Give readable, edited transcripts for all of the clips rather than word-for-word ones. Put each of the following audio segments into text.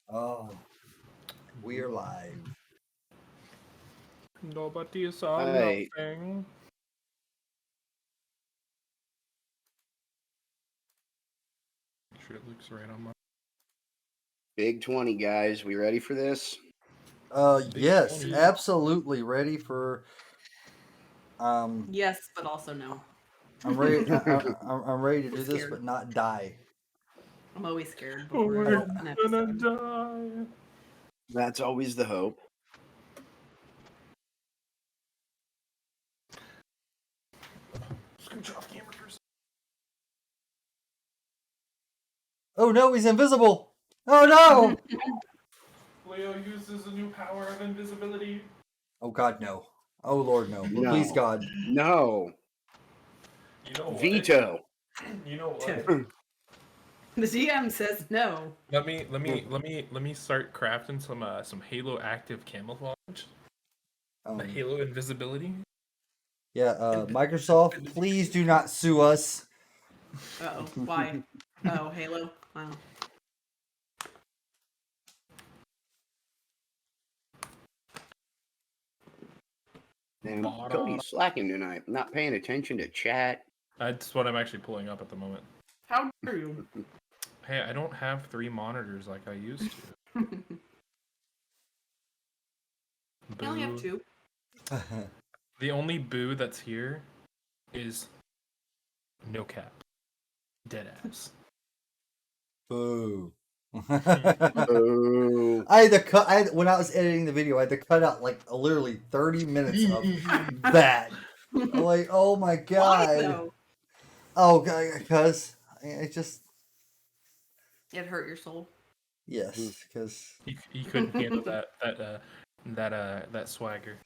Oh, we're live. Nobody saw Hey. nothing. Sure, it looks right on my. Big 20, guys. We ready for this? Yes, 20. absolutely ready for. Yes, but also no. I'm ready. I'm ready to do this, Scared. but not die. I'm always scared Oh, before we're an gonna episode. die. That's always the hope. Scooch off camera for a second. Oh no, he's invisible. Oh no. Leo uses a new power of invisibility. Oh God, no. Oh Lord, no. No. Please God. No. You know what? Veto. You know what? The GM says no. Let me start crafting some Halo active camouflage. The Halo invisibility. Yeah, Microsoft, please do not sue us. Uh-oh. Why? Oh, Halo? Wow. And Cody's slacking tonight. Not paying attention to chat. That's what I'm actually pulling up at the moment. How dare you? Hey, I don't have 3 monitors like I used to. I only have 2. The only boo that's here is no cap. Dead ass. Boo. Boo. I had to cut. when I was editing the video, I had to cut out like literally 30 minutes of that. I'm like, oh my God. Why though? Oh, because it just. It hurt your soul. Yes, because He couldn't handle that swagger.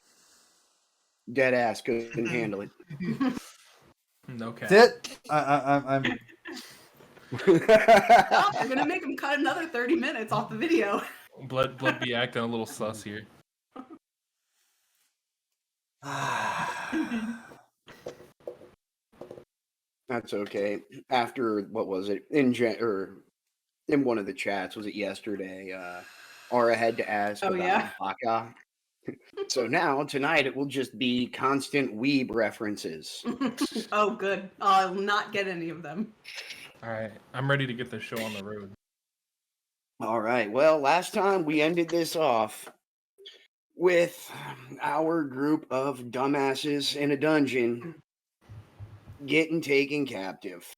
Dead ass couldn't handle it. No cap. that's it. I'm. Stop, you're gonna make him cut another 30 minutes off the video. Blood be acting a little sus here. That's okay. After, what was it? In one of the chats, was it yesterday? Aura had to ask Oh, about yeah? Baka. So now, tonight, it will just be constant weeb references. Oh, good. I'll not get any of them. Alright, I'm ready to get this show on the road. All right. Well, last time we ended this off with our group of dumbasses in a dungeon getting taken captive.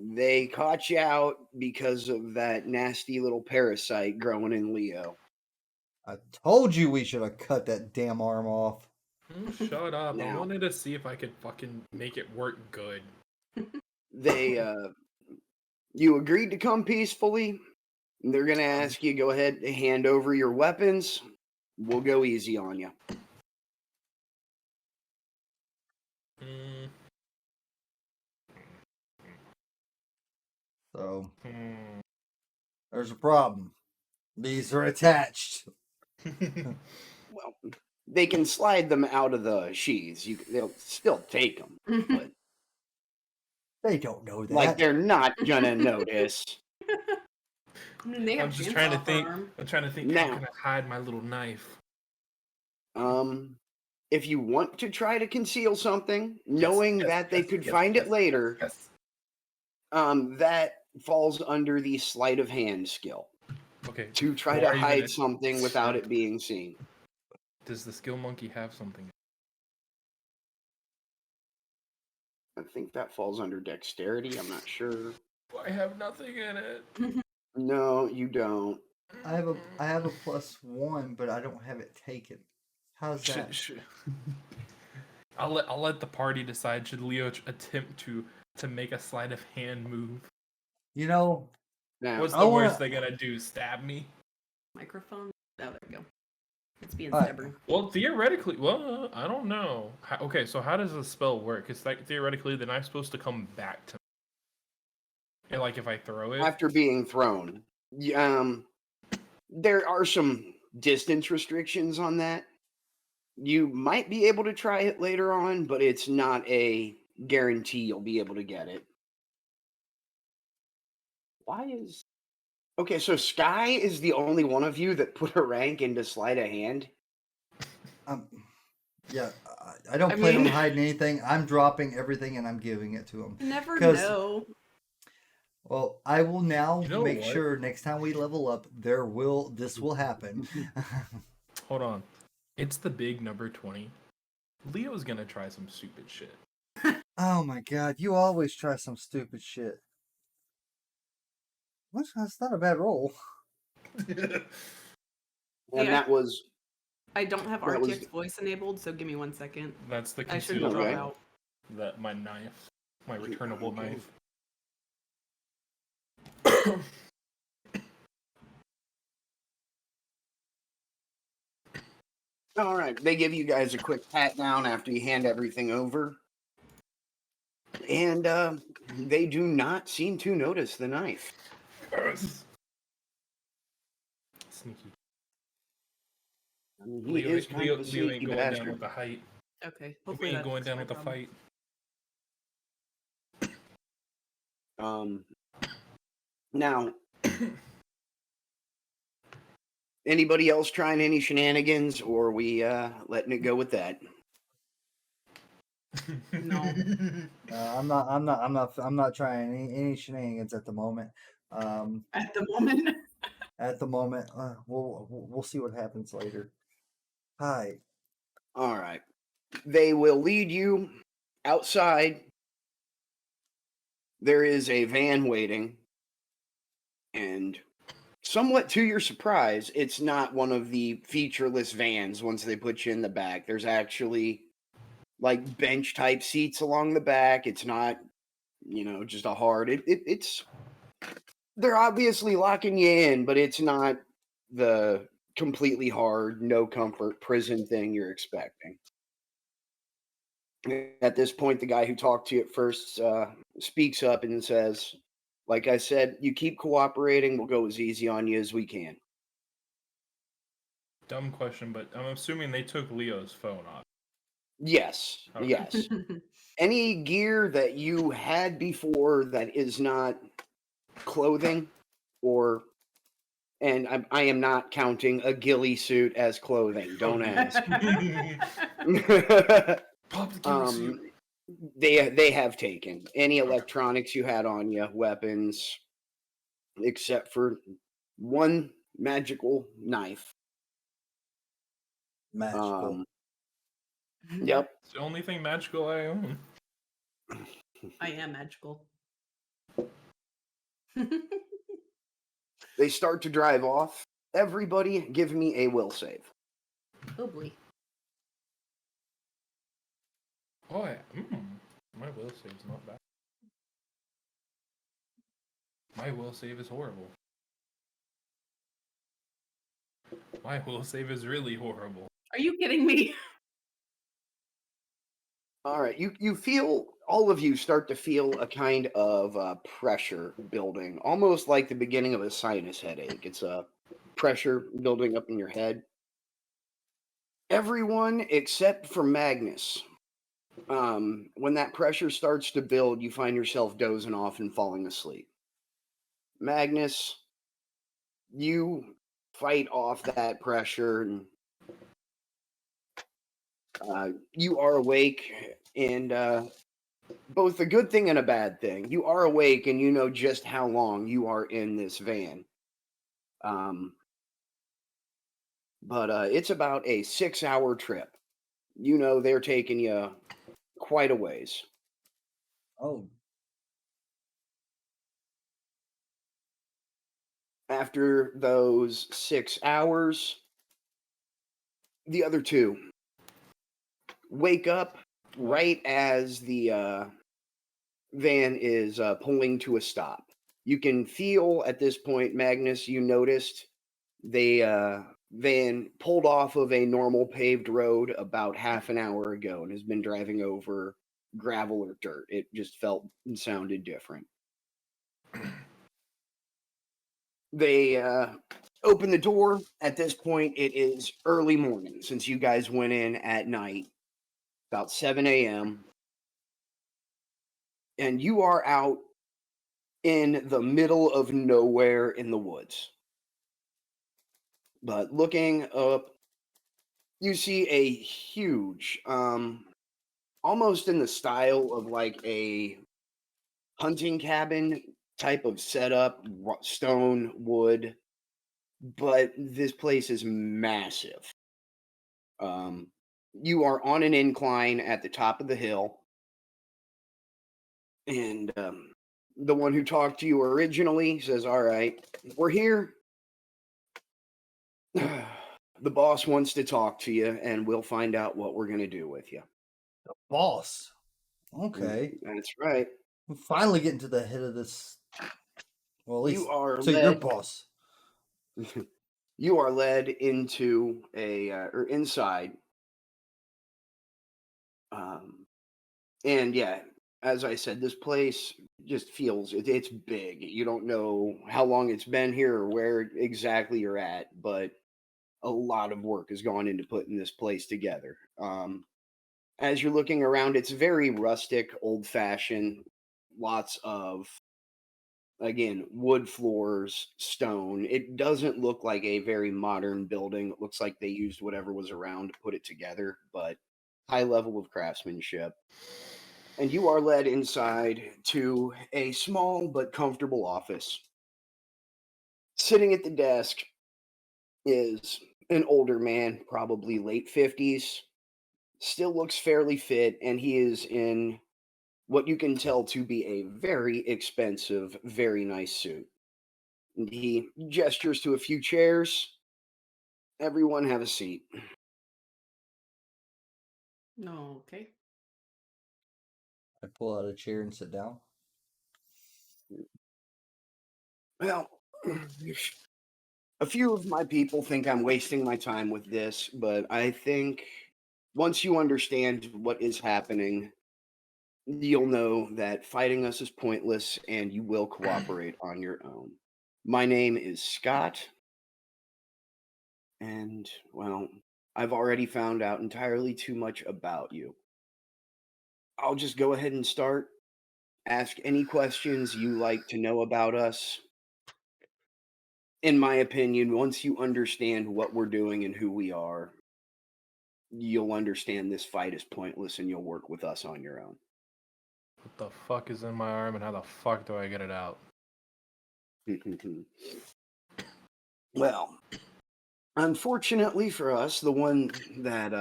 They caught you out because of that nasty little parasite growing in Leo. I told you we should have cut that damn arm off. Shut up. I Now. wanted to see if I could fucking make it work good. They, you agreed to come peacefully. They're going to ask you, go ahead and hand over your weapons. We'll go easy on you. So there's a problem. These are attached. Well, they can slide them out of the sheaths. They'll still take them, but They don't know that. like they're not gonna notice. They have I'm just trying to chainsaw think. arm. I'm trying to think Now. how can I hide my little knife? If you want to try to conceal something, knowing that they could find it later, Yes. that falls under the sleight of hand skill. Okay. To try before to I even- hide something without it being seen. Does the skill monkey have something? I think that falls under dexterity. I'm not sure. I have nothing in it. No, you don't. I have a +1, but I don't have it taken. How's that? I'll let the party decide. Should Leo attempt to make a sleight of hand move? You know, Now, What's I the wanna- worst they're gonna do? Stab me? Microphone? Oh, there we go. It's being Alright. stubborn. Well, theoretically, I don't know. Okay, so how does the spell work? It's like theoretically the knife's supposed to come back to me. And like if I throw it, after being thrown, there are some distance restrictions on that. You might be able to try it later on, but it's not a guarantee you'll be able to get it. Why is... Okay, so Sky is the only one of you that put a rank into sleight of hand? Yeah, I don't plan on hiding anything. I'm dropping everything and I'm giving it to him. Never know. Well, I will now make what? sure next time we level up, this will happen. Hold on. It's the big number 20. Leo's gonna try some stupid shit. Oh my god, you always try some stupid shit. What? That's not a bad roll. And Yeah. that was... I don't have that was- RTX voice enabled, so give me 1 second. That's the I should concealed drop Okay. out. that my knife, my returnable knife. All right, they give you guys a quick pat down after you hand everything over. And they do not seem to notice the knife. Yes. Sneaky. I mean, he Leo, is kind Leo, of a Leo ain't sneaky going down bastard. with the height. Okay. We Hopefully ain't that's going down my with the problem. fight. Now, anybody else trying any shenanigans, or are we letting it go with that? No. I'm not trying any shenanigans at the moment. At the moment. At the moment, we'll see what happens later. Hi. All right. They will lead you outside. There is a van waiting, and somewhat to your surprise, it's not one of the featureless vans once they put you in the back. There's actually like bench type seats along the back. It's not, just a hard. It's they're obviously locking you in, but it's not the completely hard, no comfort prison thing you're expecting. At this point, the guy who talked to you at first speaks up and says, like I said, you keep cooperating, we'll go as easy on you as we can. Dumb question, but I'm assuming they took Leo's phone off. Yes, Okay. yes. Any gear that you had before that is not clothing and I am not counting a ghillie suit as clothing. Don't ask. Pop the ghillie suit. They have taken any electronics you had on you, weapons, except for one magical knife. Magical. Yep. It's the only thing magical I own. I am magical. They start to drive off. Everybody give me a will save. Oh boy. Oh, yeah. My will save's not bad. My will save is horrible. My will save is really horrible. Are you kidding me? All right, you feel, all of you start to feel a kind of pressure building, almost like the beginning of a sinus headache. It's a pressure building up in your head. Everyone except for Magnus. When that pressure starts to build, you find yourself dozing off and falling asleep. Magnus, you fight off that pressure and you are awake, and both a good thing and a bad thing. You are awake and you know just how long you are in this van. But it's about a 6-hour trip. You know they're taking you quite a ways. Oh. After those 6 hours, the other two wake up right as the van is pulling to a stop. You can feel at this point, Magnus, you noticed the van pulled off of a normal paved road about half an hour ago and has been driving over gravel or dirt. It just felt and sounded different. They open the door. At this point, it is early morning since you guys went in at night, about 7 a.m. and you are out in the middle of nowhere in the woods. But looking up, you see a huge, almost in the style of like a hunting cabin type of setup, stone, wood, but this place is massive. You are on an incline at the top of the hill, and the one who talked to you originally says, "All right, we're here. The boss wants to talk to you, and we'll find out what we're going to do with you." Boss. Okay. That's right. I'm finally getting to the head of this. Well, at least You are to your led. boss. You are led into or inside. And yeah, as I said, this place just feels it's big. You don't know how long it's been here or where exactly you're at, but a lot of work has gone into putting this place together. As you're looking around, it's very rustic, old-fashioned, lots of, again, wood floors, stone. It doesn't look like a very modern building. It looks like they used whatever was around to put it together, but high level of craftsmanship. And you are led inside to a small but comfortable office. Sitting at the desk is an older man, probably late 50s, still looks fairly fit, and he is in what you can tell to be a very expensive, very nice suit. And he gestures to a few chairs. Everyone have a seat. No, okay. I pull out a chair and sit down. Well, a few of my people think I'm wasting my time with this, but I think once you understand what is happening, you'll know that fighting us is pointless and you will cooperate on your own. My name is Scott, and, well, I've already found out entirely too much about you. I'll just go ahead and start. Ask any questions you like to know about us. In my opinion, once you understand what we're doing and who we are, you'll understand this fight is pointless and you'll work with us on your own. What the fuck is in my arm and how the fuck do I get it out? Well, unfortunately for us, the one that,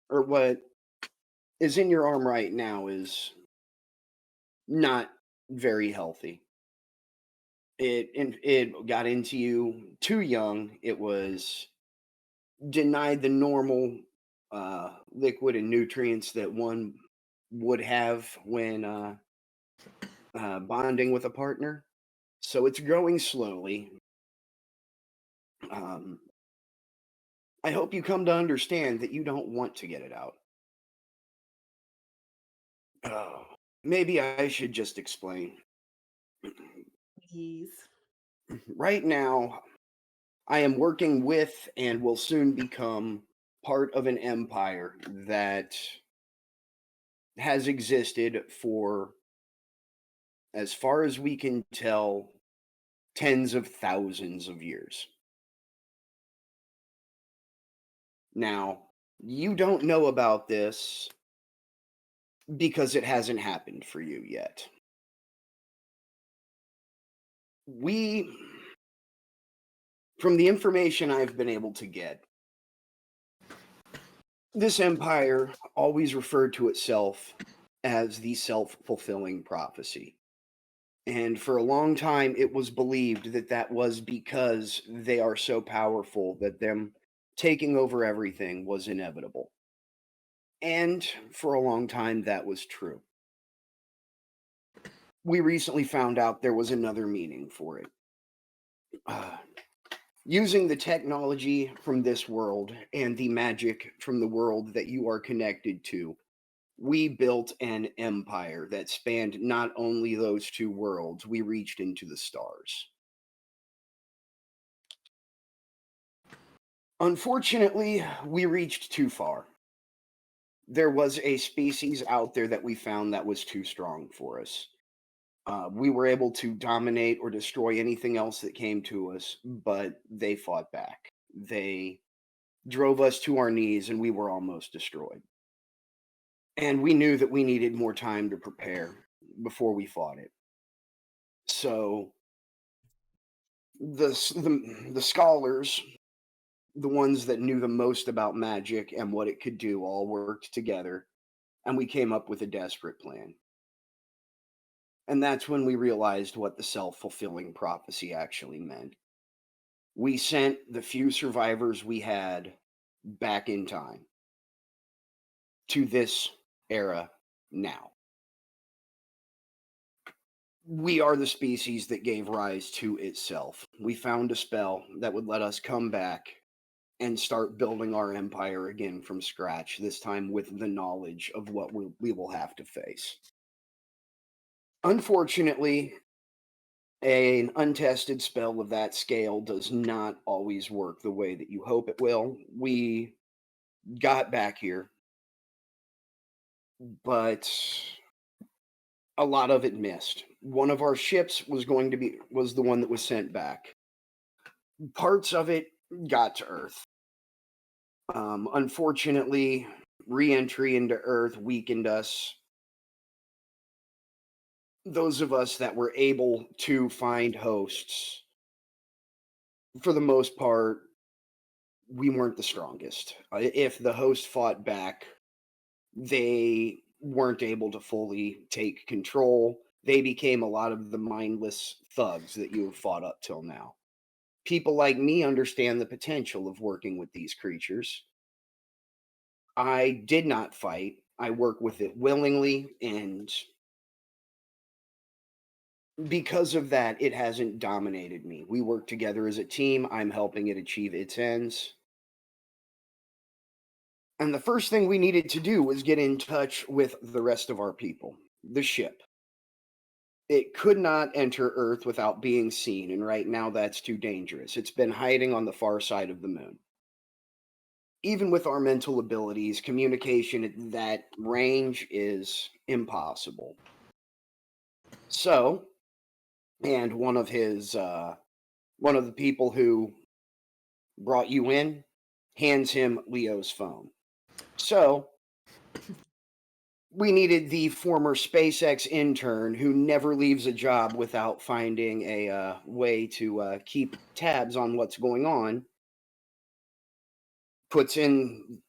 or what is in your arm right now is not very healthy. It got into you too young. It was denied the normal liquid and nutrients that one would have when bonding with a partner. So it's growing slowly. I hope you come to understand that you don't want to get it out. Oh, maybe I should just explain. Please. Right now, I am working with and will soon become part of an empire that has existed for, as far as we can tell, tens of thousands of years. Now, you don't know about this because it hasn't happened for you yet. From the information I've been able to get, this empire always referred to itself as the self-fulfilling prophecy. And for a long time, it was believed that that was because they are so powerful that them taking over everything was inevitable. And for a long time, that was true. We recently found out there was another meaning for it. Using the technology from this world and the magic from the world that you are connected to, we built an empire that spanned not only those two worlds, we reached into the stars. Unfortunately, we reached too far. there was a species out there that we found that was too strong for us. We were able to dominate or destroy anything else that came to us, but they fought back. They drove us to our knees, and we were almost destroyed. And we knew that we needed more time to prepare before we fought it. So the scholars, the ones that knew the most about magic and what it could do, all worked together, and we came up with a desperate plan. And that's when we realized what the self-fulfilling prophecy actually meant. We sent the few survivors we had back in time to this era now. We are the species that gave rise to itself. We found a spell that would let us come back and start building our empire again from scratch, this time with the knowledge of what we will have to face. Unfortunately, an untested spell of that scale does not always work the way that you hope it will. We got back here, but a lot of it missed. One of our ships was the one that was sent back. Parts of it got to Earth. Unfortunately, re-entry into Earth weakened us. Those of us that were able to find hosts, for the most part, we weren't the strongest. If the host fought back, they weren't able to fully take control. They became a lot of the mindless thugs that you have fought up till now. People like me understand the potential of working with these creatures. I did not fight. I work with it willingly, and because of that, it hasn't dominated me. We work together as a team. I'm helping it achieve its ends. And the first thing we needed to do was get in touch with the rest of our people, the ship. It could not enter Earth without being seen, and right now that's too dangerous. It's been hiding on the far side of the moon. Even with our mental abilities, communication at that range is impossible. So, and one of the people who brought you in hands him Leo's phone. So, we needed the former SpaceX intern who never leaves a job without finding a way to keep tabs on what's going on. Puts in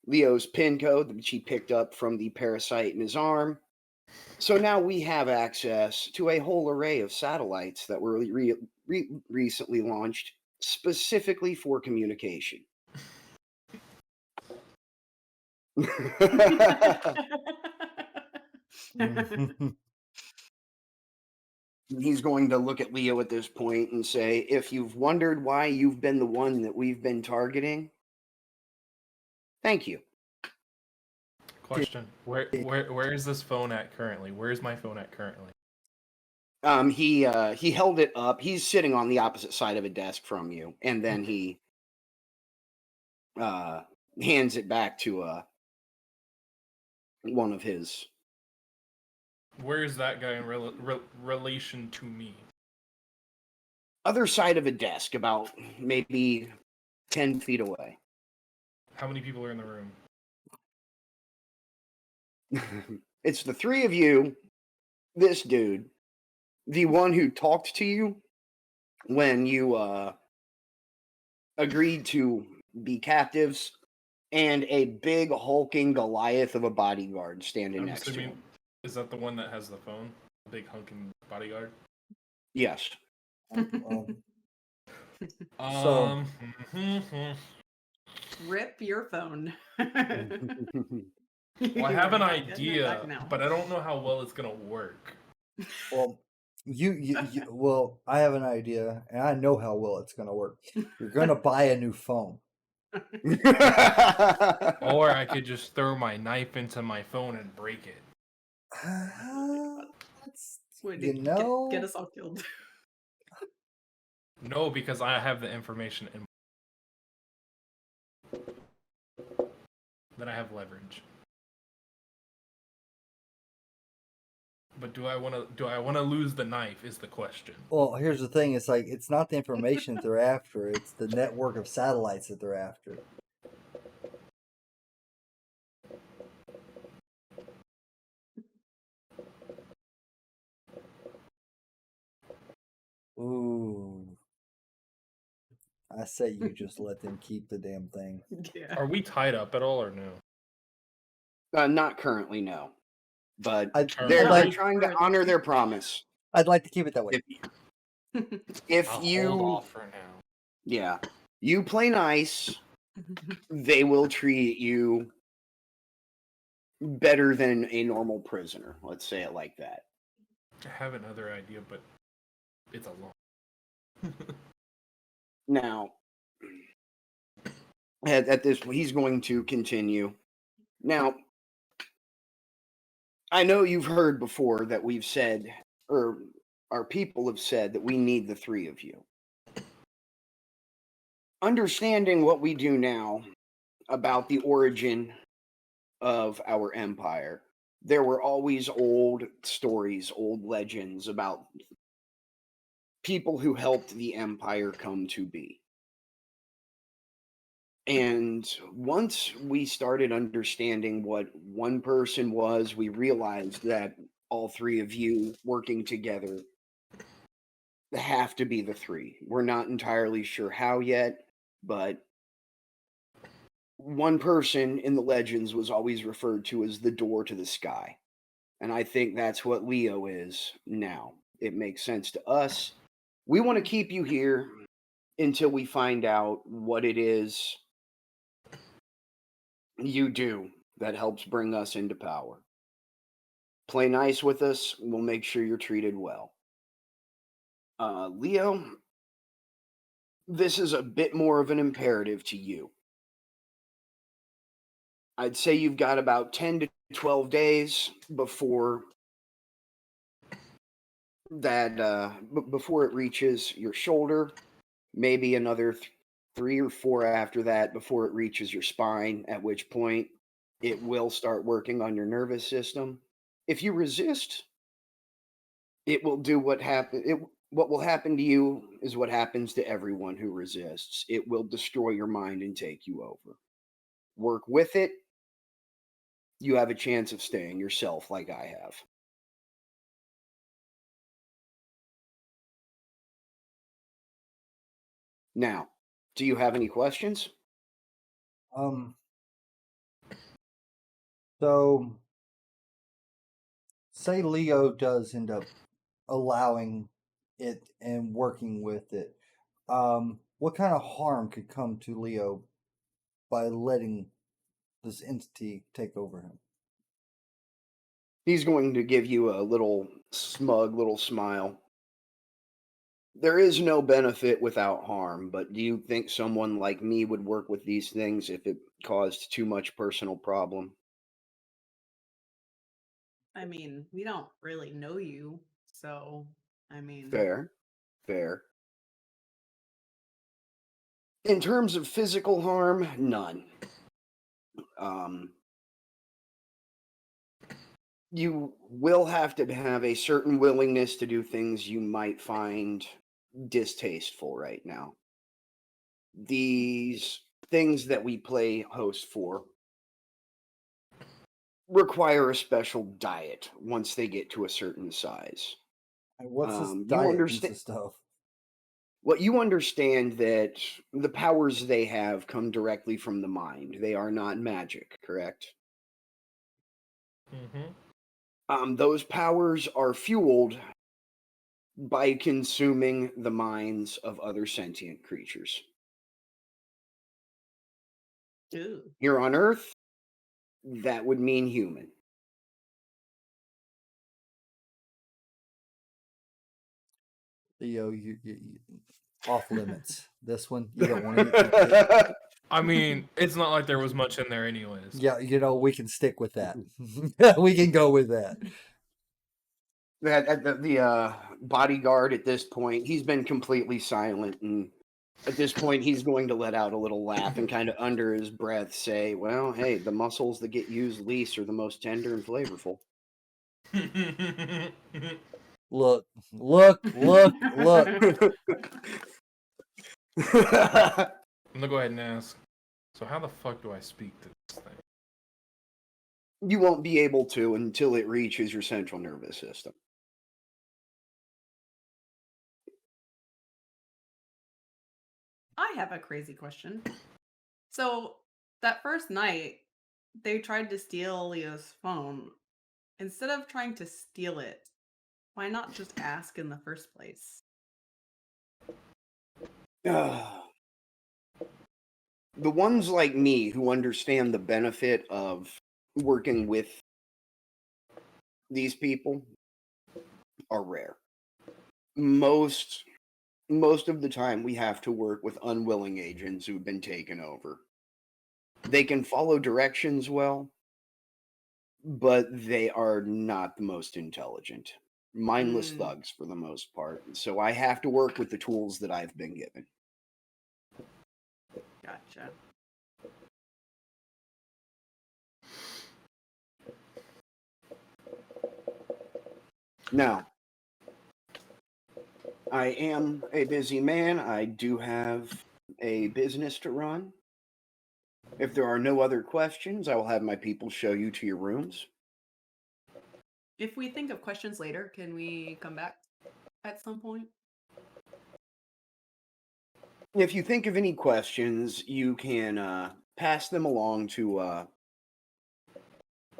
Leo's PIN code, which he picked up from the parasite in his arm. So now we have access to a whole array of satellites that were recently launched specifically for communication. He's going to look at Leo at this point and say, if you've wondered why you've been the one that we've been targeting, thank you. Question: Where is this phone at currently? Where is my phone at currently? He held it up. He's sitting on the opposite side of a desk from you, and then he hands it back to one of his. Where is that guy in relation to me? Other side of a desk, about maybe 10 feet away. How many people are in the room? It's the three of you, this dude, the one who talked to you when you agreed to be captives, and a big hulking Goliath of a bodyguard standing next to him. Is that the one that has the phone? The big hunking bodyguard? Yes. So Rip your phone. Well, I have an idea, but I don't know how well it's gonna work. well, well, I have an idea, and I know how well it's gonna work. You're gonna buy a new phone. Or I could just throw my knife into my phone and break it. Get us all killed. No, because I have the information in. Then I have leverage. But do I want to lose the knife? Is the question. Well, here's the thing: it's like it's not the information that they're after; it's the network of satellites that they're after. Ooh. I say you just let them keep the damn thing. Yeah. Are we tied up at all or no? Not currently, no. But I'd they're like trying to honor their promise. I'd like to keep it that way. If I'll you hold off for now. Yeah, you play nice, they will treat you better than a normal prisoner. Let's say it like that. I have another idea, but it's a long. Now, at this, he's going to continue. Now, I know you've heard before that we've said, or our people have said, that we need the three of you. Understanding what we do now about the origin of our empire, there were always old stories, old legends about people who helped the empire come to be. And once we started understanding what one person was, we realized that all three of you working together have to be the three. We're not entirely sure how yet, but one person in the legends was always referred to as the door to the sky. And I think that's what Leo is now. It makes sense to us. We want to keep you here until we find out what it is you do that helps bring us into power. Play nice with us. We'll make sure you're treated well. Leo, this is a bit more of an imperative to you. I'd say you've got about 10 to 12 days before that, before it reaches your shoulder. Maybe another 3 or 4 after that before it reaches your spine, at which point it will start working on your nervous system. If you resist, it will do what will happen to you is what happens to everyone who resists. It will destroy your mind and take you over. Work with it. You have a chance of staying yourself like I have. Now, do you have any questions? So say Leo does end up allowing it and working with it. What kind of harm could come to Leo by letting this entity take over him? He's going to give you a little smug little smile. There is no benefit without harm, but do you think someone like me would work with these things if it caused too much personal problem? I mean, we don't really know you, so I mean, Fair. Fair. In terms of physical harm, none. You will have to have a certain willingness to do things you might find distasteful right now. These things that we play host for require a special diet once they get to a certain size. And what's this You diet understand- consist of? Well, you understand that the powers they have come directly from the mind. They are not magic, correct? Mm-hmm. Those powers are fueled by consuming the minds of other sentient creatures. ew. Here on Earth, that would mean human. Leo, you off limits. This one you don't want to eat. I mean, it's not like there was much in there, anyways. Yeah, we can stick with that. We can go with that. The bodyguard at this point, he's been completely silent, and at this point, he's going to let out a little laugh and kind of under his breath say, "Well, hey, the muscles that get used least are the most tender and flavorful." Look. I'm gonna go ahead and ask. So how the fuck do I speak to this thing? You won't be able to until it reaches your central nervous system. I have a crazy question. So that first night, they tried to steal Leo's phone. Instead of trying to steal it, why not just ask in the first place? The ones like me who understand the benefit of working with these people are rare. Most of the time we have to work with unwilling agents who've been taken over. They can follow directions well, but they are not the most intelligent. Mindless thugs for the most part. So I have to work with the tools that I've been given. Gotcha. Now, I am a busy man. I do have a business to run. If there are no other questions, I will have my people show you to your rooms. If we think of questions later, can we come back at some point? If you think of any questions, you can pass them along to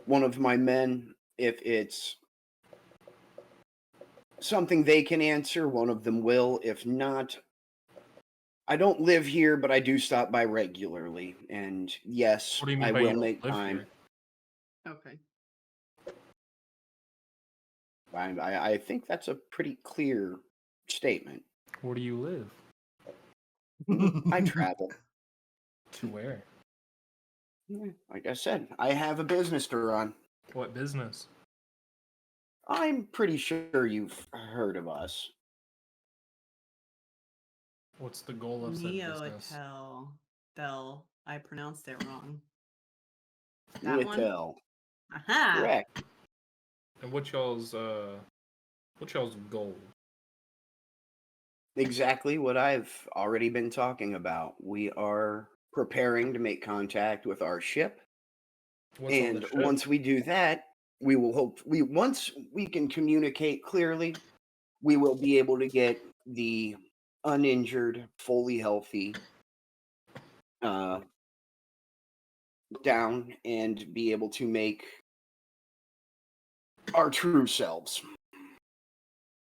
one of my men. If it's something they can answer, one of them will. If not, I don't live here, but I do stop by regularly. And yes, What do you mean I by you will don't make live time. here? Okay. I think that's a pretty clear statement. Where do you live? I travel. To where? Like I said, I have a business to run. What business? I'm pretty sure you've heard of us. What's the goal of said business? Neotel. I pronounced it wrong. That one? Intel. Aha! Correct. And what's y'all's goal? Exactly what I've already been talking about. We are preparing to make contact with our ship. What's on the And ship? once we do that, once we can communicate clearly, we will be able to get the uninjured, fully healthy down and be able to make our true selves.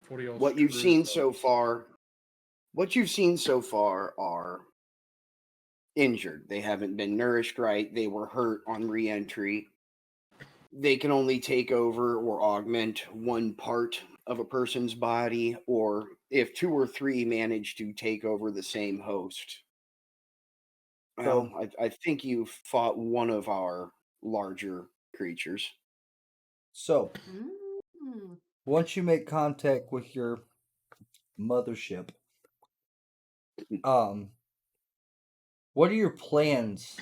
What are y'all's What you've true seen selves? so far are injured. They haven't been nourished right. They were hurt on re-entry. They can only take over or augment one part of a person's body, or if two or three manage to take over the same host. Well, I think you fought one of our larger creatures. So, Mm. once you make contact with your mothership, what are your plans?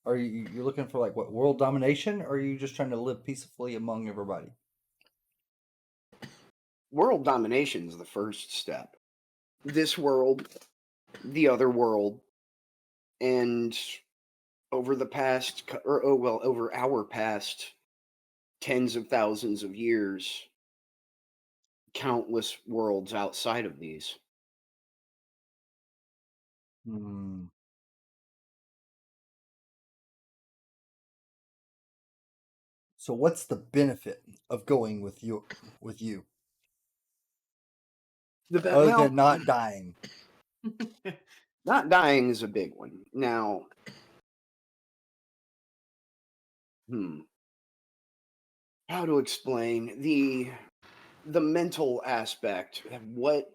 Are you looking for like what, world domination, or are you just trying to live peacefully among everybody? World domination is the first step. This world, the other world, and over our past tens of thousands of years, countless worlds outside of these. Hmm. So, what's the benefit of going with you? Other Well, than not dying. not dying is a big one. Now, how to explain the mental aspect, what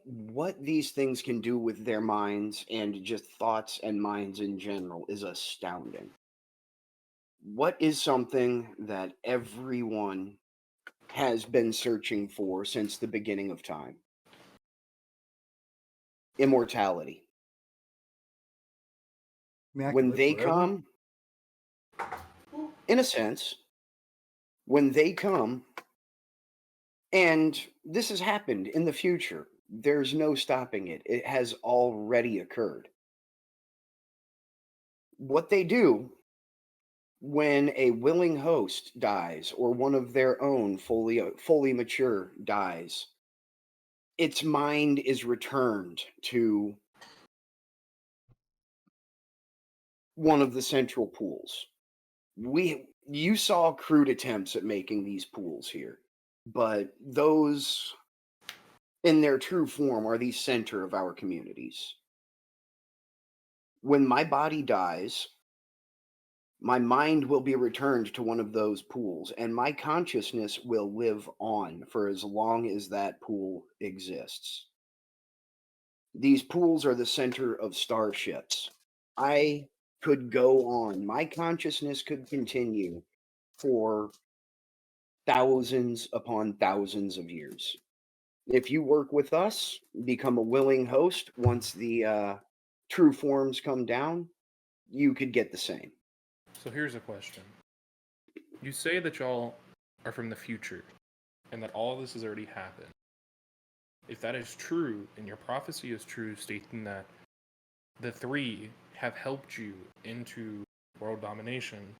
these things can do with their minds and just thoughts and minds in general is astounding. What is something that everyone has been searching for since the beginning of time? Immortality. I mean, I can When live they forever. come, in a sense, when they come, And this has happened in the future. There's no stopping it. It has already occurred. What they do when a willing host dies or one of their own fully mature dies, its mind is returned to one of the central pools. You saw crude attempts at making these pools here, but those in their true form are the center of our communities. When my body dies, my mind will be returned to one of those pools, and my consciousness will live on for as long as that pool exists. These pools are the center of starships. I could go on. My consciousness could continue for thousands upon thousands of years. If you work with us, become a willing host, once the true forms come down, you could get the same. So here's a question. You say that y'all are from the future and that all this has already happened. If that is true, and your prophecy is true, stating that the three have helped you into world domination,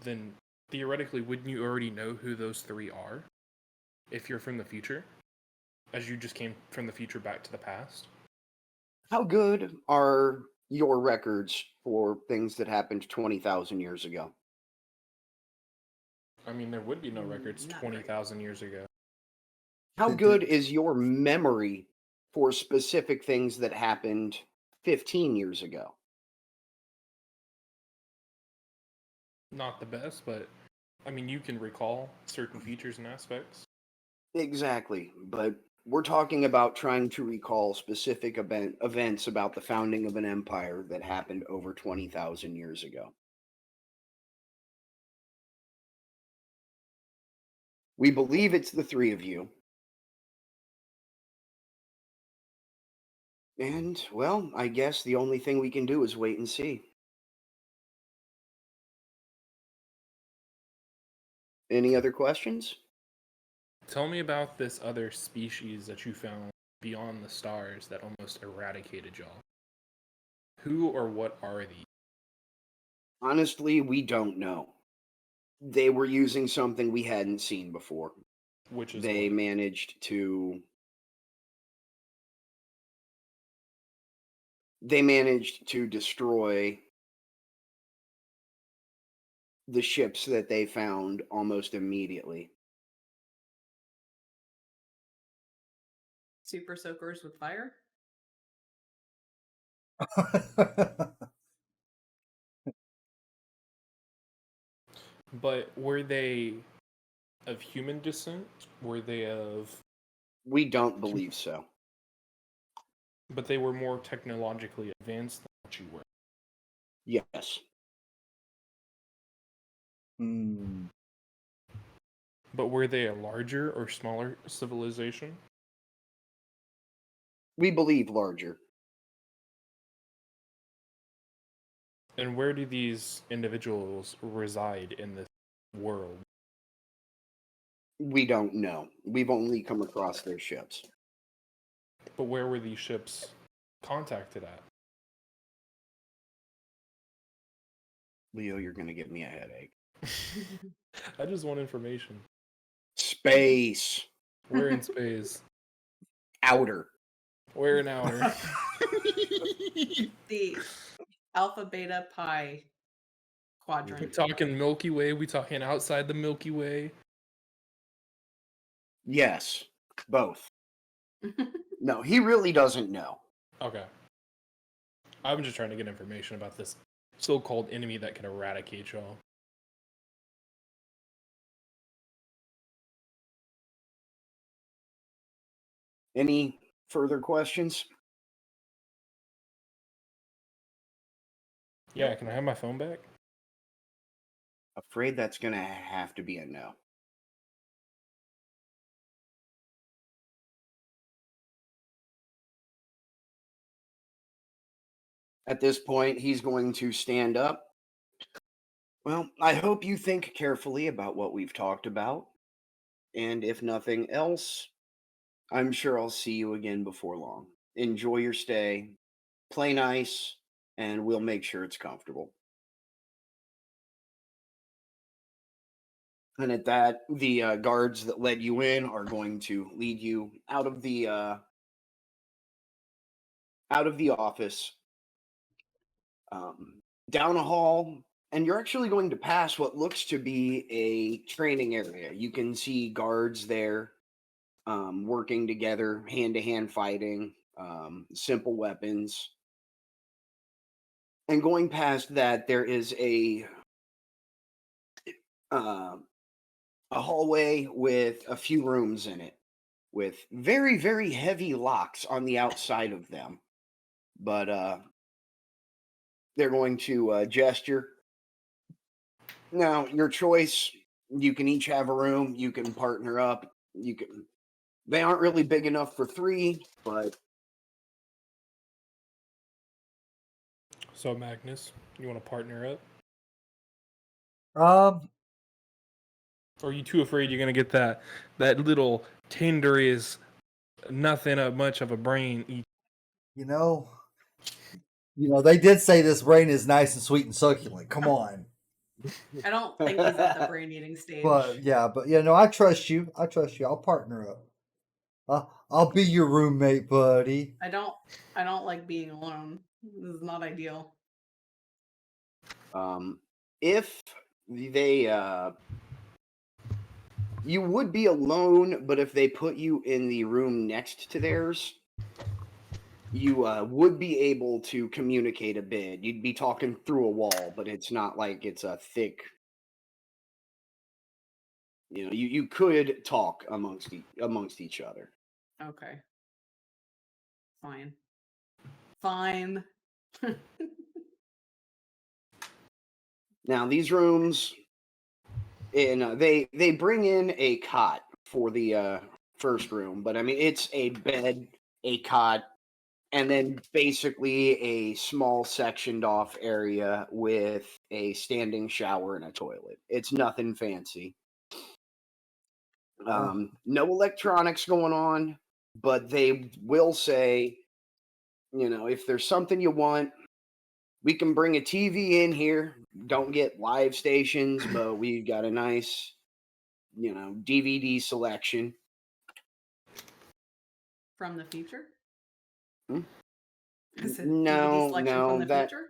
then theoretically, wouldn't you already know who those three are if you're from the future, as you just came from the future back to the past? How good are your records for things that happened 20,000 years ago? I mean, there would be no records Not 20,000 years ago. How good is your memory for specific things that happened 15 years ago? Not the best, but I mean, you can recall certain features and aspects. Exactly, but we're talking about trying to recall specific events about the founding of an empire that happened over 20,000 years ago. We believe it's the three of you. And, well, I guess the only thing we can do is wait and see. Any other questions? Tell me about this other species that you found beyond the stars that almost eradicated y'all. Who or what are these? Honestly, we don't know. They were using something we hadn't seen before. Which is They what? managed to destroy the ships that they found almost immediately. Super soakers with fire? But were they of human descent? Were they of... We don't believe so. But they were more technologically advanced than what you were. Yes. Hmm. But were they a larger or smaller civilization? We believe larger. And where do these individuals reside in this world? We don't know. We've only come across their ships. But where were these ships contacted at? Leo, you're going to give me a headache. I just want information. Space. We're in space. Outer. We're in outer. The Alpha Beta Pi We quadrant. talking Milky Way? We talking outside the Milky Way? Yes. Both. No, he really doesn't know. Okay. I'm just trying to get information about this so-called enemy that can eradicate y'all. Any further questions? Yeah, can I have my phone back? Afraid that's going to have to be a no. At this point, he's going to stand up. Well, I hope you think carefully about what we've talked about. And if nothing else, I'm sure I'll see you again before long. Enjoy your stay, play nice, and we'll make sure it's comfortable. And at that, the guards that led you in are going to lead you out of the office, down a hall, and you're actually going to pass what looks to be a training area. You can see guards there, working together, hand-to-hand fighting, simple weapons. And going past that, there is uh, a hallway with a few rooms in it, with very, very heavy locks on the outside of them. But they're going to gesture. Now, your choice. You can each have a room. You can partner up. You can. They aren't really big enough for 3, but So Magnus, you want to partner up? Or are you too afraid you're gonna get that little tender is nothing much of a brain each? You know, they did say this brain is nice and sweet and succulent. Come on. I don't think he's at the brain eating stage. But no, I trust you. I'll partner up. I'll be your roommate, buddy. I don't like being alone. This is not ideal. if they you would be alone, but if they put you in the room next to theirs, you would be able to communicate a bit. You'd be talking through a wall, but it's not like it's a thick. You could talk amongst each other. Okay. Fine. Now these rooms, and they bring in a cot for the first room, but I mean it's a bed, a cot, and then basically a small sectioned off area with a standing shower and a toilet. It's nothing fancy. No electronics going on, but they will say, if there's something you want, we can bring a TV in here. Don't get live stations, but we've got a nice, DVD selection. From the future? Hmm? Is it No, DVD selection from the future?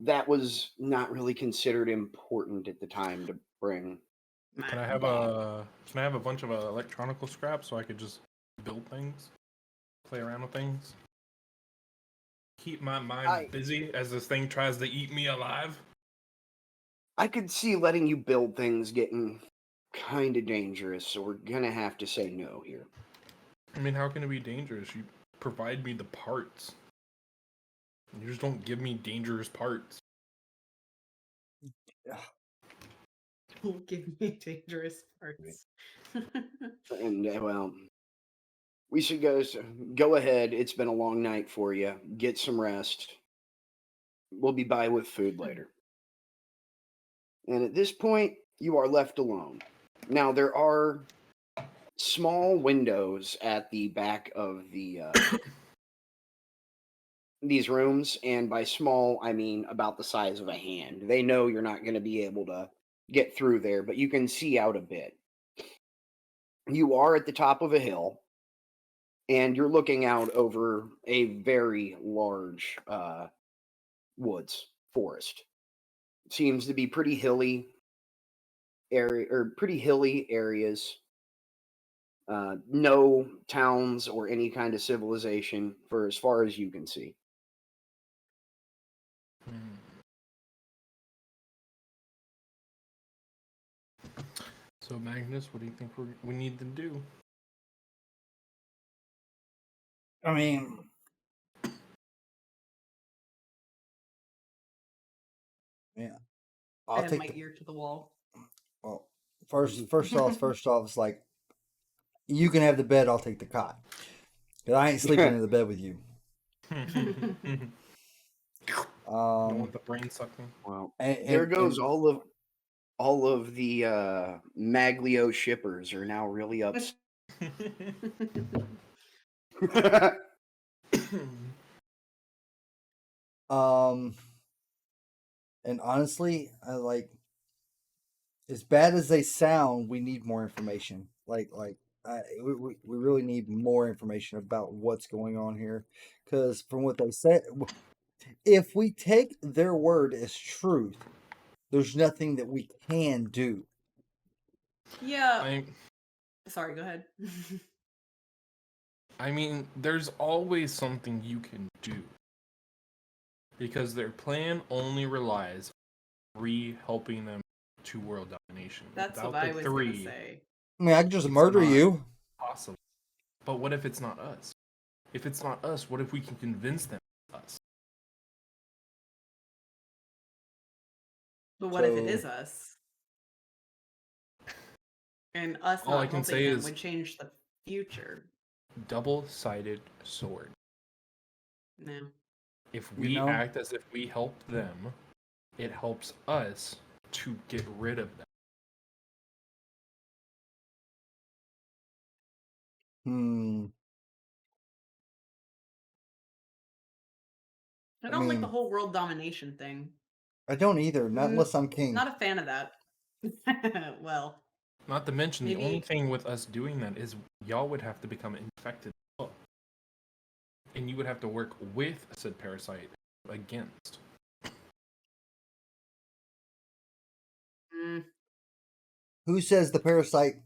That was not really considered important at the time to bring. Can I have a bunch of electronical scraps so I could just build things, play around with things, keep my mind busy as this thing tries to eat me alive? I could see letting you build things getting kind of dangerous, so we're gonna have to say no here. I mean, how can it be dangerous? You provide me the parts. You just don't give me dangerous parts. Don't give me dangerous parts. And well, we should go ahead. It's been a long night for you. Get some rest. We'll be by with food later. And at this point, you are left alone. Now, there are small windows at the back of these rooms, and by small, I mean about the size of a hand. They know you're not going to be able to get through there, but you can see out a bit. You are at the top of a hill, and you're looking out over a very large woods forest. It seems to be pretty hilly areas. No towns or any kind of civilization for as far as you can see. So Magnus, what do you think we need to do? I mean, yeah, I'll And my take ear to the wall. well. First off, it's like you can have the bed. I'll take the cot. 'Cause I ain't sleeping in the bed with you. Don't want the brain sucking. Well, And there goes all of All of the Maglio shippers are now really upset. And honestly, I like as bad as they sound, we need more information. We really need more information about what's going on here, because from what they said, if we take their word as truth, there's nothing that we can do. Yeah. Sorry, go ahead. I mean, there's always something you can do. Because their plan only relies on helping them to world domination. That's Without what I the was three, gonna say. I mean, I could just it's murder not you. possible. But what if it's not us? If it's not us, what if we can convince them it's us? But what if it So- is us? And us All I not can helping say them is- would change the future. Double-sided sword. No. If You we know? act as if we helped them, it helps us to get rid of them. I I don't like the mean- whole world domination thing. I don't either, not Mm, unless I'm king. Not a fan of that. Well, Not to mention, the Maybe- only thing with us doing that is y'all would have to become infected as well. And you would have to work with said parasite against. mm, Who says the parasite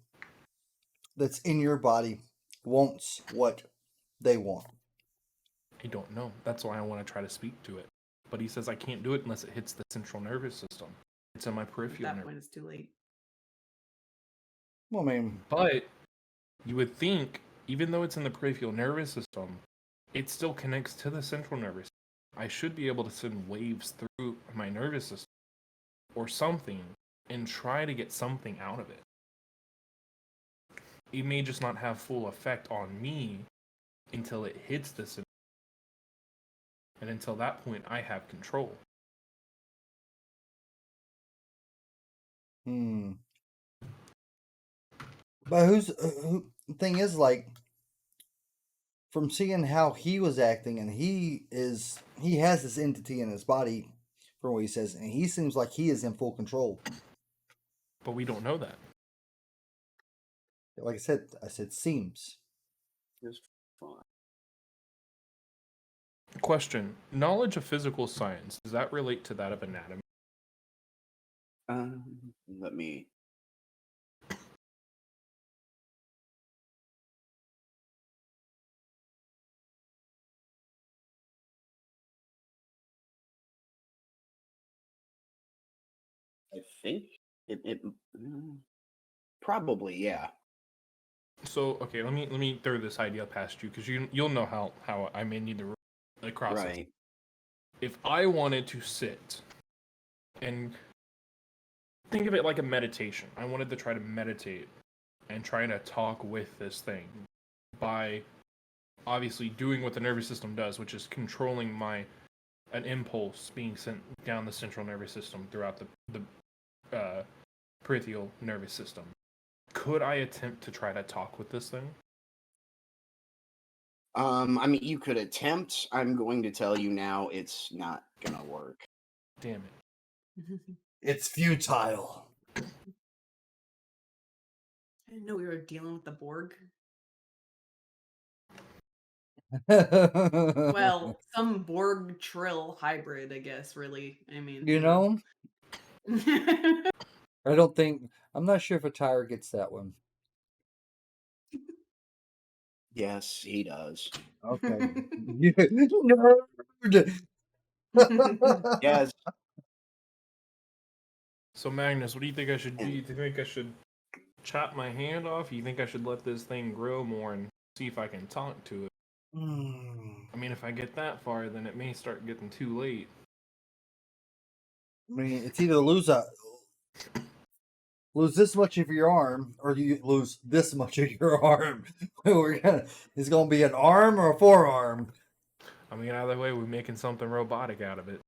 that's in your body wants what they want? I don't know. That's why I want to try to speak to it. But he says I can't do it unless it hits the central nervous system. It's in my at peripheral that nerve. point, it's too late. Well, I mean, But you would think, even though it's in the peripheral nervous system, it still connects to the central nervous system. I should be able to send waves through my nervous system or something and try to get something out of it. It may just not have full effect on me until it hits the central. And until that point, I have control. But the thing is, like, from seeing how he was acting, and he has this entity in his body, from what he says, and he seems like he is in full control. But we don't know that. Like I said seems. Just fine. Question: knowledge of physical science, does that relate to that of anatomy? Let me. I think it probably, yeah. So okay, let me throw this idea past you because you'll know how I may need to cross it. Right. If I wanted to sit and think of it like a meditation, I wanted to try to meditate and try to talk with this thing by obviously doing what the nervous system does, which is controlling an impulse being sent down the central nervous system throughout the peripheral nervous system. Could I attempt to try to talk with this thing? I mean, you could attempt. I'm going to tell you now, it's not gonna work. Damn it. It's futile. I didn't know we were dealing with the Borg. Well, some Borg Trill hybrid, I guess, really. I mean, you know, I don't think. I'm not sure if a tire gets that one. Yes, he does. Okay. Nerd. Yes. So Magnus, what do you think I should do? You think I should chop my hand off? You think I should let this thing grow more and see if I can talk to it? I mean, if I get that far, then it may start getting too late. I mean, it's either lose this much of your arm, or you lose this much of your arm. It's gonna be an arm or a forearm. I mean, either way, we're making something robotic out of it.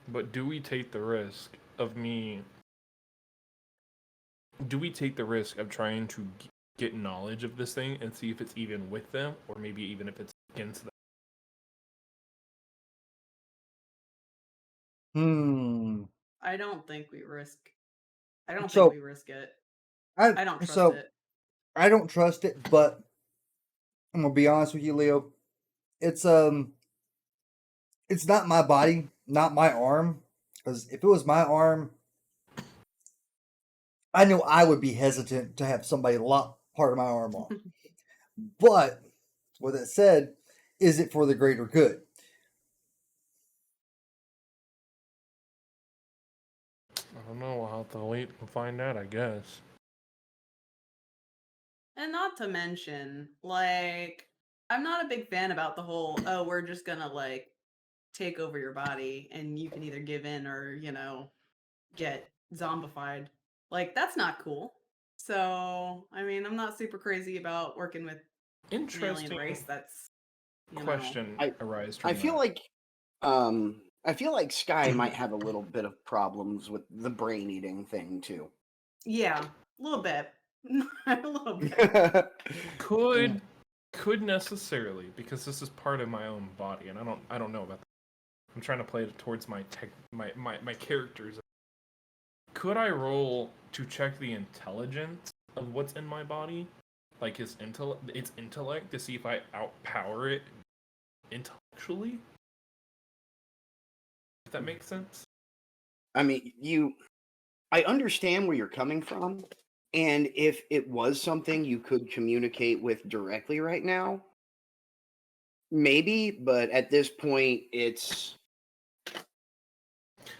But do we take the risk of me? Do we take the risk of trying to get knowledge of this thing and see if it's even with them, or maybe even if it's against them? I don't think we risk. I don't So- think we risk it. I don't trust it. I don't trust it, but I'm gonna be honest with you, Leo. It's not my body, not my arm. Because if it was my arm, I know I would be hesitant to have somebody lop part of my arm off. But with that said, is it for the greater good? I don't know. We'll have to wait and find out, I guess. And not to mention, like, I'm not a big fan about the whole, oh, we're just gonna, like, take over your body and you can either give in or, get zombified. Like, that's not cool. So, I mean, I'm not super crazy about working with an alien Interesting race that's, question arises from I feel that. like Sky might have a little bit of problems with the brain eating thing too. Yeah, a little bit. A little bit. Could necessarily, because this is part of my own body, and I don't know about that. I'm trying to play it towards my characters. Could I roll to check the intelligence of what's in my body, like its intellect, to see if I outpower it intellectually? If that makes sense. I mean, I understand where you're coming from, and if it was something you could communicate with directly right now, maybe, but at this point, it's.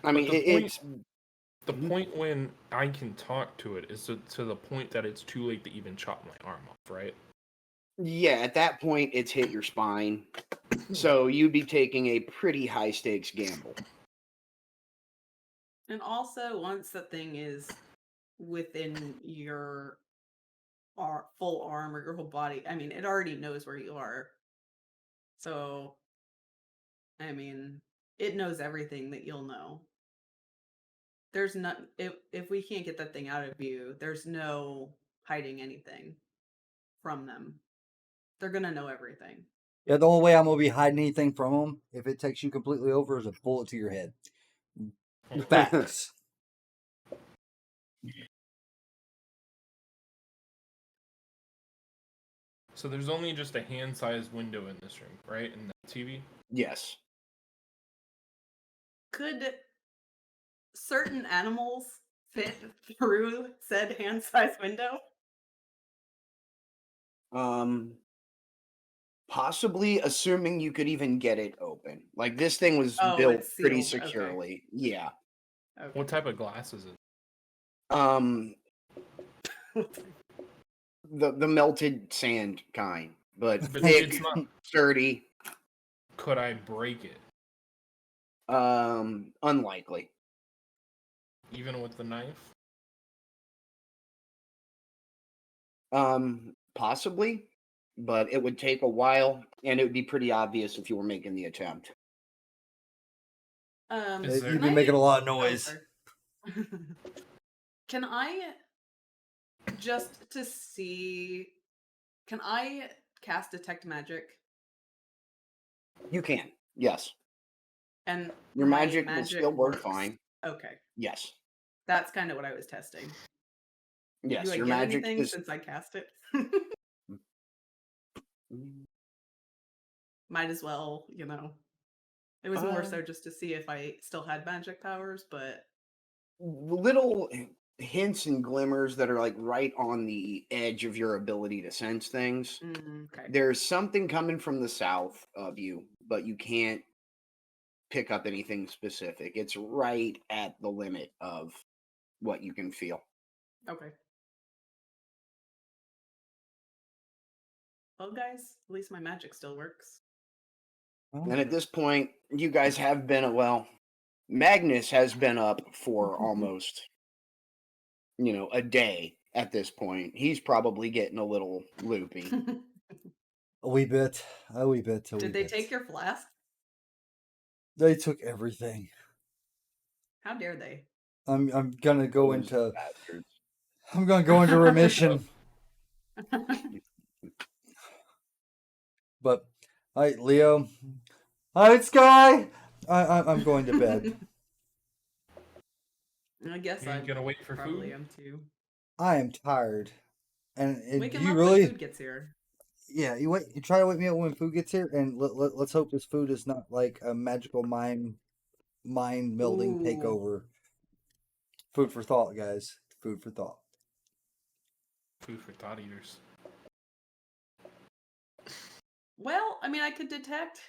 I mean, it's. The point when I can talk to it is to the point that it's too late to even chop my arm off, right? Yeah, at that point, it's hit your spine. So you'd be taking a pretty high stakes gamble. And also, once the thing is within your full arm or your whole body, I mean, it already knows where you are. So, I mean, it knows everything that you'll know. There's not if we can't get that thing out of you, there's no hiding anything from them. They're gonna know everything. Yeah, the only way I'm gonna be hiding anything from them if it takes you completely over is a bullet to your head. Facts. So there's only just a hand-sized window in this room, right? In the TV? Yes. Could certain animals fit through said hand-sized window? Possibly, assuming you could even get it open. Like this thing was Oh, built it's pretty sealed. Okay. securely. Yeah. Okay. What type of glass is it? The melted sand kind, but But thick, it's not. sturdy. Could I break it, Unlikely. even with the knife? Possibly, but it would take a while, and it would be pretty obvious if you were making the attempt. Is there- You'd be making a lot of Oh, noise. sorry. Can I just to see? Can I cast detect magic? You can, yes. And Your my magic will still work works? fine. Okay, Yes, that's kind of what I was testing. yes. Do I Your get magic anything is. since I cast it? Might as well, It was more so just to see if I still had magic powers, but Little hints and glimmers that are like right on the edge of your ability to sense things. okay. There's something coming from the south of you, but you can't pick up anything specific. It's right at the limit of what you can feel. Okay. Well, guys, at least my magic still works. And at this point, you guys have been Magnus has been up for almost, a day at this point. He's probably getting a little loopy. A wee bit. A wee bit. Did they take your flask? They took everything. How dare they? I'm gonna go Those into bastards. I'm gonna go into remission. But all right, Leo. All right, Sky. I'm going to bed. I guess You I ain't gonna wait for probably food? am too. I am tired. And We do can you left when really? food gets here. Yeah, you wait. You try to wake me up when food gets here, and let's hope this food is not like a magical mind melding Ooh. takeover. Food for thought, guys. Food for thought. Food for thought eaters. Well, I mean, I could detect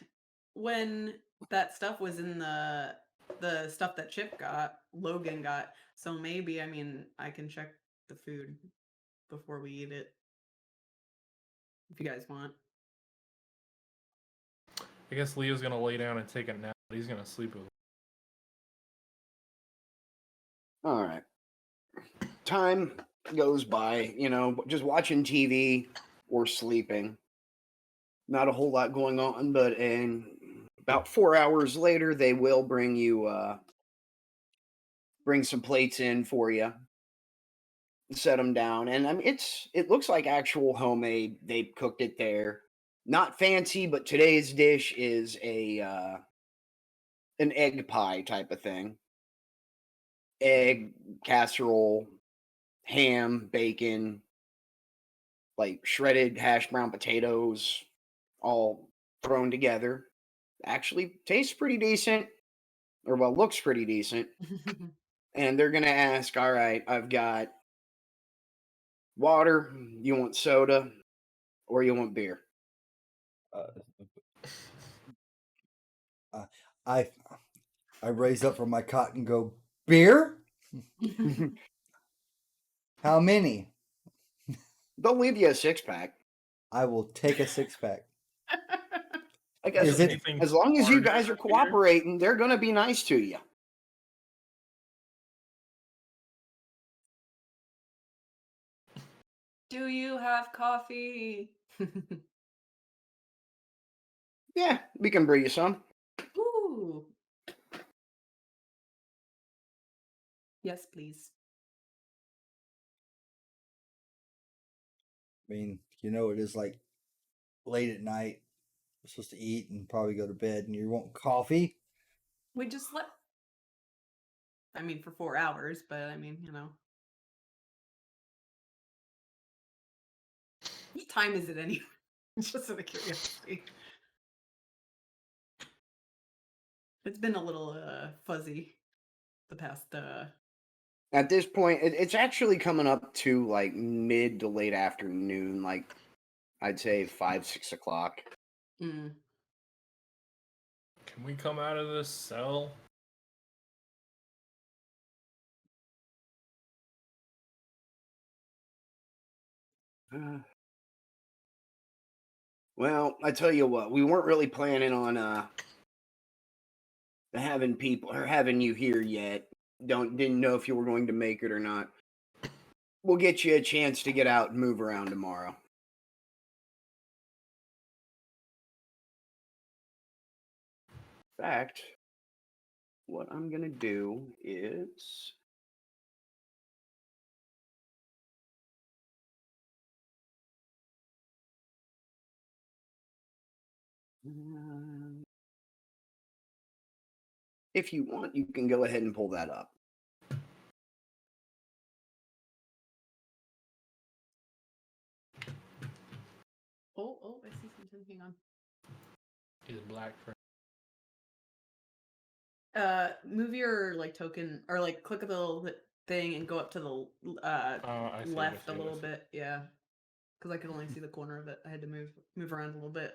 when that stuff was in the stuff that Logan got. So maybe, I mean, I can check the food before we eat it. If you guys want. I guess Leo's gonna lay down and take a nap, but he's gonna sleep with. All right. Time goes by, just watching TV or sleeping. Not a whole lot going on, but in about 4 hours later, they will bring some plates in for you, set them down, and I mean it looks like actual homemade. They cooked it there, not fancy, but today's dish is an egg pie type of thing. Egg casserole, ham, bacon, like shredded hash brown potatoes, all thrown together. Actually tastes pretty decent, or well, looks pretty decent. And they're gonna ask, all right, I've got water, you want soda, or you want beer? Uh, I I raise up from my cot and go, beer? How many? They'll leave you a 6-pack. I will take a 6-pack. I guess Is it- Anything as long as you larger guys are than beer? cooperating, they're gonna be nice to you. Do you have coffee? Yeah, we can brew you some. Ooh. Yes, please. I mean, it is like late at night. We're supposed to eat and probably go to bed, and you want coffee? We just slept. I mean, for 4 hours, but I mean, What time is it anyway? Just out of curiosity. It's been a little fuzzy the past At this point, it's actually coming up to like mid to late afternoon, like I'd say 5, 6 o'clock. mm. Can we come out of this cell? Well, I tell you what, we weren't really planning on having people or having you here yet. Didn't know if you were going to make it or not. We'll get you a chance to get out and move around tomorrow. In fact, what I'm gonna do is if you want, you can go ahead and pull that up. Oh, I see something. Hang on. Is black for Move your token or click a little thing and go up to the I see, left I a see, I little see. bit. Yeah, because I could only see the corner of it. I had to move around a little bit.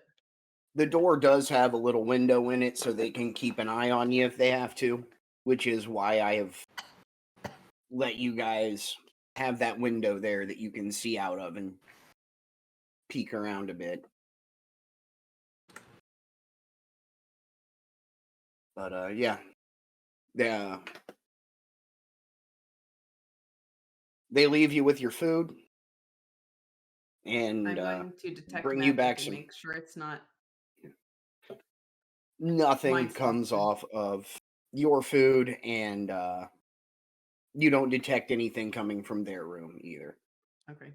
The door does have a little window in it so they can keep an eye on you if they have to, which is why I have let you guys have that window there that you can see out of and peek around a bit. But yeah. They leave you with your food and I'm going to detect bring you magic back and some. make sure it's not Nothing Mind comes stalking. off of your food, and you don't detect anything coming from their room either. Okay.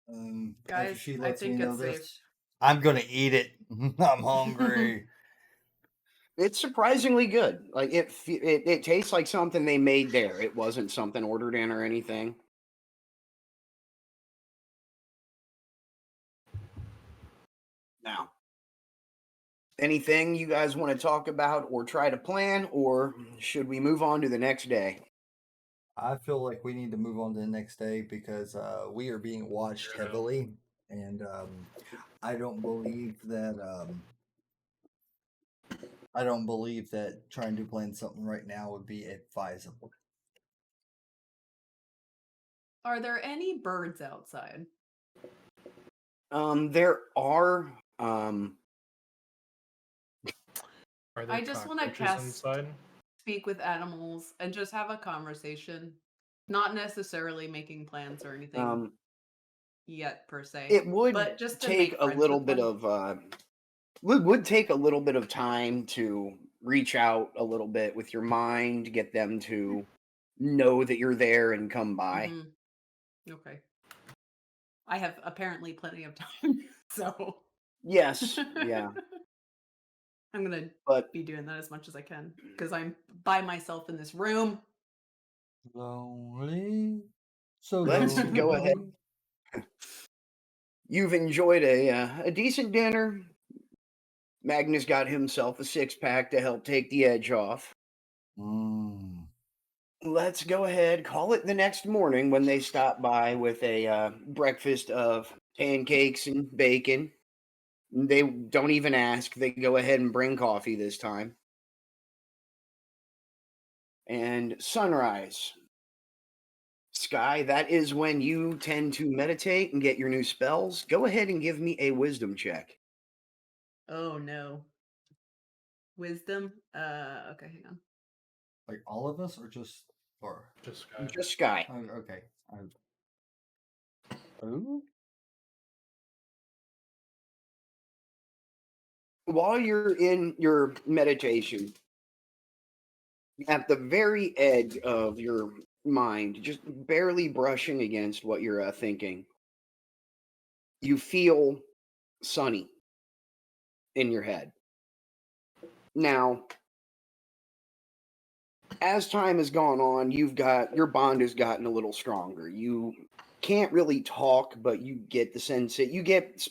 After Guys, she I lets me think know it's safe. this, I'm gonna eat it. I'm hungry. It's surprisingly good. Like it tastes like something they made there. It wasn't something ordered in or anything. Now, anything you guys want to talk about or try to plan, or should we move on to the next day? I feel like we need to move on to the next day because we are being watched Sure. heavily, and I don't believe that. I don't believe that trying to plan something right now would be advisable. Are there any birds outside? There are Are there I just want to cockroaches cast inside? speak with animals and just have a conversation, not necessarily making plans or anything yet per se, it would but just to take make a friends little with bit one. of would take a little bit of time to reach out a little bit with your mind, get them to know that you're there and come by. Okay. I have apparently plenty of time, so Yes, yeah, I'm gonna but be doing that as much as I can because I'm by myself in this room. Lonely, so let's go ahead. lonely. You've enjoyed a decent dinner. Magnus got himself a 6-pack to help take the edge off. Mm. Let's go ahead, call it the next morning when they stop by with a breakfast of pancakes and bacon. They don't even ask. They go ahead and bring coffee this time. And sunrise. Sky, that is when you tend to meditate and get your new spells. Go ahead and give me a wisdom check. Oh no. Wisdom. Okay, hang on. Like all of us, or just or Just guy. Just Sky. oh, okay. Oh, While you're in your meditation, at the very edge of your mind, just barely brushing against what you're thinking, you feel sunny in your head. Now, as time has gone on, your bond has gotten a little stronger. You can't really talk, but you get the sense that you get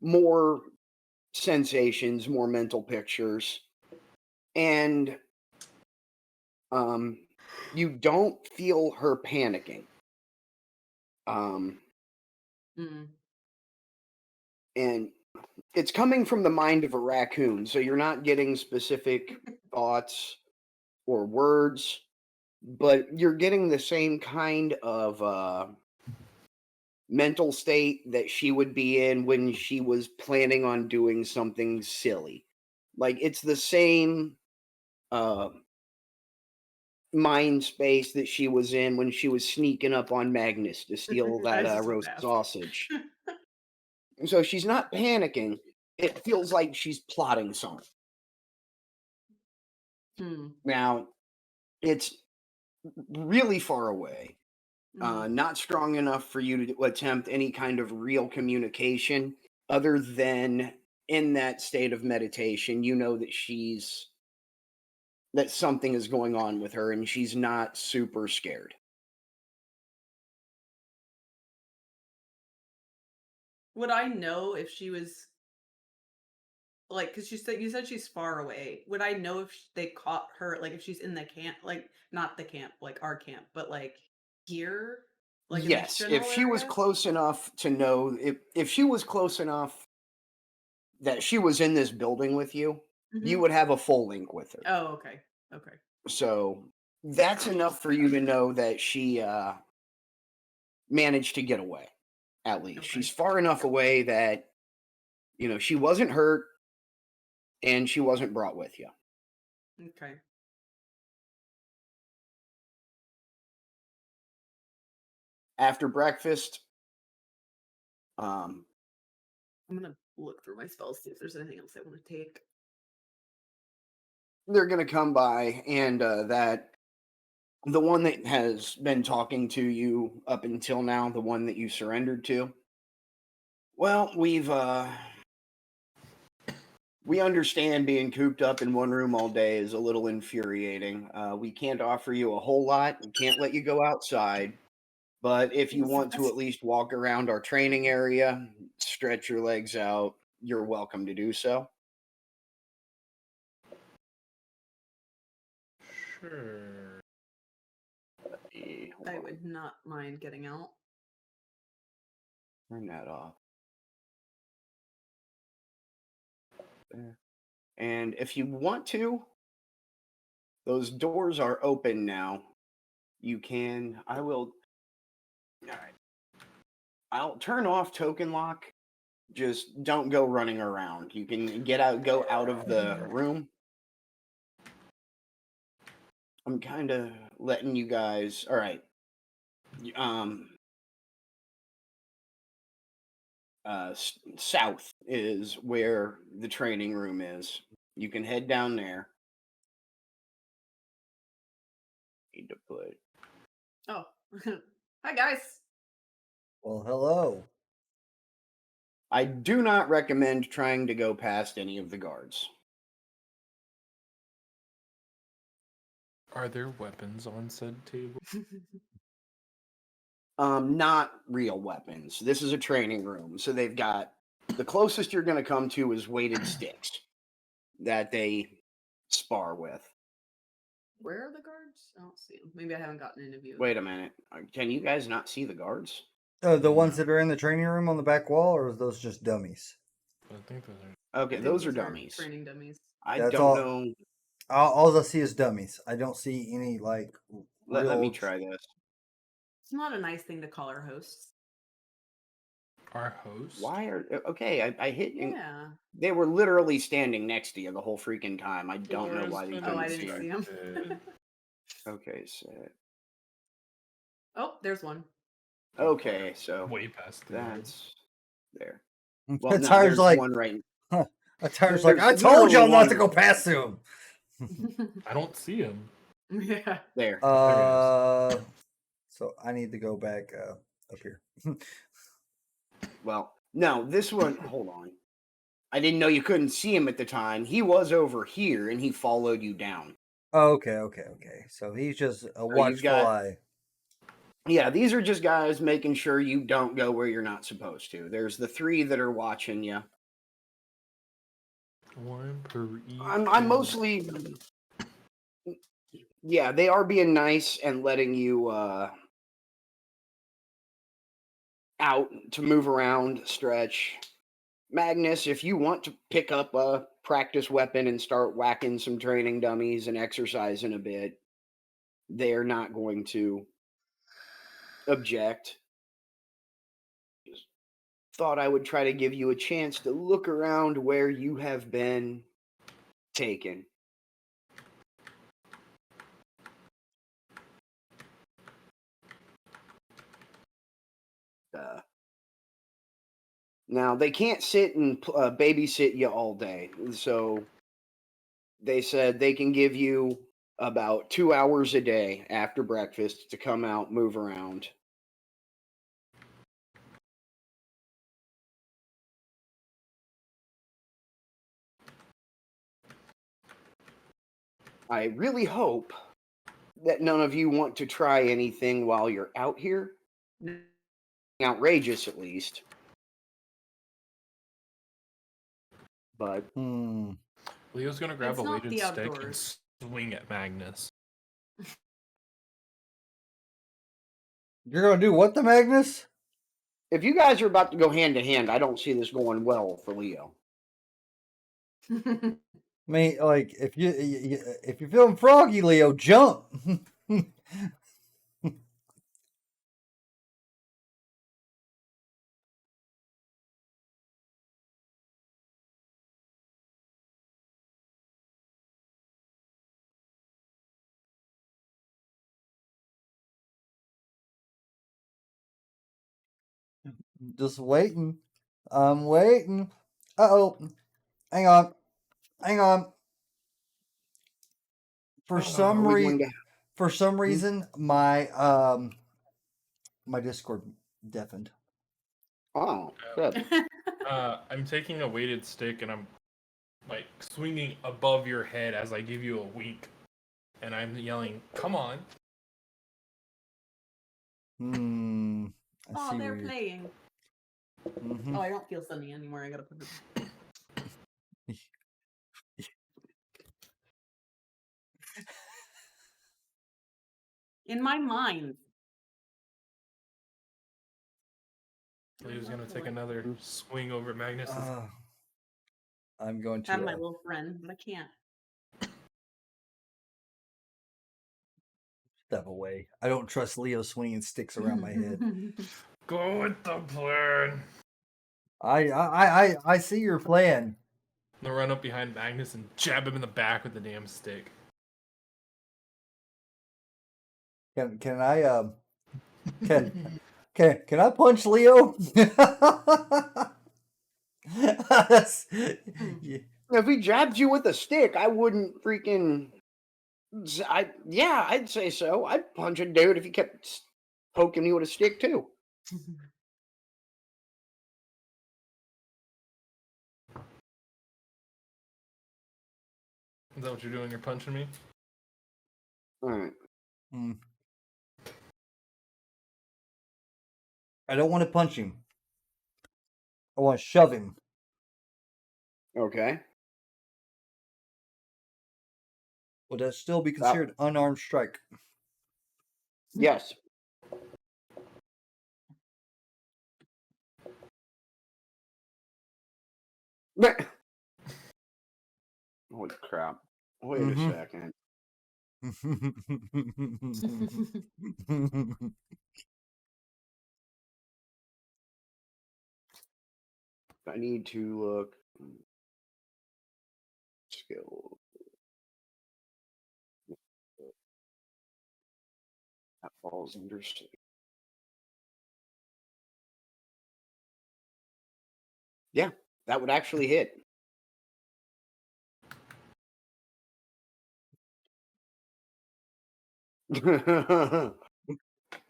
more sensations, more mental pictures, and you don't feel her panicking. Mm. And it's coming from the mind of a raccoon, so you're not getting specific thoughts or words, but you're getting the same kind of mental state that she would be in when she was planning on doing something silly. Like it's the same uh, mind space that she was in when she was sneaking up on Magnus to steal I that was just about roast to ask. sausage. So she's not panicking. It feels like she's plotting something. Hmm. Now, it's really far away, Mm. not strong enough for you to attempt any kind of real communication other than in that state of meditation. You know that something is going on with her and she's not super scared. Would I know if she was like, because you said she's far away. Would I know if they caught her, like if she's in the camp, like not the camp, like our camp, but like here, like in this Yes, if general she was area? close enough to know, if she was close enough that she was in this building with you, you Mhm. would have a full link with her. Oh, okay. Okay. So that's enough for you to know that she managed to get away. At least Okay. she's far enough away that she wasn't hurt and she wasn't brought with you. Okay. After breakfast, um, I'm gonna look through my spells, see if there's anything else I want to take. they're going to come by, and that the one that has been talking to you up until now, the one that you surrendered to, well, we understand being cooped up in one room all day is a little infuriating. We can't offer you a whole lot. We can't let you go outside. But if you want to at least walk around our training area, stretch your legs out, you're welcome to do so. Sure. I would not mind getting out. Turn that off. There. And if you want to, those doors are open now. You can. All right. I'll turn off token lock. Just don't go running around. You can go out of the room. I'm kind of letting you guys. All right. South is where the training room is. You can head down there. Need to put. Oh, hi guys. Well, hello. I do not recommend trying to go past any of the guards. Are there weapons on said table? Not real weapons. This is a training room, so they've got the closest you're going to come to is weighted sticks that they spar with. Where are the guards? I don't see them. Maybe I haven't gotten an view. Wait a minute. Can you guys not see the guards? The ones that are in the training room on the back wall, or are those just dummies? I think those are. Okay, those are dummies. Training dummies. I That's don't all- know. All I see is dummies. I don't see any like. Let me real- try this. It's not a nice thing to call our hosts. Our host? Why are okay? I hit. Yeah. They were literally standing next to you the whole freaking time. I don't know why they Doors didn't Oh, I been didn't see see. them. Okay, so Oh, there's one. okay, so Way past the guards. that's there. Well, A no, tire's there's like, one right. a tire's like, I There's told y'all literally not one- to go past him. I don't see him. Yeah. There. So I need to go back up here. Well, no, this one. Hold on. I didn't know you couldn't see him at the time. He was over here, and he followed you down. Okay. So he's just a watchful got- eye. Yeah, these are just guys making sure you don't go where you're not supposed to. There's the three that are watching you. One per each. I'm mostly. Yeah, they are being nice and letting you out to move around, stretch. Magnus, if you want to pick up a practice weapon and start whacking some training dummies and exercising a bit, they're not going to object. Just thought I would try to give you a chance to look around where you have been taken. Now, they can't sit and babysit you all day. So they said they can give you about 2 hours a day after breakfast to come out, move around. I really hope that none of you want to try anything while you're out here. Outrageous, at least. But Leo's gonna grab It's a not weighted the stick and outdoors. swing at Magnus. You're gonna do what, the Magnus? if you guys are about to go hand to hand, I don't see this going well for Leo. I mean, like if you're feeling froggy, Leo, jump. Just waiting. I'm waiting. Uh-oh. Hang on. For Are some we going reason, my my Discord deafened. Oh, good. I'm taking a weighted stick and I'm like swinging above your head as I give you a wink, and I'm yelling, "Come on!" I Oh, see they're where you're. playing. Mhm. Oh, I don't feel sunny anymore. I gotta put it. In my mind. He was gonna take another swing over Magnus. I'm going to Have my little friend, but I can't. step away. I don't trust Leo swinging sticks around my head. Go with the plan. I see your plan. I'm gonna run up behind Magnus and jab him in the back with the damn stick. Can I can I punch Leo? Yeah. If he jabbed you with a stick, I wouldn't freaking. I'd say so. I'd punch a dude if he kept poking you with a stick too. Is that what you're doing? You're punching me? All right. I don't want to punch him. I want to shove him. Okay. Would that still be considered unarmed strike? Yes. Holy crap. Wait a second. I need to look. Skill. That falls under. Yeah, that would actually hit.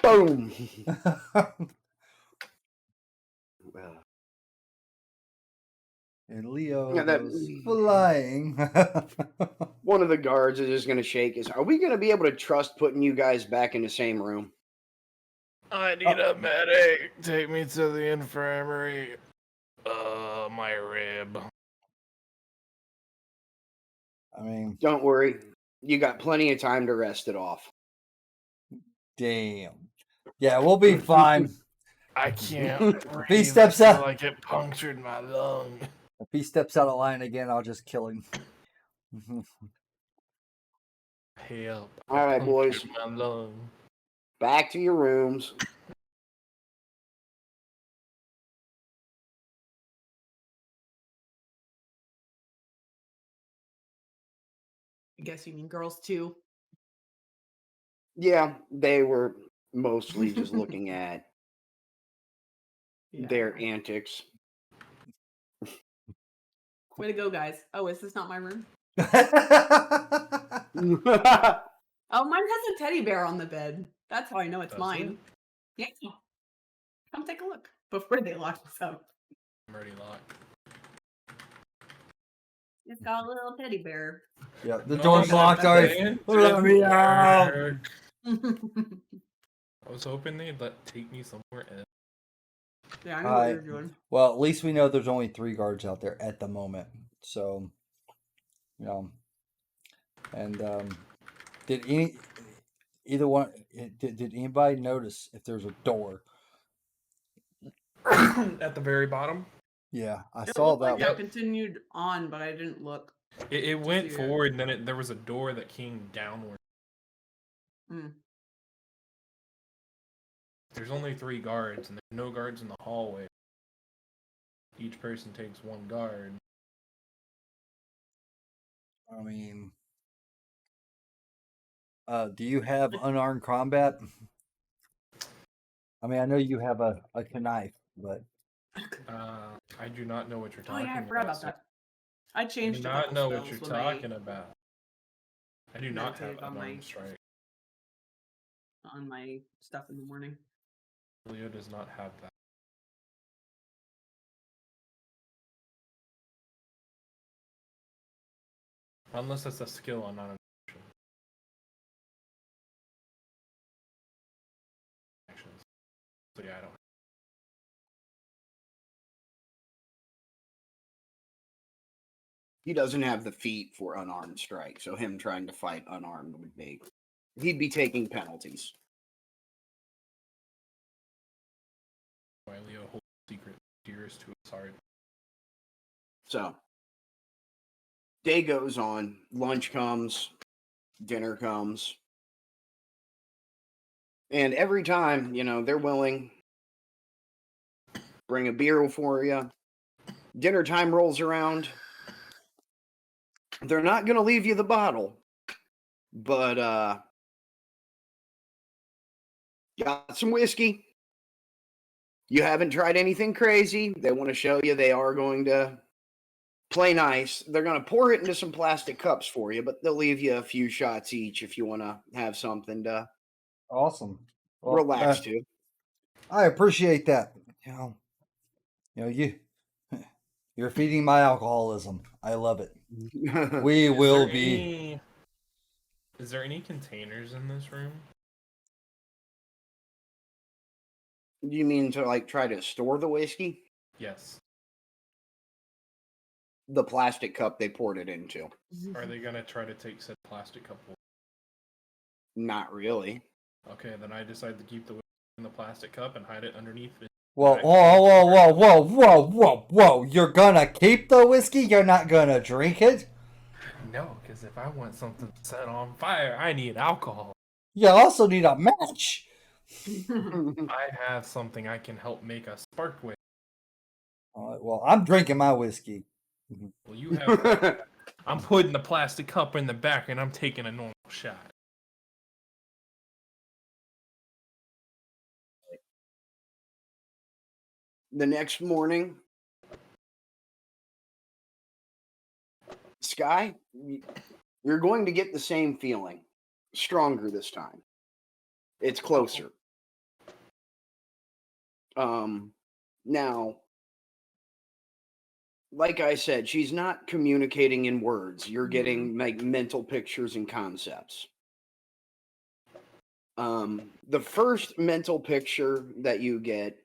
Boom. And Leo Yeah, that- goes flying. One of the guards is just going to shake his. Are we going to be able to trust putting you guys back in the same room? I need a medic. Take me to the infirmary. My rib. I mean, Don't worry. You got plenty of time to rest it off. damn. Yeah, we'll be fine. I can't breathe. If he steps I feel out, like it punctured my lung. if he steps out of line again, I'll just kill him. Help. All right, boys. Punctured my lung. Back to your rooms. I guess you mean girls too. Yeah, they were mostly just looking at their antics. Way to go, guys. Oh, is this not my room? Oh, mine has a teddy bear on the bed. That's how I know it's Does mine. Yeah. Come take a look before they lock us up. I'm already locked. It's got a little teddy bear. Yeah, the door's locked. Already. Let me out. I was hoping they'd take me somewhere else. Yeah, I know what you're doing. Well, at least we know there's only 3 guards out there at the moment. So, and did either one? Did anybody notice if there's a door at the very bottom? Yeah, I It saw looked like that. that continued on, but I didn't look. It went See it. forward, and then there was a door that came downward. There's only 3 guards, and there's no guards in the hallway. Each person takes 1 guard. I mean, do you have unarmed combat? I mean, I know you have a knife, but I do not know what you're Oh talking yeah, I about. forgot about that. I I changed do a not couple know what spells you're when I talking about. I do not have meditated on unarmed strike. my stuff in the morning. Leo does not have that. Unless that's a skill on non actions. So yeah, I don't. He doesn't have the feat for unarmed strike, so him trying to fight unarmed would be... He'd be taking penalties. Why Leo holds secret dearest to his heart. So, day goes on. Lunch comes. Dinner comes. And every time, they're willing. Bring a beer for you. Dinner time rolls around. They're not going to leave you the bottle. But, got some whiskey. You haven't tried anything crazy. They want to show you they are going to play nice. They're going to pour it into some plastic cups for you, but they'll leave you a few shots each if you want to have something to Awesome. Well, relax to. I appreciate that. You're feeding my alcoholism. I love it. We will be. Is there any containers in this room? Do you mean to try to store the whiskey? Yes. The plastic cup they poured it into. Are they gonna try to take said plastic cup? Not really. Okay, then I decide to keep the whiskey in the plastic cup and hide it underneath it. Whoa, whoa. You're gonna keep the whiskey? You're not gonna drink it? No, because if I want something set on fire, I need alcohol. You also need a match. I have something I can help make a spark with. Well, I'm drinking my whiskey. Well, you have. I'm putting the plastic cup in the back and I'm taking a normal shot. The next morning, Sky, you're going to get the same feeling. Stronger this time. It's closer. Now, like I said, she's not communicating in words. You're getting mental pictures and concepts. The first mental picture that you get,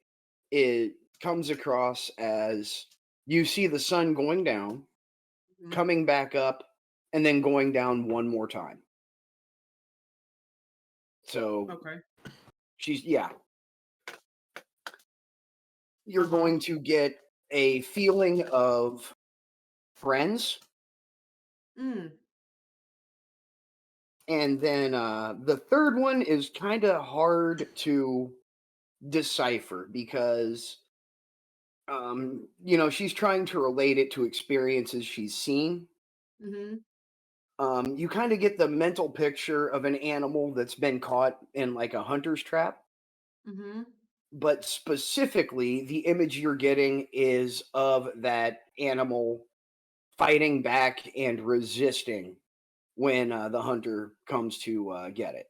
it comes across as you see the sun going down, coming back up, and then going down one more time. So, Okay. You're going to get a feeling of friends. And then the third one is kind of hard to decipher because, she's trying to relate it to experiences she's seen. You kind of get the mental picture of an animal that's been caught in like a hunter's trap. But specifically, the image you're getting is of that animal fighting back and resisting when the hunter comes to get it.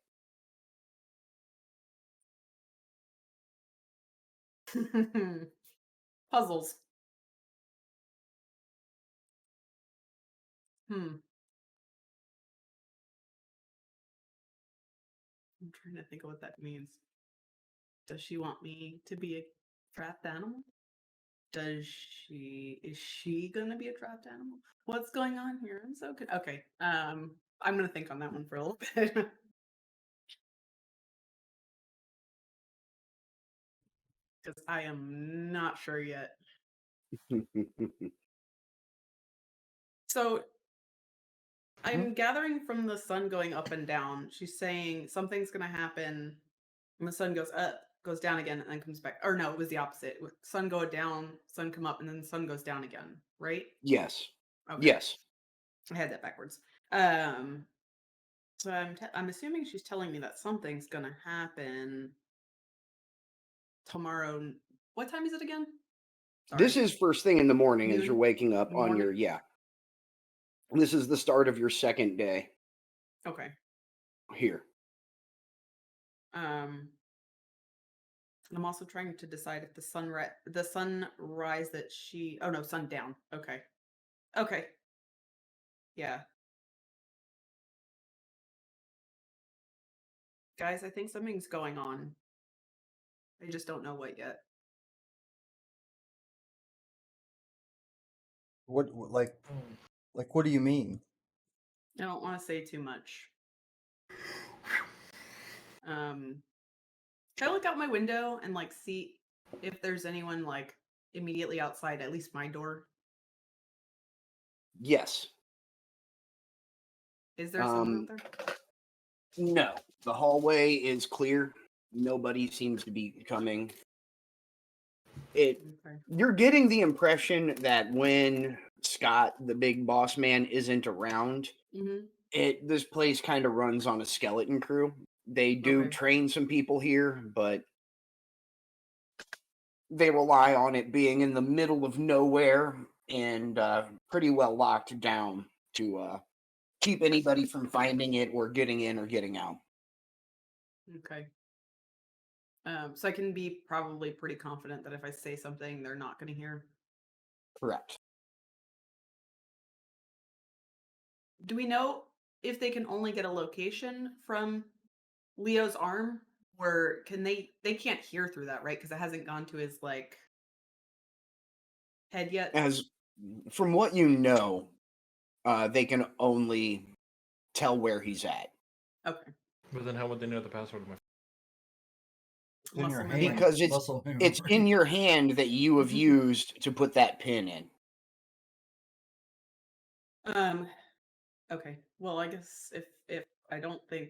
Puzzles. I'm trying to think of what that means. Does she want me to be a trapped animal? Is she gonna be a trapped animal? What's going on here? I'm so good. Okay. I'm gonna think on that one for a little bit. Because I am not sure yet. So I'm gathering from the sun going up and down. She's saying something's gonna happen, and the sun goes up, goes down again, and then comes back. Or no, it was the opposite. Sun go down, sun come up, and then the sun goes down again. Right? Yes. Okay. Yes. I had that backwards. So I'm assuming she's telling me that something's gonna happen tomorrow. What time is it again? Sorry. This is first thing in the morning as you're Noon? waking up on Morning? your This is the start of your second day. Okay. here. And I'm also trying to decide if the sunrise that sundown. Okay. Okay. Yeah. Guys, I think something's going on. I just don't know what yet. What what do you mean? I don't want to say too much. Can I look out my window and like see if there's anyone like immediately outside at least my door? Yes. Is there someone out there? No. The hallway is clear. Nobody seems to be coming. Okay. You're getting the impression that when Scott, the big boss man, isn't around, Mm-hmm. this place kind of runs on a skeleton crew. They do Okay. train some people here, but they rely on it being in the middle of nowhere and pretty well locked down to keep anybody from finding it or getting in or getting out. Okay. So I can be probably pretty confident that if I say something, they're not going to hear. Correct. Do we know if they can only get a location from Leo's arm, or can they can't hear through that, right? Because it hasn't gone to his like head yet. As from what you know, they can only tell where he's at. Okay. But then how would they know the password of my In your Muscle memory. hand. Because Muscle it's memory. in your hand that you have used to put that pin in. Okay. Well, I guess if I don't think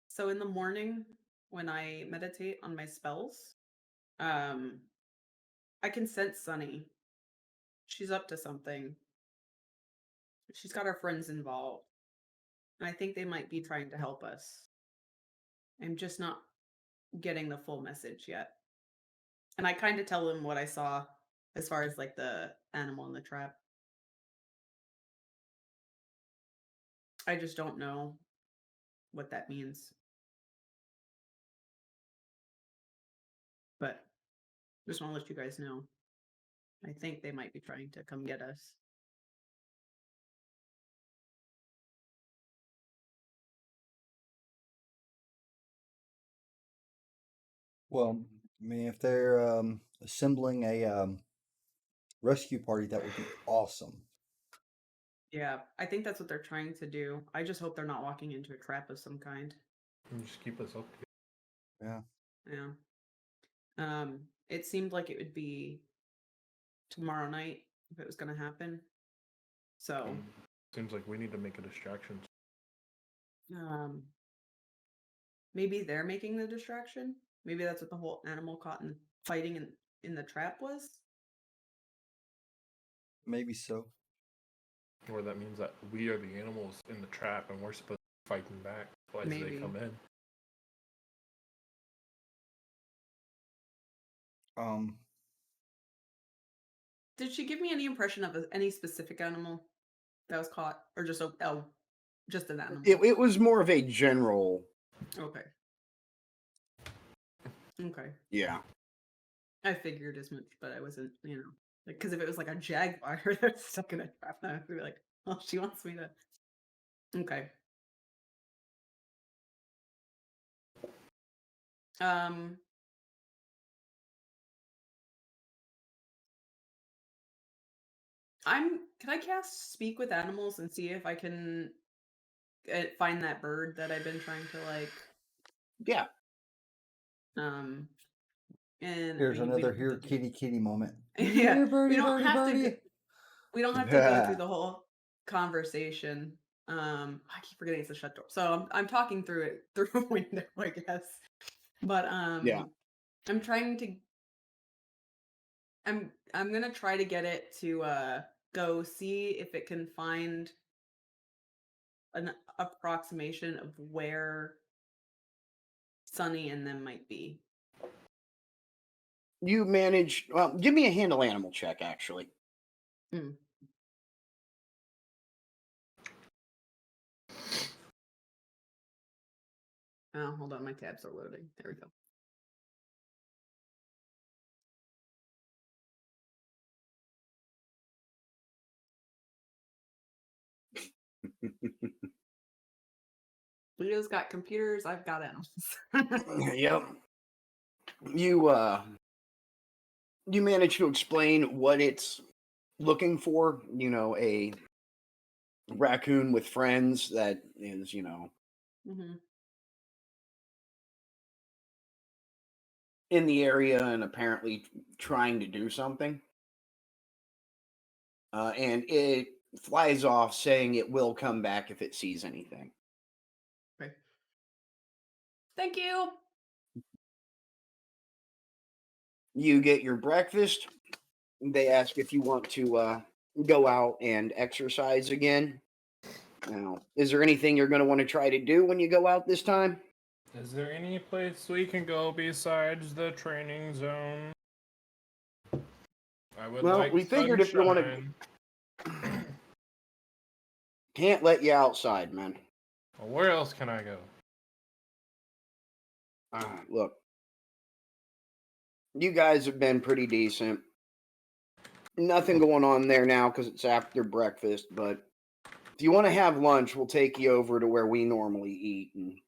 so in the morning when I meditate on my spells, I can sense Sunny. She's up to something. She's got her friends involved. And I think they might be trying to help us. I'm just not getting the full message yet. And I kind of tell them what I saw as far as like the animal in the trap. I just don't know what that means. But just want to let you guys know. I think they might be trying to come get us. Well, I mean, if they're assembling a rescue party, that would be awesome. Yeah, I think that's what they're trying to do. I just hope they're not walking into a trap of some kind. and just keep us up Yeah. Yeah. It seemed like it would be tomorrow night if it was going to happen. So, Seems like we need to make a distraction. maybe they're making the distraction. Maybe that's what the whole animal caught in fighting in the trap was. Maybe so. Or that means that we are the animals in the trap and we're supposed to fight them back as they Maybe. come in. Did she give me any impression of any specific animal that was caught, or just just an animal? It was more of a general. Okay. Okay. Yeah. I figured as much, but I wasn't, because if it was like a jaguar that's stuck in a trap, I would be like, "Oh, she wants me to." Okay. Can I cast Speak with Animals and see if I can find that bird that I've been trying to like? Yeah. And Here's another here kitty moment. Yeah, Here, birdie, we don't birdie, have birdie. to. We don't have to go through the whole conversation. I keep forgetting it's a shut door, so I'm talking through it through a window, I guess. But Yeah. I'm trying to. I'm gonna try to get it to go see if it can find an approximation of where Sunny and them might be. You manage. Well, give me a handle animal check, actually. Oh, hold on, my tabs are loading. There we go. Leo's got computers, I've got animals. Yep. You managed to explain what it's looking for. You know, a raccoon with friends that is, hmm in the area and apparently trying to do something. And it flies off saying it will come back if it sees anything. Okay. Thank you. You get your breakfast. They ask if you want to go out and exercise again. Now, is there anything you're going to want to try to do when you go out this time? Is there any place we can go besides the training zone? I would Well, like we figured if you want to, sunshine. can't let you outside, man. Well, where else can I go? Look, you guys have been pretty decent. Nothing going on there now because it's after breakfast, but if you want to have lunch, we'll take you over to where we normally eat, and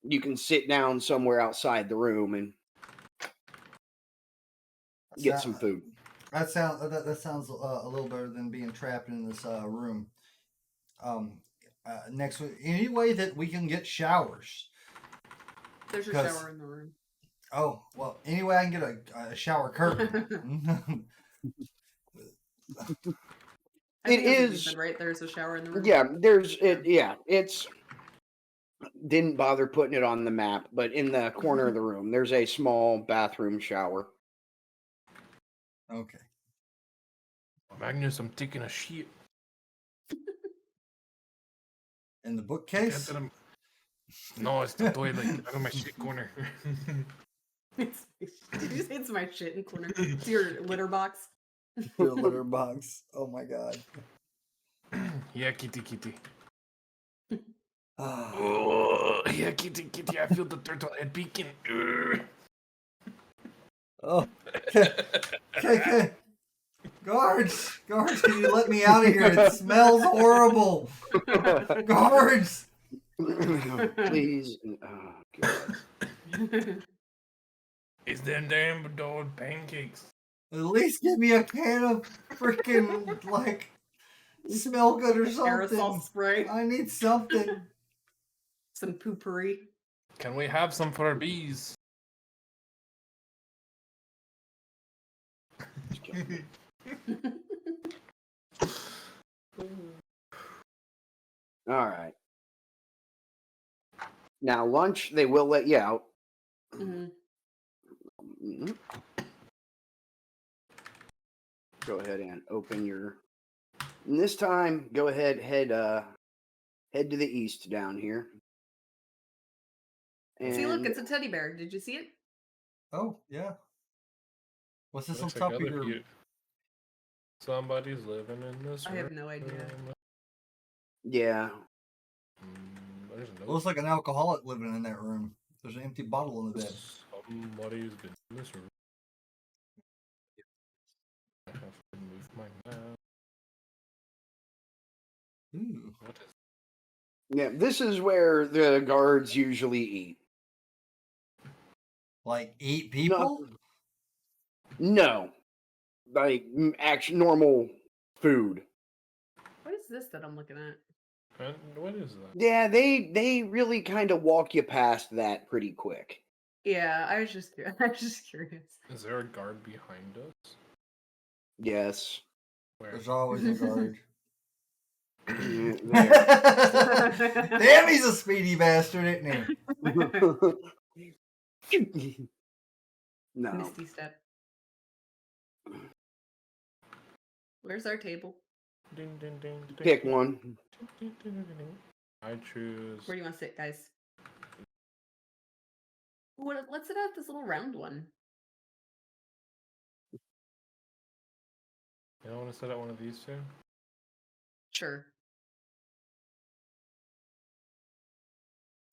you can sit down somewhere outside the room and get some food. That sounds a little better than being trapped in this room. Next week, any way that we can get showers. There's a shower in the room. Oh well, anyway, I can get a shower curtain. I It think that's what you is said, right? There's a shower in the room. Yeah, there's it. Yeah, it's didn't bother putting it on the map, but in the corner of the room, there's a small bathroom shower. Okay. Magnus, I'm taking a shit. In the bookcase? No, it's the toilet. I got my shit corner. Did you say it's my shit in corner? It's your litter box. Your litter box. Oh my god. Yeah, kitty. Ah. Oh, yeah, kitty. I feel the turtle head peeking. Oh. Okay. Guards, can you let me out of here? It smells horrible. Guards. Please. Oh, God. It's them damn old pancakes. At least give me a can of freaking like smell good or something. Aerosol spray. I need something. Some poopery. Can we have some for our bees? All right. Now lunch, they will let you out. Mm-hmm. Mhm. Go ahead and open your. And this time, go ahead, head to the east down here. And See, look, it's a teddy bear. Did you see it? Oh yeah. What's this on Looks top like of your? Somebody's living in this I room. have no idea. yeah, There's no. It looks like an alcoholic living in that room. There's an empty bottle in the bed. Somebody's been in this room. I have to move my mouse. Ooh. What is? yeah. This is where the guards usually eat. Like eat people? No, like actual normal food. What is this that I'm looking at? What is that? Yeah, they really kind of walk you past that pretty quick. Yeah, I was just curious. Is there a guard behind us? Yes. Where? There's always a guard. There. Damn, he's a speedy bastard, isn't he? No. Misty step. Where's our table? Ding, ding, ding, ding, Pick ding, one. ding, ding, ding, ding, ding. I choose. Where do you want to sit, guys? Let's sit at this little round one. You don't want to sit at one of these two? Sure.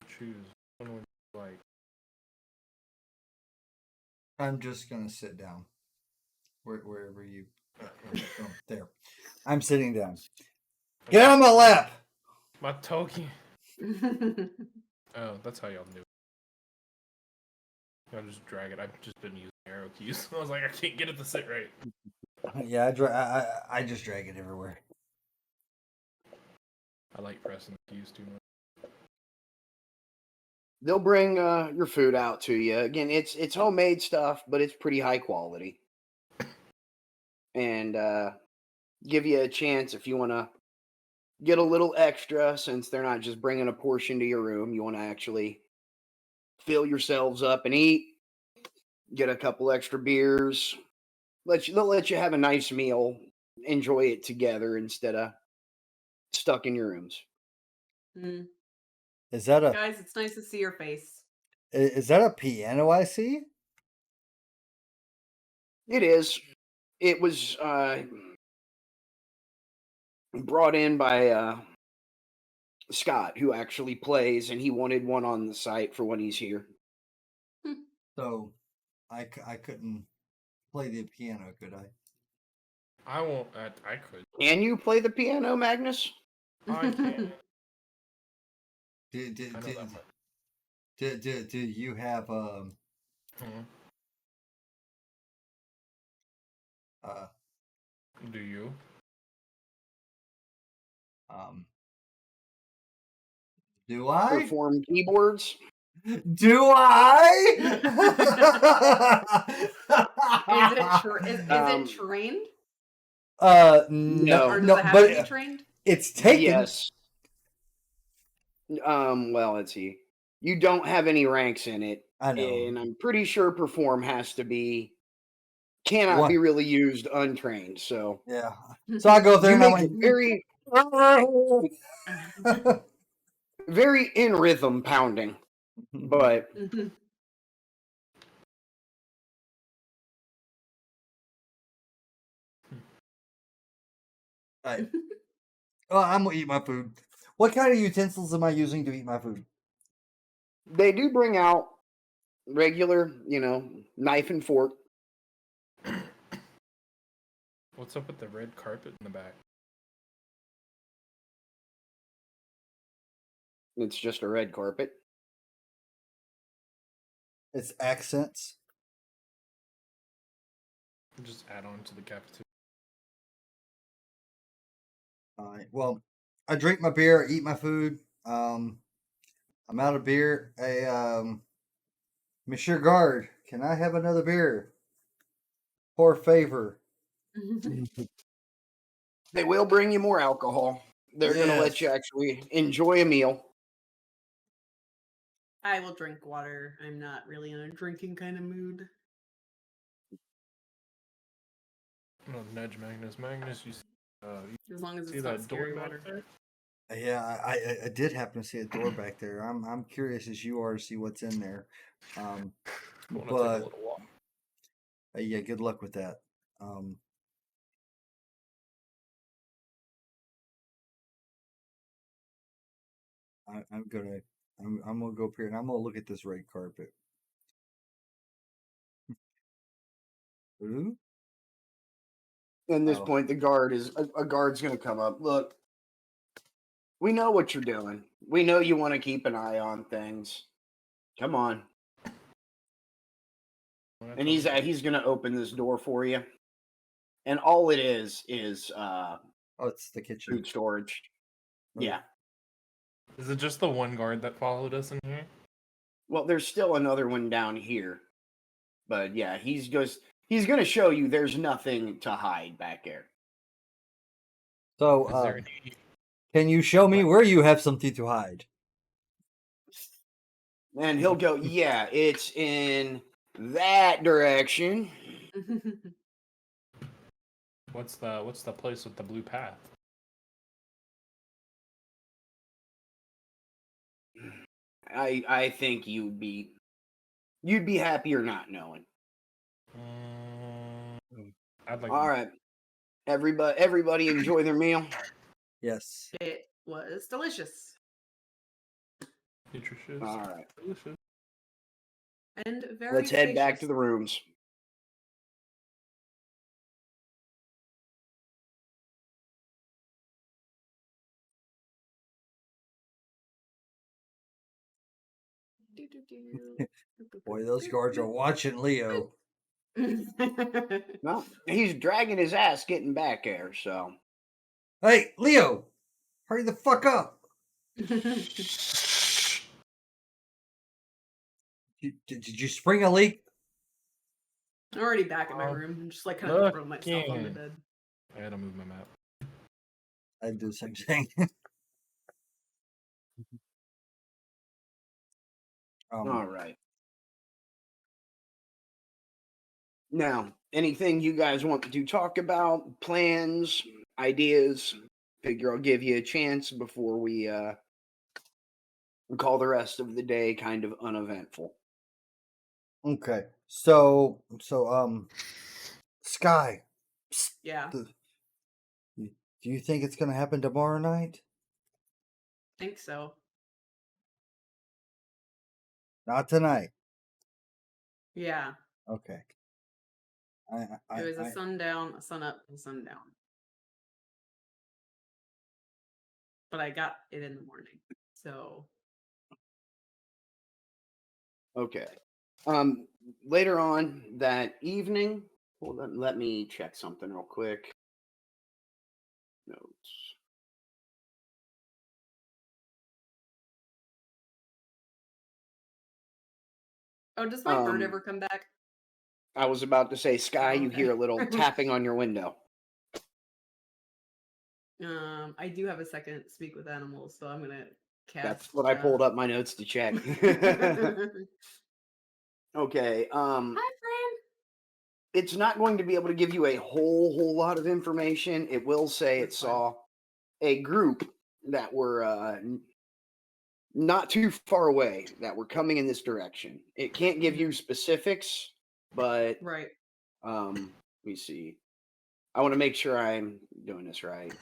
Choose. would like. I'm just gonna sit down. Wherever you. There. I'm sitting down. Get on my lap. My Toki. Oh, that's how y'all do it. Y'all just drag it. I've just been using arrow keys. I was like, I can't get it to sit right. Yeah, I just drag it everywhere. I like pressing the keys too much. They'll bring your food out to you. Again, it's homemade stuff, but it's pretty high quality. And give you a chance if you want to get a little extra, since they're not just bringing a portion to your room. You want to actually fill yourselves up and eat. Get a couple extra beers. They'll let you have a nice meal. Enjoy it together instead of stuck in your rooms. Mm. Is that a Guys, it's nice to see your face. is that a piano I see? It is. It was brought in by Scott, who actually plays, and he wanted one on the site for when he's here. So I couldn't play the piano, could I? I won't. I could. Can you play the piano, Magnus? I can't. Do, I know that part. do you have Do you? do I? Perform keyboards? Do I? Is it trained? No, Or does no, it have but to be trained? it's taken. Yes. Well, let's see. You don't have any ranks in it. I know. And I'm pretty sure perform cannot be really used untrained. So yeah. So I go there and I went very, very in rhythm pounding, but right. Oh, I'm gonna eat my food. What kind of utensils am I using to eat my food? they do bring out regular, knife and fork. What's up with the red carpet in the back? It's just a red carpet. It's accents. Just add on to the cafeteria. All right. Well, I drink my beer, eat my food. I'm out of beer. Hey, Monsieur Guard, can I have another beer? Por favor. They will bring you more alcohol. They're going to let you actually enjoy a meal. I will drink water. I'm not really in a drinking kind of mood. I'm gonna nudge Magnus. Magnus, you As long as see it's not that door scary back water. there? Yeah, I did happen to see a door back there. I'm curious as you are to see what's in there. I want to take a But little walk. yeah, good luck with that. I'm gonna go up here and I'm gonna look at this red carpet. Ooh. At this point, a guard's going to come up. Look, we know what you're doing. We know you want to keep an eye on things. Come on. And he's going to open this door for you. And all it is oh, it's the kitchen. food storage. Oh. Yeah. Is it just the one guard that followed us in here? Well, there's still another one down here. But yeah, he's going to show you there's nothing to hide back there. So, can you show me where you have something to hide? And he'll go, yeah, it's in that direction. What's the place with the blue path? I think you'd be happier not knowing. I'd like. All right, everybody enjoy their meal. Yes. It was delicious. Nutritious. All right. Delicious. And very Let's head back to spacious. the rooms. Boy, those guards are watching Leo. Well, he's dragging his ass getting back there, so. Hey, Leo, hurry the fuck up. Did you spring a leak? I'm already back in my room. I'm just like kind of throwing myself on the bed. I had to move my map. I'd do the same thing. All right. Now, anything you guys want to talk about? Plans, ideas? Figure I'll give you a chance before we call the rest of the day kind of uneventful. Okay. So Sky. Psst, Yeah, do you think it's gonna happen tomorrow night? think so. Not tonight. Yeah, Okay. it was a sundown, a sun up, and sundown. But I got it in the morning, so Okay. Later on that evening, hold on, let me check something real quick. Notes. oh, does my bird ever come back? I was about to say, Sky, Oh, you hear a okay. little tapping on your window. I do have a second speak with animals, so I'm gonna cast. That's what I pulled up my notes to check. Okay. Hi, friend. It's not going to be able to give you a whole lot of information. It will say That's it fine. saw a group that were not too far away that were coming in this direction. It can't give you specifics, but Right. let me see. I want to make sure I'm doing this right.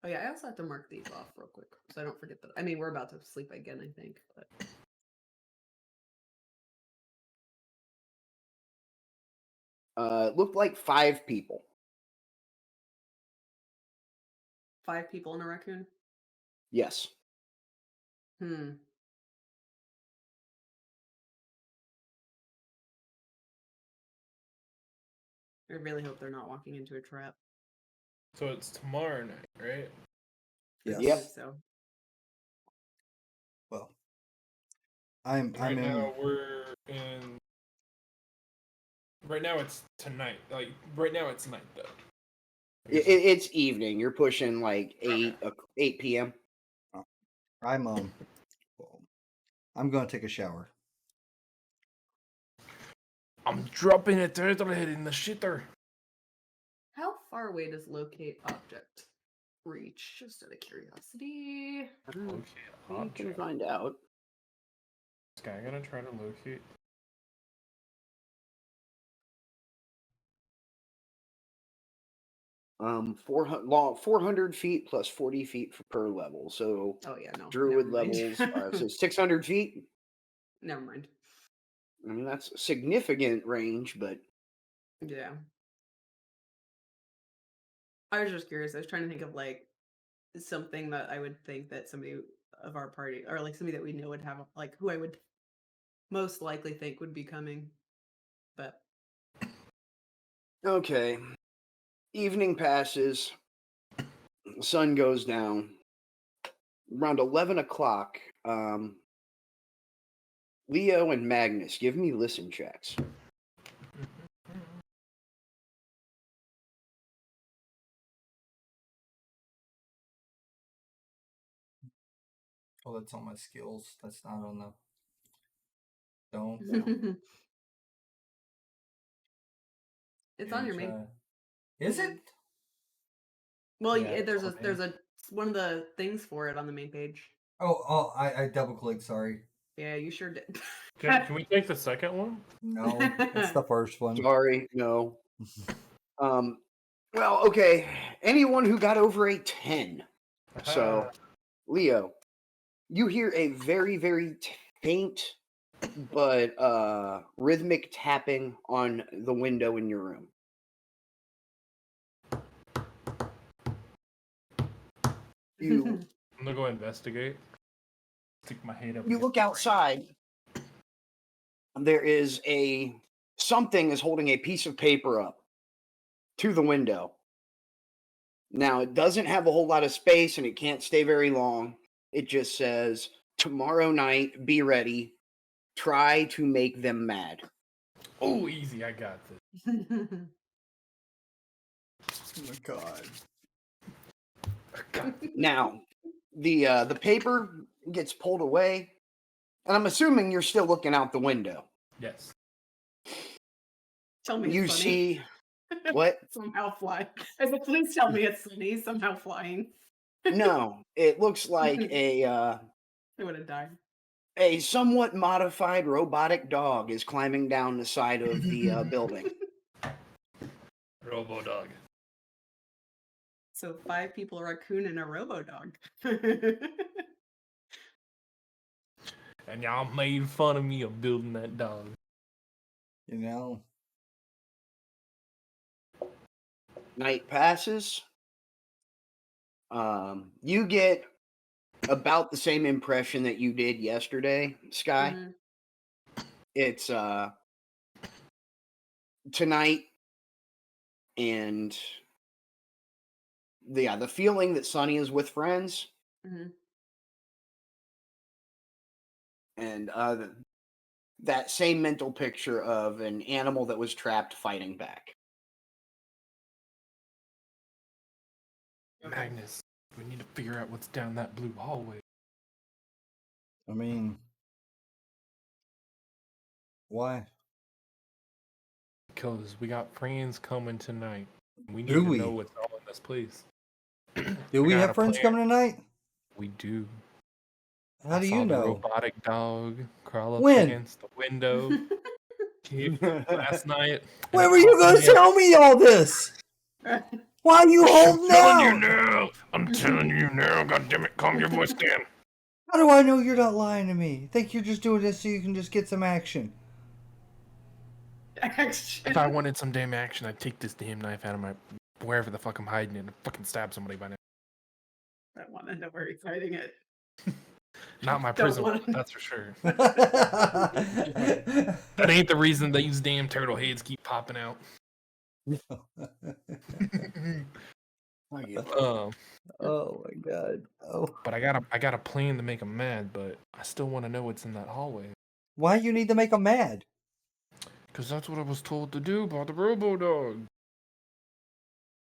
Oh yeah, I also have to mark these off real quick so I don't forget that. I mean, we're about to sleep again, I think, but It looked like 5 people. 5 people in a raccoon. Yes. I really hope they're not walking into a trap. So it's tomorrow night, right? Yes. I Yep. think so. Well, I'm Right in. now we're in. Right now it's tonight. Like right now it's night though. It's evening. You're pushing like 8 p.m. I'm gonna take a shower. I'm dropping a turtle head in the shitter. How far away does locate object reach? Just out of curiosity. We can find out. Sky gonna try to locate. Um, 400 feet plus 40 feet per level. So Oh yeah, no. druid never mind. levels. So 600 feet. Never mind. I mean, that's a significant range, but Yeah. I was just curious. I was trying to think of like something that I would think that somebody of our party or like somebody that we know would have, like who I would most likely think would be coming. But okay. Evening passes. Sun goes down. Around 11 o'clock, Leo and Magnus, give me listen checks. Oh, that's on my skills. That's not on the. Don't. it's on your main. Is it? Well, Yeah, it's there's on a there's a one of the things for it on the main page. Oh, I double clicked. Sorry. Yeah, you sure did. Can we take the second one? No, it's the first one. Sorry, no. Well, okay. Anyone who got over a 10. So, Leo, you hear a very, very faint but rhythmic tapping on the window in your room. You I'm gonna go investigate. Stick my head up. you look outside. There is something is holding a piece of paper up to the window. Now, it doesn't have a whole lot of space and it can't stay very long. It just says, "Tomorrow night, be ready. Try to make them mad." Oh, easy! I got this. Oh my god. Now, the paper gets pulled away, and I'm assuming you're still looking out the window. Yes. Tell me You it's sunny. see what? Somehow fly. I said, please tell me it's sunny. Somehow flying. No, it looks like I would have died. a somewhat modified robotic dog is climbing down the side of the building. Robo dog. So 5 people, a raccoon, and a robo dog. And y'all made fun of me of building that dog. You know, Night passes. You get about the same impression that you did yesterday, Sky. Mhm. It's tonight, and the feeling that Sunny is with friends, Mhm. and that same mental picture of an animal that was trapped fighting back. Okay. Magnus, we need to figure out what's down that blue hallway. I mean, why? Because we got friends coming tonight. We need Do to we? know what's all in this place. Do I we got have a friends plan. coming tonight? We do. How I do saw you the know? robotic dog crawl up When? against the window last night. and When it were you caught gonna me out. tell me all this? Why are you holding out? now. I'm telling you now. God damn it. Calm your voice down. How do I know you're not lying to me? Think you're just doing this so you can just get some action? Action. If I wanted some damn action, I'd take this damn knife out of my wherever the fuck I'm hiding it and fucking stab somebody by now. I want to know where he's hiding it. Not my Don't prison wanna- wallet, that's for sure. That That ain't the reason these damn turtle heads keep popping out. Oh my god. Oh. But I got a plan to make them mad, but I still want to know what's in that hallway. Why you need to make them mad? Because that's what I was told to do by the robo dog.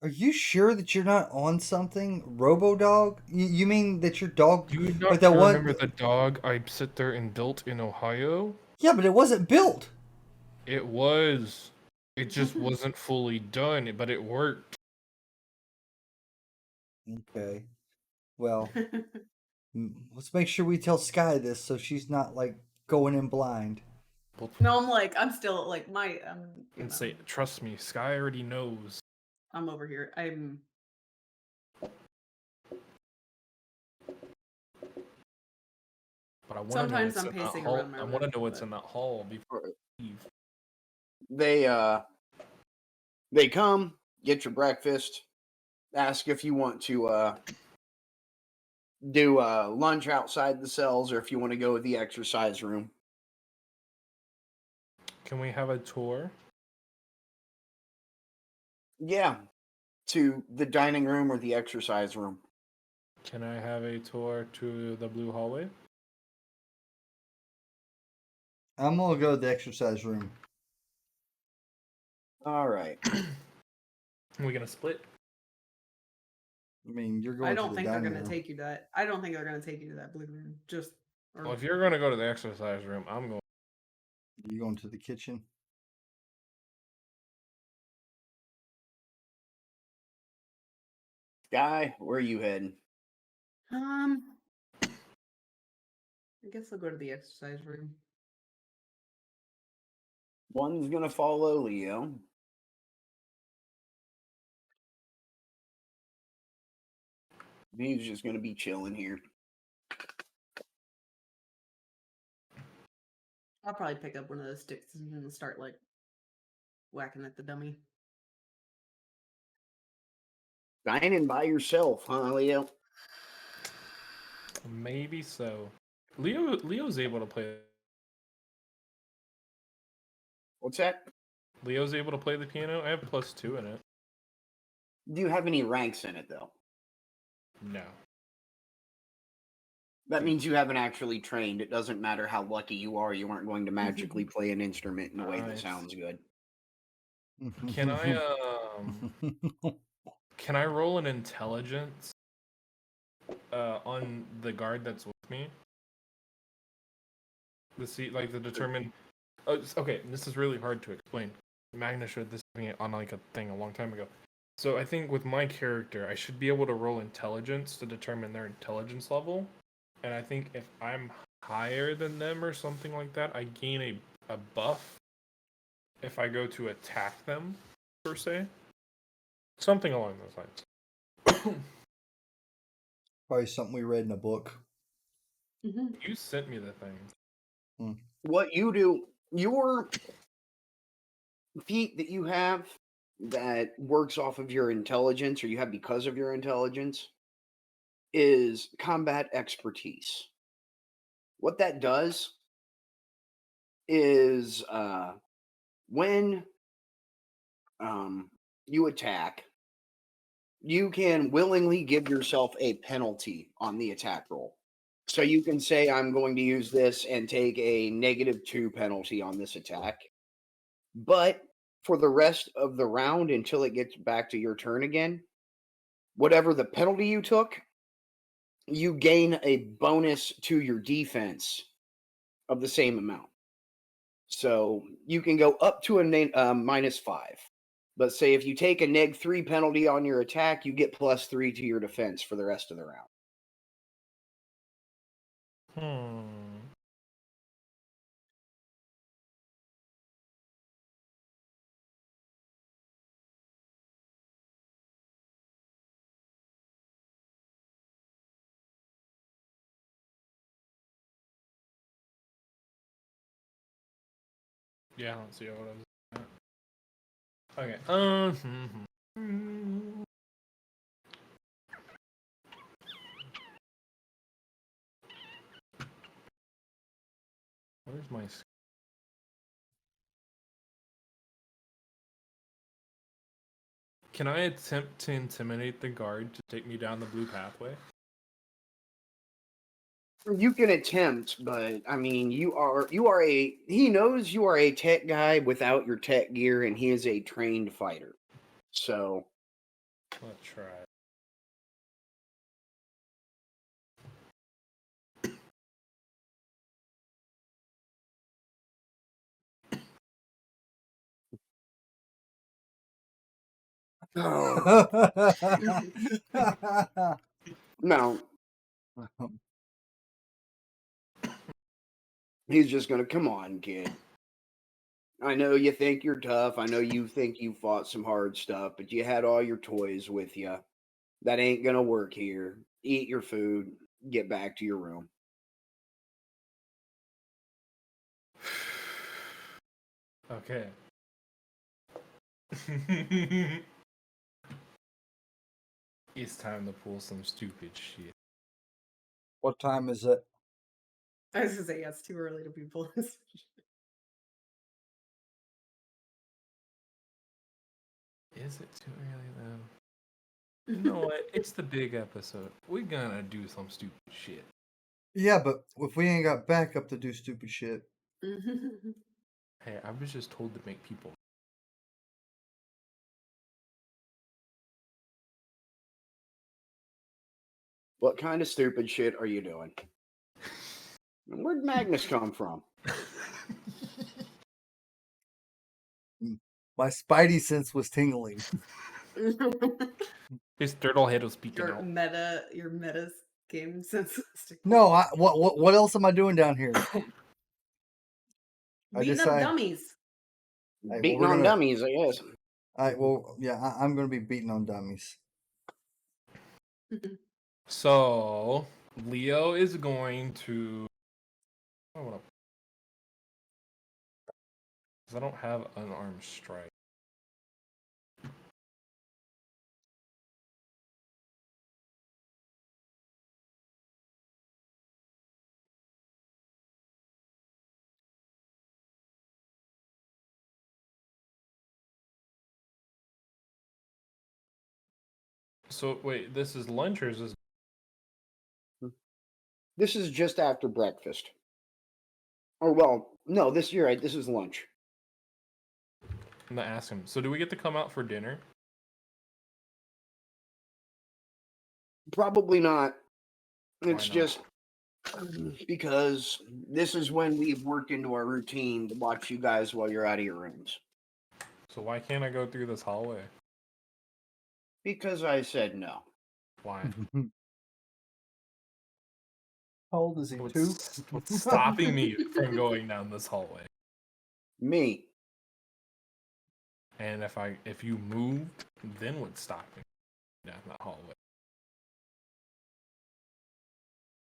Are you sure that you're not on something, Robo Dog? You mean that your dog? Do you like not that one? remember the dog I sit there and built in Ohio? Yeah, but it wasn't built. It was. It just wasn't fully done, but it worked. Okay. Well, let's make sure we tell Sky this so she's not like going in blind. No, I'm still like And say, trust me, Sky already knows. I'm over here. But I want to know Sometimes what's I'm in that pacing hall. around my I want to room, know what's but- in that hall before I leave. They come, get your breakfast, ask if you want to do lunch outside the cells or if you want to go to the exercise room. Can we have a tour? Yeah, to the dining room or the exercise room. Can I have a tour to the blue hallway? I'm gonna go to the exercise room. All right. Are we gonna split? I mean, you're going I to don't the think they're dining gonna room. take you to that. I don't think they're gonna take you to that blue room. Well, if you're gonna go to the exercise room, I'm going. You going to the kitchen? Guy, where are you heading? I guess I'll go to the exercise room. One's gonna follow Leo. He's just gonna be chilling here. I'll probably pick up one of those sticks and start like whacking at the dummy. Dining by yourself, huh, Leo? Maybe so. Leo's able to play. What's that? Leo's able to play the piano. I have +2 in it. Do you have any ranks in it, though? No. That means you haven't actually trained. It doesn't matter how lucky you are. You aren't going to magically play an instrument in a way that Nice. sounds good. Can I roll an intelligence on the guard that's with me? To determine. Okay, this is really hard to explain. Magna showed this to me on like a thing a long time ago. So I think with my character, I should be able to roll intelligence to determine their intelligence level. And I think if I'm higher than them or something like that, I gain a buff if I go to attack them, per se. Something along those lines. Probably something we read in a book. You sent me the thing. What you do, your feat that you have that works off of your intelligence, or you have because of your intelligence, is combat expertise. What that does is when you attack, you can willingly give yourself a penalty on the attack roll. So you can say, I'm going to use this and take a -2 penalty on this attack. But for the rest of the round, until it gets back to your turn again, whatever the penalty you took, you gain a bonus to your defense of the same amount. So you can go up to a -5. But say if you take a -3 penalty on your attack, you get +3 to your defense for the rest of the round. Yeah, I don't see what I was. Okay. Where's my? Can I attempt to intimidate the guard to take me down the blue pathway? You can attempt, but I mean, he knows you are a tech guy without your tech gear, and he is a trained fighter. So Let's try. no, he's just gonna, come on, kid. I know you think you're tough. I know you think you fought some hard stuff, but you had all your toys with you. That ain't gonna work here. Eat your food. Get back to your room. Okay. It's time to pull some stupid shit. What time is it? I was gonna say, yeah, it's too early to be pulling this. Is it too early though? You know what? It's the big episode. We're gonna do some stupid shit. Yeah, but if we ain't got backup to do stupid shit. Hey, I was just told to make people. What kind of stupid shit are you doing? Where'd Magnus come from? My spidey sense was tingling. His turtle head was speaking your out. meta game sense. No, what else am I doing down here? Beating up dummies. Beating on dummies, I guess. I'm going to be beating on dummies. So Leo is going to. Because I don't have unarmed strike. So wait, this is lunch or is this? This is just after breakfast. Or well, no, you're right. This is lunch. I'm gonna ask him. So do we get to come out for dinner? Probably not. Why It's not? just because this is when we've worked into our routine to watch you guys while you're out of your rooms. So why can't I go through this hallway? Because I said no. Why? How old is he? Two? What's stopping me from going down this hallway? Me. And if you move, then what's stopping me down that hallway?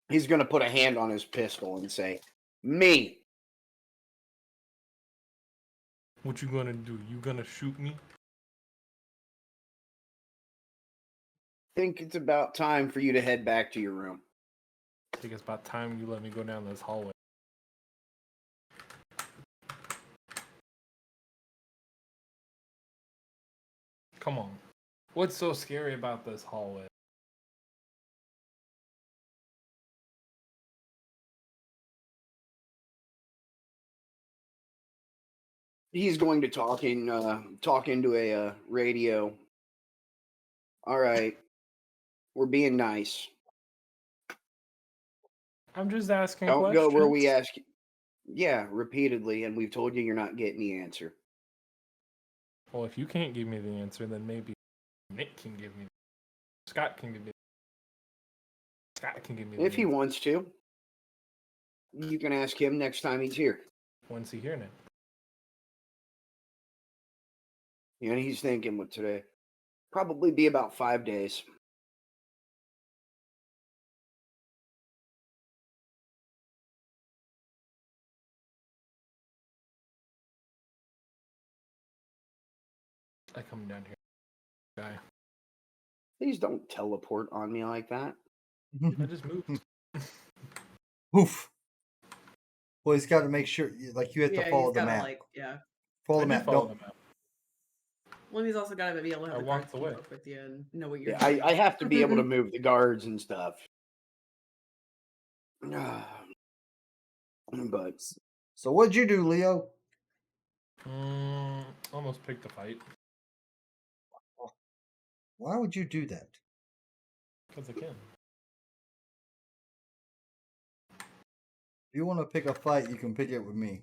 He's going to put a hand on his pistol and say, me. What you gonna do? You gonna shoot me? Think it's about time for you to head back to your room. I think it's about time you let me go down this hallway. Come on. What's so scary about this hallway? He's going to talk into a radio. All right. We're being nice. I'm just asking Don't questions. go where we ask you. Yeah, repeatedly, and we've told you you're not getting the answer. Well, if you can't give me the answer, then maybe Nick can give me. Scott can give me. Scott can give me. If he wants to, you can ask him next time he's here. When's he here now? And he's thinking with today. Probably be about 5 days. I come down here, guy. Please don't teleport on me like that. I just moved. Oof. Well, he's got to make sure, like, you have to follow he's the gotta, map. like, yeah. Follow I the did map. follow Don't. the map. Well, he's also got to be able to have I the walked guards keep away. up with you and know what you're Yeah, doing. I have to be able to move the guards and stuff. But So what'd you do, Leo? Almost picked a fight. Why would you do that? Because I can. If you want to pick a fight, you can pick it with me.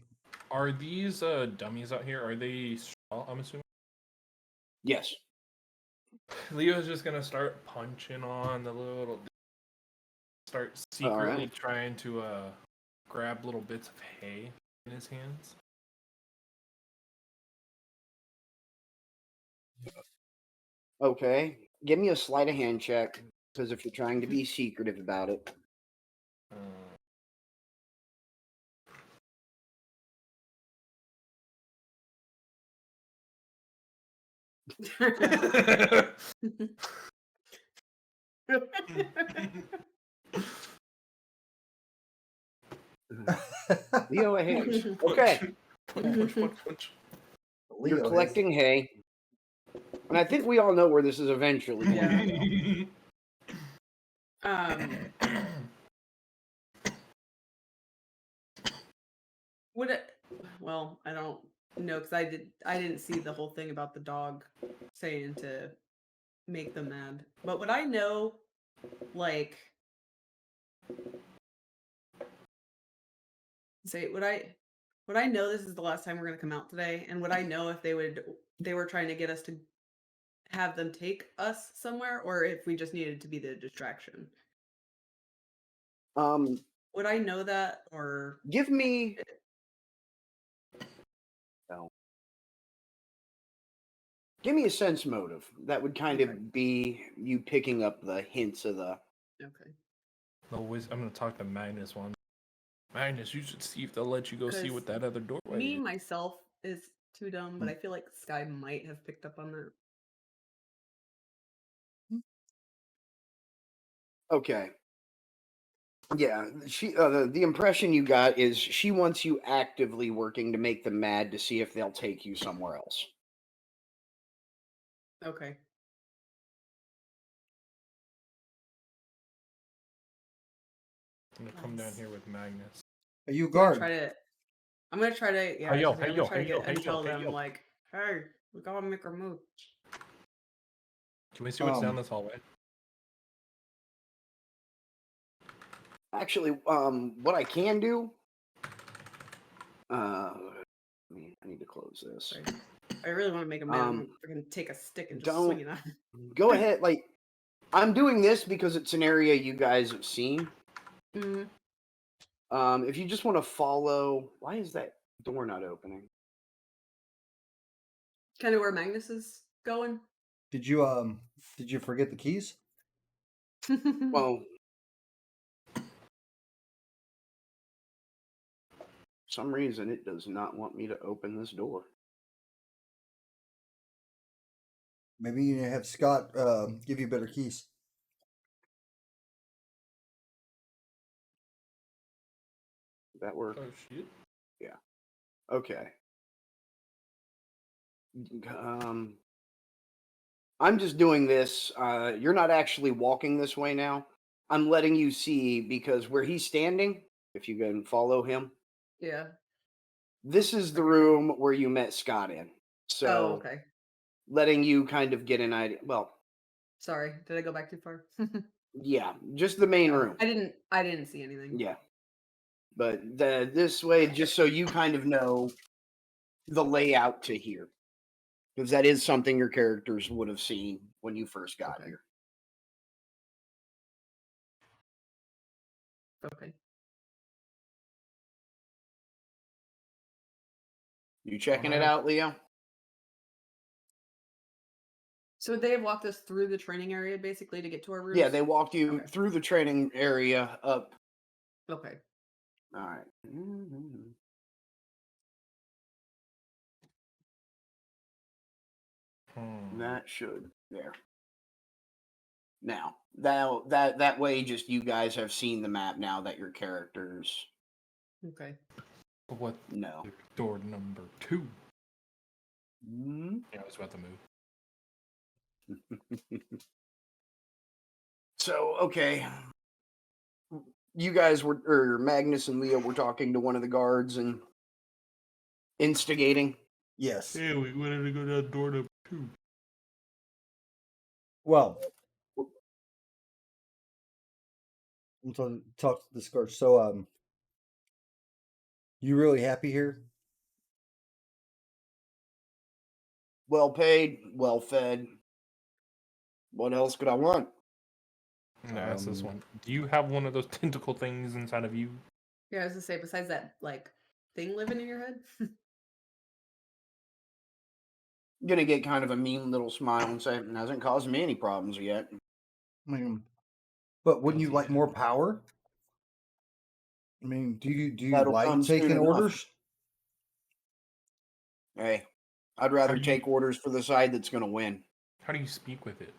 Are these dummies out here? Are they straw, I'm assuming? yes. Leo's just gonna start punching on the little. Start secretly Alright. trying to grab little bits of hay in his hands. Okay. Give me a sleight of hand check. Because if you're trying to be secretive about it. Leo Hayes. Okay. Punch. You're Leo collecting hay. And I think we all know where this is eventually going to go. Would it? Well, I don't know because I didn't see the whole thing about the dog saying to make them mad. But would I know, like, say would I know this is the last time we're gonna come out today? And would I know if they were trying to get us to have them take us somewhere, or if we just needed to be the distraction? Would I know that, or Give me. No. Give me a sense motive. That would kind Okay. of be you picking up the hints of the. Okay. I'm gonna talk to Magnus one. Magnus, you should see if they'll let you go see 'Cause what that other doorway Me is. myself, is too dumb, but I feel like Sky might have picked up on that. Okay. Yeah, she the impression you got is she wants you actively working to make them mad to see if they'll take you somewhere else. Okay. I'm gonna come down here with Magnus. Are you a I'm gonna guard? try to. I'm gonna try to. Yeah, Hey, yo, I'm hey, gonna yo, try to hey, yo, get hey, yo, tell hey, them yo. like, hey, we gotta make a move. Can we see what's down this hallway? Actually, what I can do, I need to close this. Sorry. I really want to make a man. I'm gonna take a stick and just don't- swing it at him. Go ahead. Like, I'm doing this because it's an area you guys have seen. Mhm. If you just want to follow, why is that door not opening? Kind of where Magnus is going. Did you forget the keys? Well, for some reason it does not want me to open this door. Maybe you need to have Scott give you better keys. Did that work? Oh shit! Yeah. Okay. I'm just doing this. You're not actually walking this way now. I'm letting you see because where he's standing, if you can follow him, Yeah. this is the room where you met Scott in. So Oh, okay. letting you kind of get an idea. Well, Sorry, did I go back too far? yeah, just the main room. I didn't see anything. Yeah. But this way, just so you kind of know the layout to here. Because that is something your characters would have seen when you first got here. Okay. You checking it out, Leo? So would they have walked us through the training area basically to get to our rooms? Yeah, they walked you Okay. through the training area up. Okay. All right. That should there. Now that way, just you guys have seen the map now that your characters. Okay. What? No. Door number 2. Mm-hmm. Yeah, I was about to move. So okay, you guys were, or Magnus and Leo were talking to one of the guards and instigating. Yes. Hey, we wanted to go down door number 2. Well, I'm talking talk to this guard. So, you really happy here? Well paid, well fed. What else could I want? I'm gonna ask this one. Do you have one of those tentacle things inside of you? Yeah, I was gonna say, besides that like thing living in your head. Gonna get kind of a mean little smile and say, it hasn't caused me any problems yet. I mean, but wouldn't you Guilty like man. more power? I mean, do you That'll like come soon taking enough. orders? Hey, I'd rather do you- take orders for the side that's gonna win. How do you speak with it?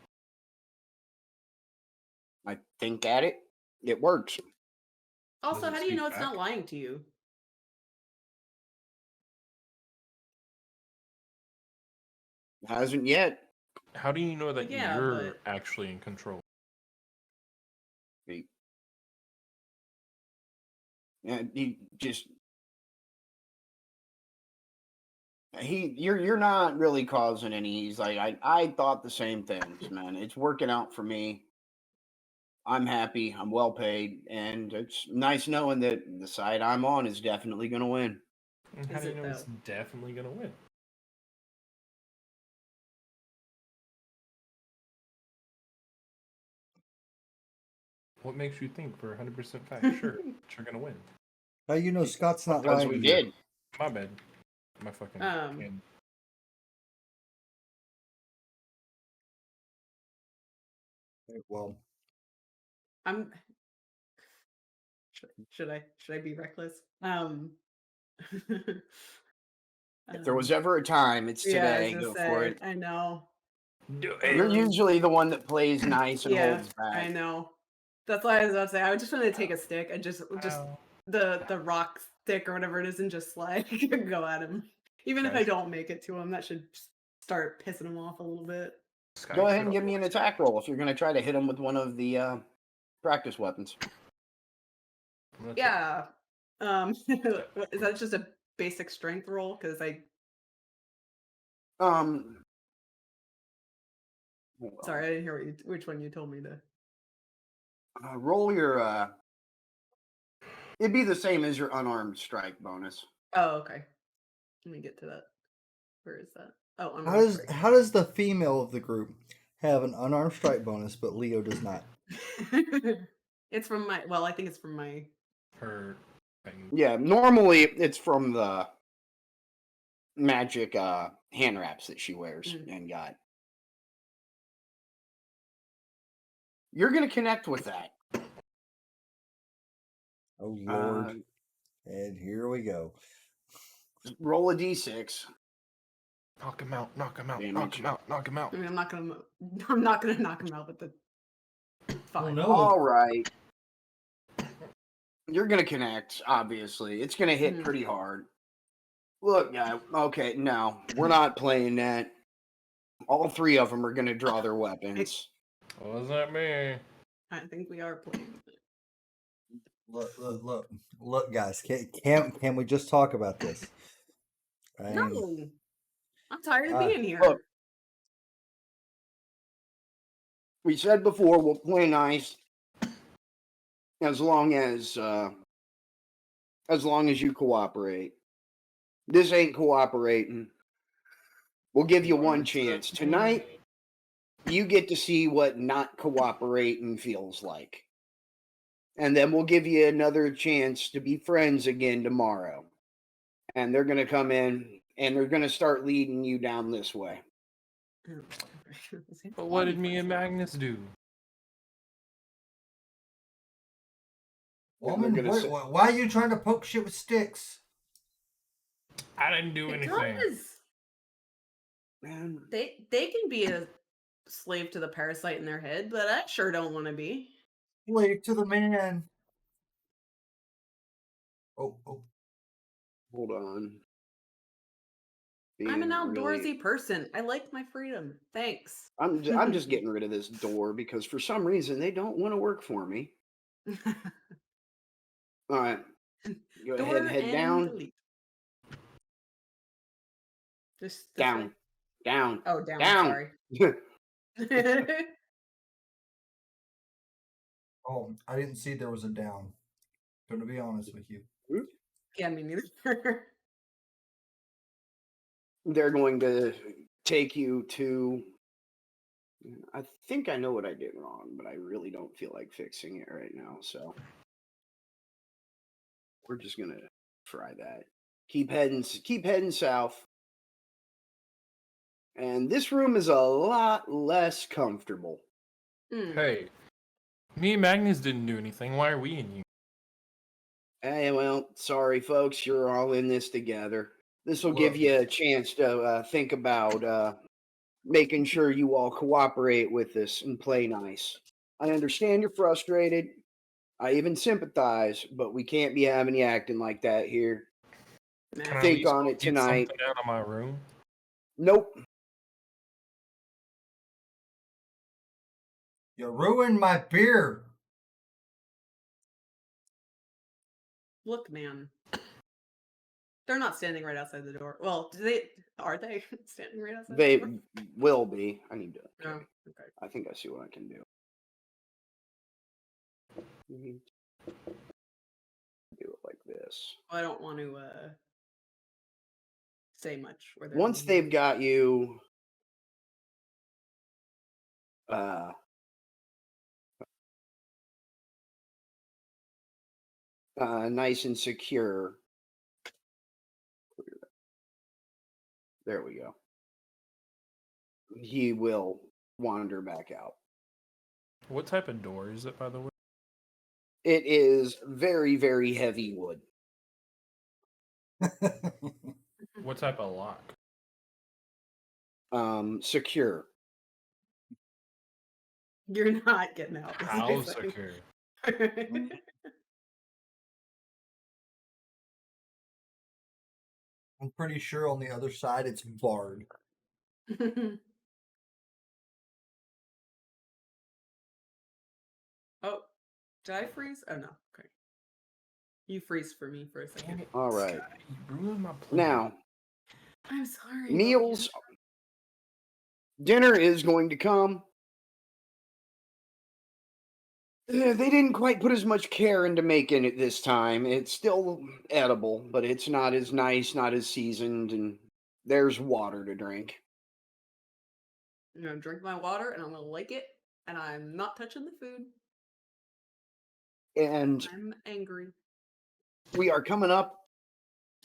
I think at it, it works. Also, Does it how do you speak know it's not back? lying to you? Hasn't yet. How do you know that Yeah, you're but- actually in control? Yeah, he just you're not really causing any. He's like, I thought the same things, man. It's working out for me. I'm happy. I'm well paid, and it's nice knowing that the side I'm on is definitely going to win. And how Is do you it, know it's though? definitely gonna win? What makes you think for 100% fact sure that you're gonna win? How you know Scott's not Because lying we to you? did. My bad. My fucking. hand. Well, I'm. Should I be reckless? If there was ever a time, it's today. I was Go gonna for say, it. I know. Do You're it. usually the one that plays nice and Yeah, holds back. I know. That's why I was about to say. I would just want to take a stick and just Ow. the rock stick or whatever it is, and just like go at him. Even if I Guys. don't make it to him, that should start pissing him off a little bit. Sky Go ahead should and give me an always- attack roll if you're going to try to hit him with one of the practice weapons. I'm gonna take- Yeah. Is that just a basic strength roll? Because I Um. hold on. sorry, I didn't hear which one you told me to. Roll your. It'd be the same as your unarmed strike bonus. Oh, okay. Let me get to that. Where is that? Oh, I'm How does the female of the group have an unarmed strike bonus, but Leo does not? It's from my. Well, I think it's from my. her thing. Yeah, normally it's from the magic hand wraps that she wears and got. You're gonna connect with that. Oh Lord! And here we go. Roll a d6. Knock him out, knock him out, knock Damage. him out, knock him out. I mean, I'm not gonna. I'm not gonna knock him out with the. Fine. no. All right. You're gonna connect. Obviously, it's gonna hit Mhm. pretty hard. Look, guy. Okay, no, we're not playing that. All three of them are gonna draw their weapons. Wasn't me. I think we are playing. Look, guys. Can we just talk about this? No, I'm tired of being here. Look, we said before we'll play nice as long as you cooperate. This ain't cooperating. We'll give you one chance. Tonight, you get to see what not cooperating feels like. And then we'll give you another chance to be friends again tomorrow. And they're going to come in and they're going to start leading you down this way. But what did me and Magnus do? Woman, They're gonna why are you trying to poke shit with sticks? I didn't do anything. Because Man, they can be a slave to the parasite in their head, but I sure don't want to be. Slave to the man. Oh. hold on. I'm an Being really- outdoorsy person. I like my freedom. Thanks. I'm just getting rid of this door because for some reason they don't want to work for me. All right. Go ahead and head down. Delete. This Down. way? Down. Oh, down. Down. Sorry. Oh, I didn't see there was a down. Going to be honest with you. Yeah, me neither. They're going to take you to. I think I know what I did wrong, but I really don't feel like fixing it right now. So we're just gonna try that. Keep heading south. And this room is a lot less comfortable. Hey, me and Magnus didn't do anything. Why are we in you? Hey, well, sorry, folks. You're all in this together. This will give you a chance to think about making sure you all cooperate with us and play nice. I understand you're frustrated. I even sympathize, but we can't be having you acting like that here. Can I at Think least on go it eat tonight. something out of my room? Nope. You ruined my beer. Look, man. They're not standing right outside the door. Well, are they standing right outside They the door? will be. I need to. No. Okay. Okay. I think I see what I can do. Do it like this. I don't want to say much. Where they're Once leading. they've got you nice and secure. There we go. He will wander back out. What type of door is it, by the way? It is very, very heavy wood. What type of lock? Secure. You're not getting out. is what How he's saying. secure? I'm pretty sure on the other side it's barred. Oh, did I freeze? Oh no. Okay. You freeze for me for a second. All right. Scott, you ruined my plan. Now, I'm sorry. meals, dinner is going to come. They didn't quite put as much care into making it this time. It's still edible, but it's not as nice, not as seasoned, and there's water to drink. I'm gonna drink my water and I'm gonna like it, and I'm not touching the food. And I'm angry. we are coming up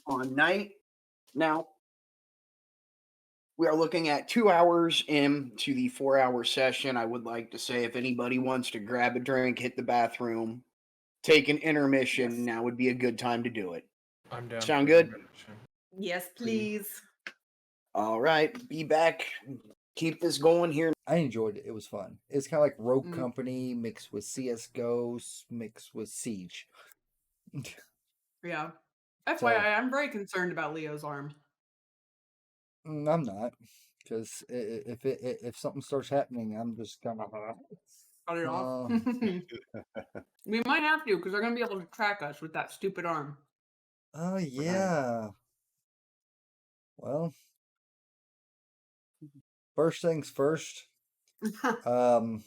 on night. Now, we are looking at 2 hours into the 4-hour session. I would like to say if anybody wants to grab a drink, hit the bathroom, take an intermission, Yes. now would be a good time to do it. I'm down. Sound for good? intermission. Yes, please. All right, be back. Keep this going here. I enjoyed it. It was fun. It's kind of like Rogue Mm. Company mixed with CS:GO mixed with Siege. Yeah. FYI, I'm very concerned about Leo's arm. I'm not, because if something starts happening, I'm just gonna. Cut it off. Uh, We might have to because they're gonna be able to track us with that stupid arm. Oh yeah. Well, first things first. I'm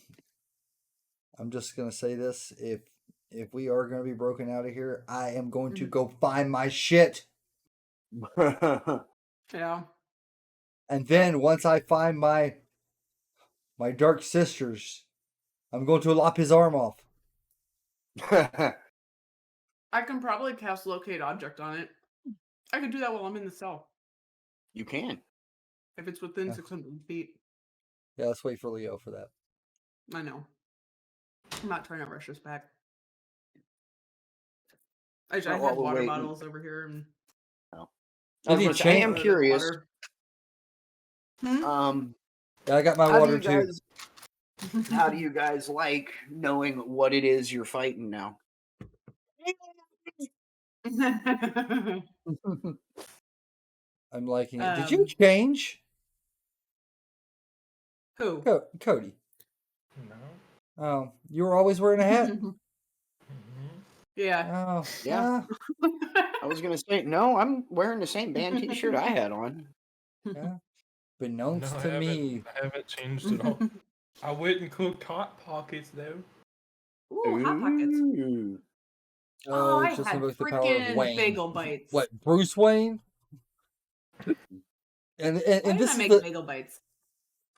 just gonna say this: if we are gonna be broken out of here, I am going to go find my shit, Yeah. and then once I find my dark sisters, I'm going to lop his arm off. I can probably cast locate object on it. I can do that while I'm in the cell You can. if it's within Yeah. 600 feet. Yeah, let's wait for Leo for that. I know. I'm not trying to rush us back. I Oh, had while we're water waiting. bottles over here and I was Did he gonna say, I am change? curious. water. Hmm? Yeah, I got my How water do you too. guys? How do you guys like knowing what it is you're fighting now? I'm liking it. Did you change, Who? Cody? No. Oh, you were always wearing a hat. Mhm. Yeah. Oh, Yeah. I was gonna say no. I'm wearing the same band T-shirt I had on. yeah. No, Beknownst I to haven't. me. I haven't changed at all. I went and cooked hot pockets though. Ooh, hot pockets. Ooh. Oh, I It's just had about the power of freaking Wayne. bagel bites. What, Bruce Wayne? And Why and didn't this I is make the bagel bites?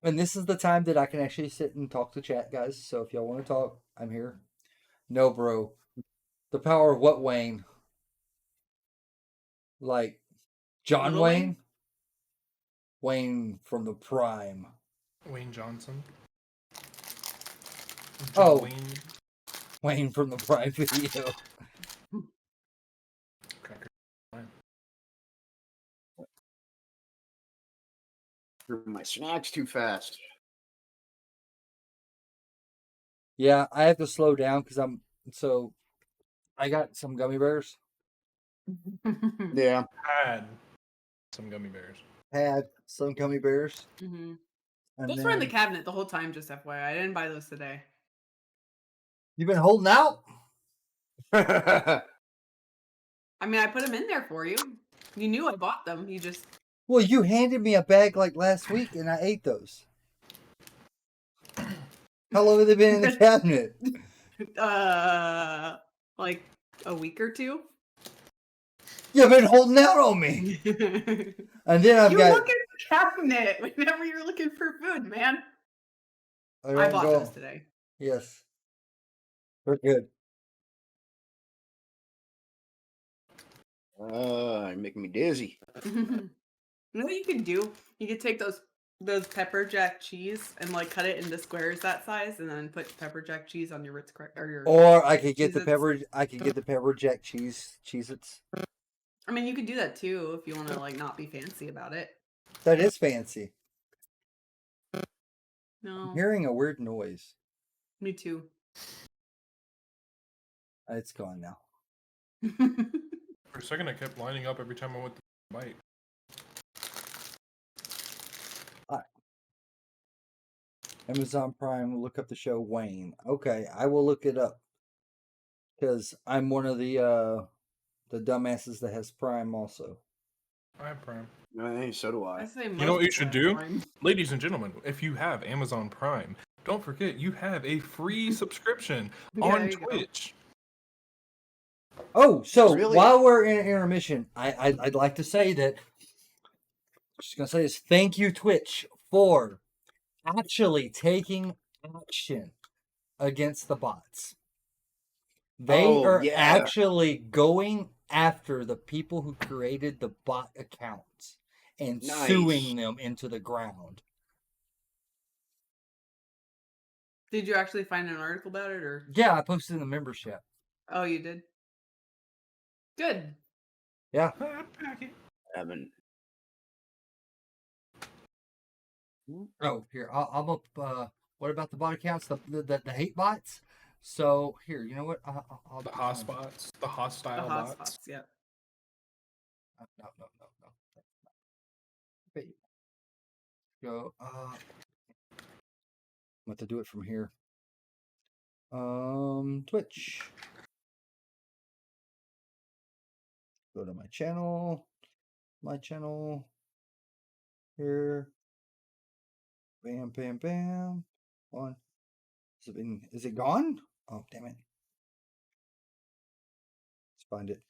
and this is the time that I can actually sit and talk to chat, guys. So if y'all want to talk, I'm here. No, bro. The power of what Wayne? Like John Little Wayne? Wayne? Wayne from the Prime. Wayne Johnson. Oh. Wayne. Wayne from the Prime Video. Cracker. Threw my snacks too fast. Yeah, I have to slow down because I got some gummy bears. Yeah. Had some gummy bears. Had some gummy bears. Mhm. And Those were in the then- cabinet the whole time, just FYI. I didn't buy those today. You've been holding out? I mean, I put them in there for you. You knew I bought them. You just... Well, you handed me a bag like last week and I ate those. How long have they been in the cabinet? Like a week or two. You've been holding out on me. You And then I've got... look in the cabinet whenever you're looking for food, man. I don't bought go- those today. Yes. They're good. You're making me dizzy. You know what you could do? You could take those pepper jack cheese and like cut it into squares that size, and then put pepper jack cheese on your Ritz crack or your. Or I could get the Cheez-Its. pepper. I could get the pepper jack Cheez-Its. I mean, you could do that too if you want to like not be fancy about it. That is fancy. I'm No, hearing a weird noise. me too. It's gone now. For a second, I kept lining up every time I went to bite. Amazon Prime, look up the show Wayne. Okay, I will look it up. Because I'm one of the dumbasses that has Prime also. I have Prime. Hey, so do I. I say You know what you most should people do? have Prime. Ladies and gentlemen, if you have Amazon Prime, don't forget you have a free subscription Yeah, on there you go. Twitch. Oh, so Really? while we're in intermission, I'd like to say that. Just gonna say this. Thank you, Twitch, for actually taking action against the bots. They Oh, are yeah. actually going after the people who created the bot accounts and Nice. suing them into the ground. Did you actually find an article about it, or? Yeah, I posted in the membership. Oh, you did. Good. Yeah. Hot packet. Haven't. Oh, here I'm up. What about the bot accounts? The hate bots. So here, you know what? I'll The hotspots, the hostile The bots. hotspots, yeah. No. Wait. Go. I'm going to do it from here. Twitch. Go to my channel. My channel. Here. Bam, bam, bam. On. Is it gone? Oh, damn it. Let's find it.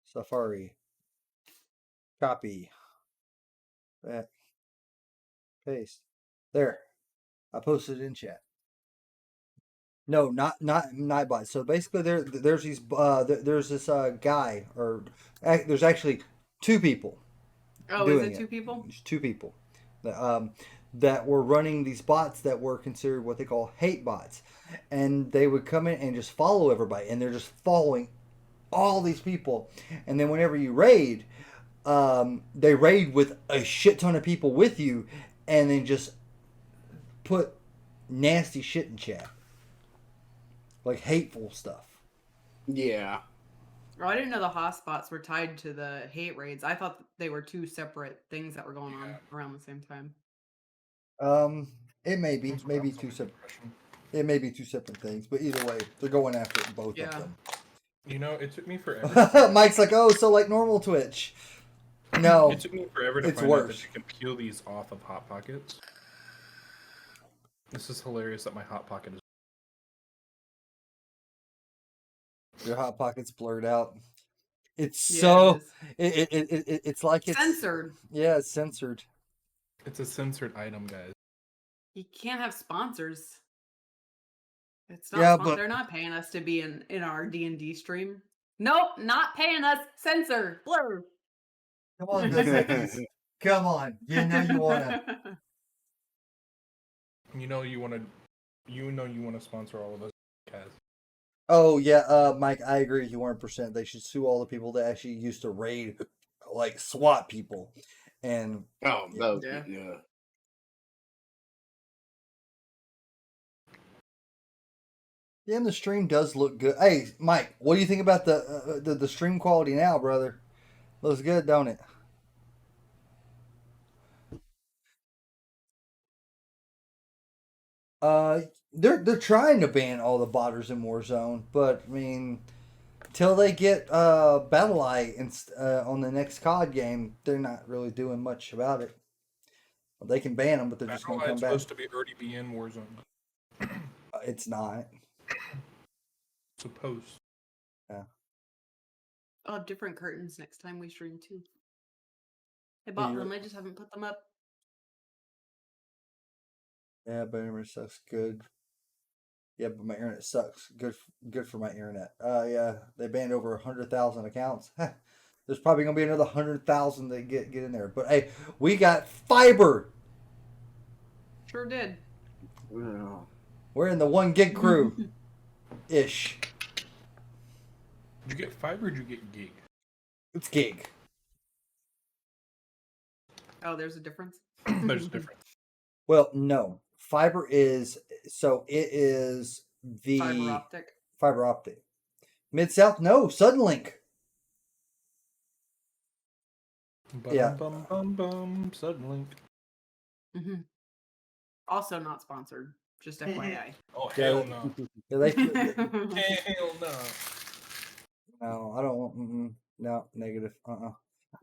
Safari. Copy. Back. Paste. There. I posted it in chat. No, not Nightbot. So basically, there's these there's this guy, or there's actually two people. Oh, doing is it two people? There's two people that were running these bots that were considered what they call hate bots, and they would come in and just follow everybody, and they're just following all these people, and then whenever you raid, they raid with a shit ton of people with you, and then just put nasty shit in chat. Like hateful stuff. Yeah. Oh, I didn't know the hotspots were tied to the hate raids. I thought they were two separate things that were going on around the same time. It may be That's what I was two under the separate. impression. It may be two separate things, but either way, they're going after both Yeah. of them. You know, it took me forever. Mike's like, oh, so like normal Twitch. No, It took me forever to it's find out worse. that you can peel these off of Hot Pockets. This is hilarious that my Hot Pocket is. Your hot pocket's blurred out. It's Yeah, so it it's like it's censored. Yeah, it's censored. It's a censored item, guys. You can't have sponsors. It's Yeah, not. but- They're not paying us to be in our D&D stream. Nope, not paying us. Censor. Blur. Come on, Dos Come on. You know you wanna. You know you want to sponsor all of us, guys. Oh yeah, Mike, I agree with you 100%. They should sue all the people that actually used to raid, like SWAT people, and Oh, no. Yeah. Yeah. yeah, and the stream does look good. Hey, Mike, what do you think about the stream quality now, brother? Looks good, don't it? They're trying to ban all the botters in Warzone, but I mean, till they get Battle Eye on the next COD game, they're not really doing much about it. Well, they can ban them, but they're just going to come It's back. supposed to be already be in Warzone. It's not. Supposed. I'll have different curtains next time we stream too. I bought them. I just haven't put them up. Yeah, but internet sucks. Good. Yeah, but my internet sucks. Good for my internet. Yeah, they banned over 100,000 accounts. There's probably gonna be another 100,000 that get in there. But hey, we got fiber. Sure did. Well, We're in the 1 gig crew, ish. Did you get fiber or did you get gig? It's gig. Oh, there's a difference. There's a difference. Well, no. Fiber is so it is the Fiber optic. Fiber optic. Mid South, no. Suddenlink. Yeah. Bum, bum, bum, Suddenlink. Mm-hmm. Also not sponsored. Just FYI. Oh, Yeah, hell no. Yeah, they, Hell no. no, I don't want. No, negative.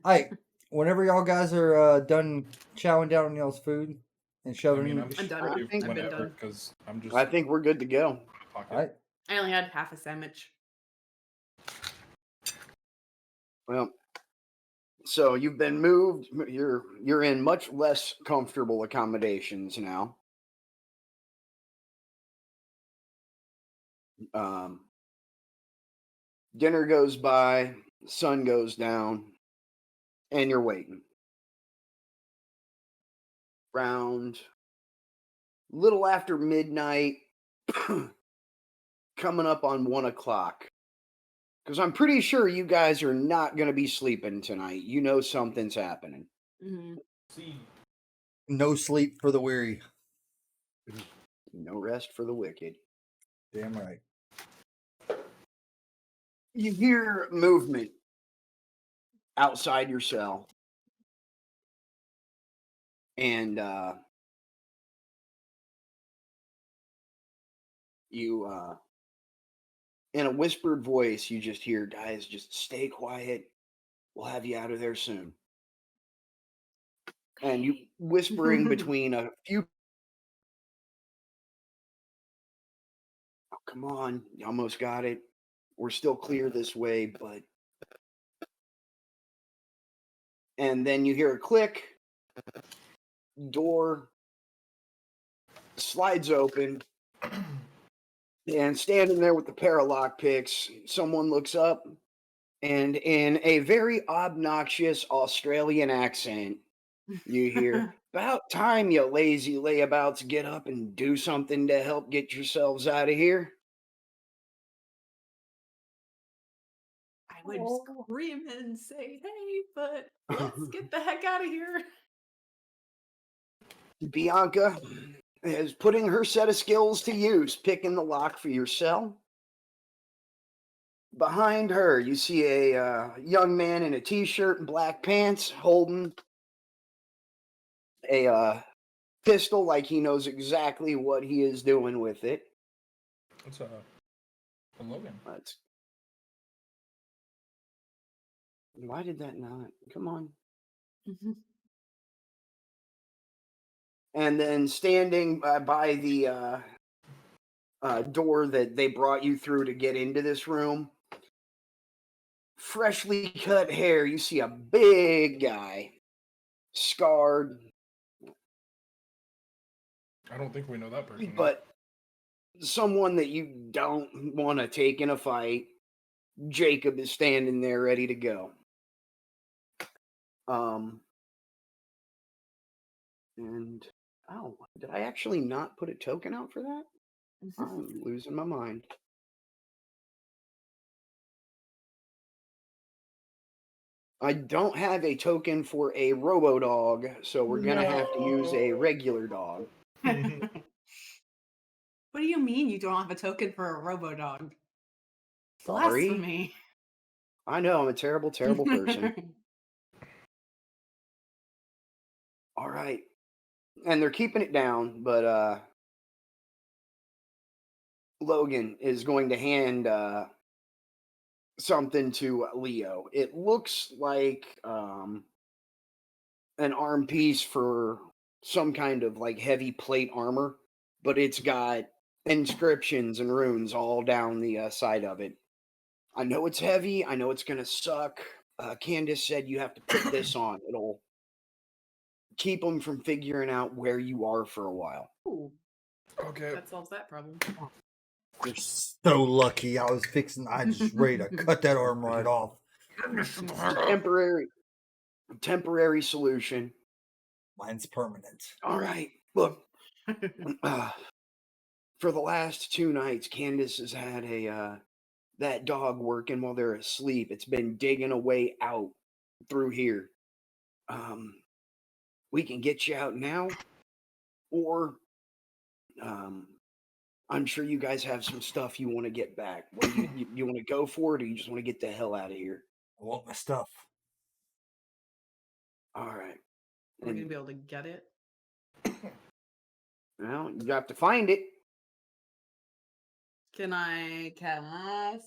Hey, whenever y'all guys are done chowing down on y'all's food and I shoving, mean, I'm I'm done. I think- I've been done. because I'm just. I think we're good to go. pocket. all right. I only had half a sandwich. Well, so you've been moved. You're in much less comfortable accommodations now. Dinner goes by, sun goes down, and you're waiting. Round little after midnight, coming up on 1 o'clock. Because I'm pretty sure you guys are not going to be sleeping tonight. You know something's happening. Mm-hmm. See, No sleep for the weary. No rest for the wicked. Damn right. You hear movement outside your cell. And you, in a whispered voice, you just hear, guys, just stay quiet. We'll have you out of there soon. And you whispering between a few. Oh, come on, you almost got it. We're still clear this way, but. And then you hear a click. Door slides open. And standing there with the pair of lockpicks, someone looks up and in a very obnoxious Australian accent, you hear, "About time, you lazy layabouts, get up and do something to help get yourselves out of here." I would scream and say, "Hey, but let's get the heck out of here." Bianca is putting her set of skills to use, picking the lock for your cell. Behind her, you see a young man in a t-shirt and black pants holding a pistol like he knows exactly what he is doing with it. What's a Logan? Why did that not? Come on. Mm-hmm. And then standing by the door that they brought you through to get into this room, freshly cut hair, you see a big guy, scarred, I don't think we know that person. but someone that you don't want to take in a fight. Jacob is standing there ready to go. And oh, did I actually not put a token out for that? I'm losing my mind. I don't have a token for a robo dog, so we're gonna have to use a regular dog. What do you mean you don't have a token for a robo dog? Sorry. Blasphemy. I know, I'm a terrible, terrible person. All right. And they're keeping it down, but Logan is going to hand something to Leo. It looks like an arm piece for some kind of like heavy plate armor, but it's got inscriptions and runes all down the side of it. I know it's heavy. I know it's going to suck. Candace said you have to put this on. It'll keep them from figuring out where you are for a while. Ooh, Okay. that solves that problem. You're so lucky. I just ready to cut that arm right off. Temporary solution. Mine's permanent. All right. Look, for the last 2 nights, Candace has had a that dog working while they're asleep. It's been digging a way out through here. We can get you out now, or I'm sure you guys have some stuff you want to get back. What do you want to go for it, or you just want to get the hell out of here? I want my stuff. All right. We're And gonna be able to get it. well, you have to find it. Can I cast?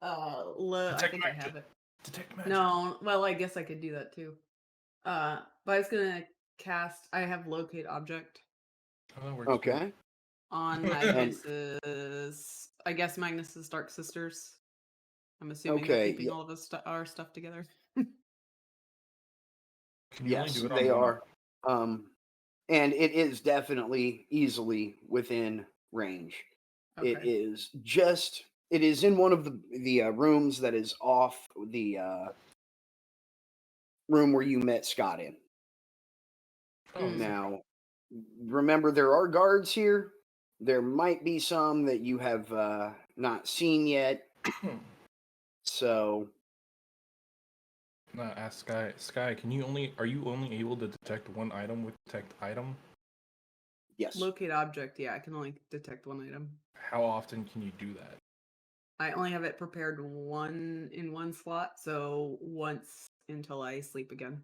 I Detect think I magic. have it. Detect magic. No, well, I guess I could do that too. But I was gonna cast. I have locate object Oh, that works too. Okay. on Magnus's. I guess Magnus's dark sisters. I'm assuming they're Okay, keeping yeah. all of our stuff together. Can you only Yes, do it on they one are. And it is definitely easily within range. It Okay. is just. It is in one of the rooms that is off the room where you met Scott in. Oh, Mm. Now, remember, there are guards here. There might be some that you have not seen yet. So, no, ask Sky. Sky, are you only able to detect one item with detect item? yes. Locate object. Yeah, I can only detect one item. How often can you do that? I only have it prepared in one slot, so once until I sleep again,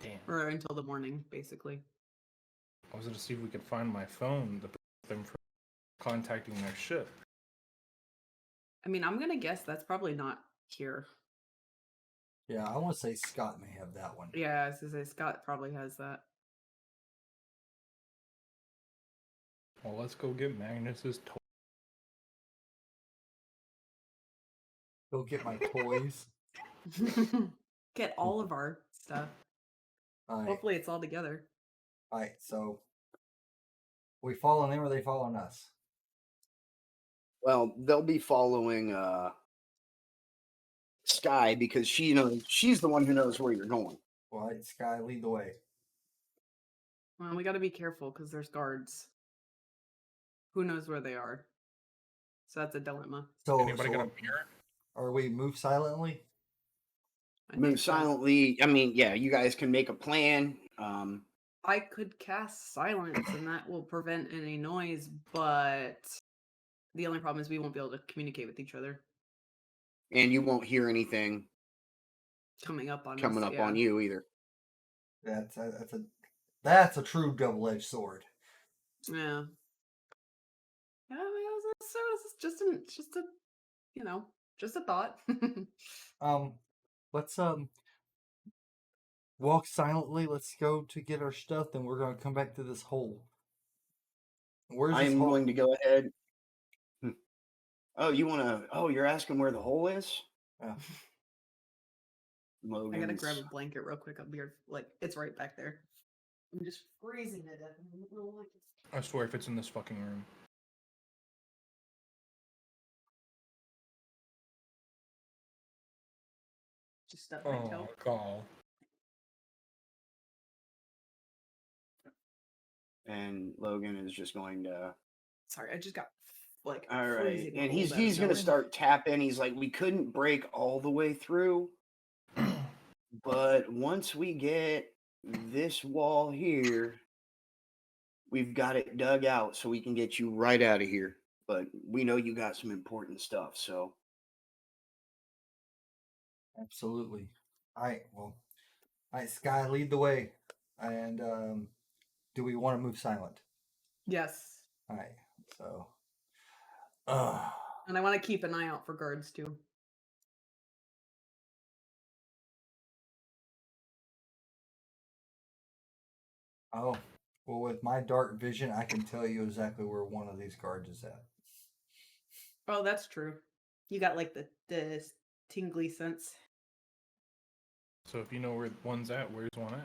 Damn. or until the morning, basically. I was gonna see if we could find my phone to prevent them from contacting their ship. I mean, I'm gonna guess that's probably not here. Yeah, I want to say Scott may have that one. Yeah, I was gonna say Scott probably has that. Well, let's go get Magnus's toy. Go get my toys. Get all of our stuff. All right. Hopefully, it's all together. All right. So, we following them or they following us? Well, they'll be following Sky because she's the one who knows where you're going. Well, right, Sky, lead the way. Well, we got to be careful because there's guards. Who knows where they are? So that's a dilemma. So, Anybody got a mirror? Are we move silently? I Move think so. silently. I mean, yeah, you guys can make a plan. I could cast silence and that will prevent any noise, but the only problem is we won't be able to communicate with each other And you won't hear anything coming up on coming us. up Yeah. on you either. That's a true double-edged sword. Yeah. Yeah, I mean, it's just a just a thought. Let's walk silently. Let's go to get our stuff, then we're gonna come back to this hole. Where's this I'm hole? going to go ahead. Oh, you're asking where the hole is? Yeah. I gotta Logan's. grab a blanket real quick. I'll be like, it's right back there. I'm just freezing to death. I swear, if it's in this fucking room. Just stuff my toe. Oh, God. And Logan is just going to. Sorry, I just got like All right, freezing and cold he's out of going to nowhere. start tapping. He's like, we couldn't break all the way through, but once we get this wall here, we've got it dug out so we can get you right out of here. But we know you got some important stuff, so. Absolutely. All right. Well, all right, Sky, lead the way. And do we want to move silent? Yes. All right. So. And I want to keep an eye out for guards too. Oh, well, with my dark vision, I can tell you exactly where one of these guards is at. Oh, that's true. You got like the tingly sense. So if you know where one's at, where's one at?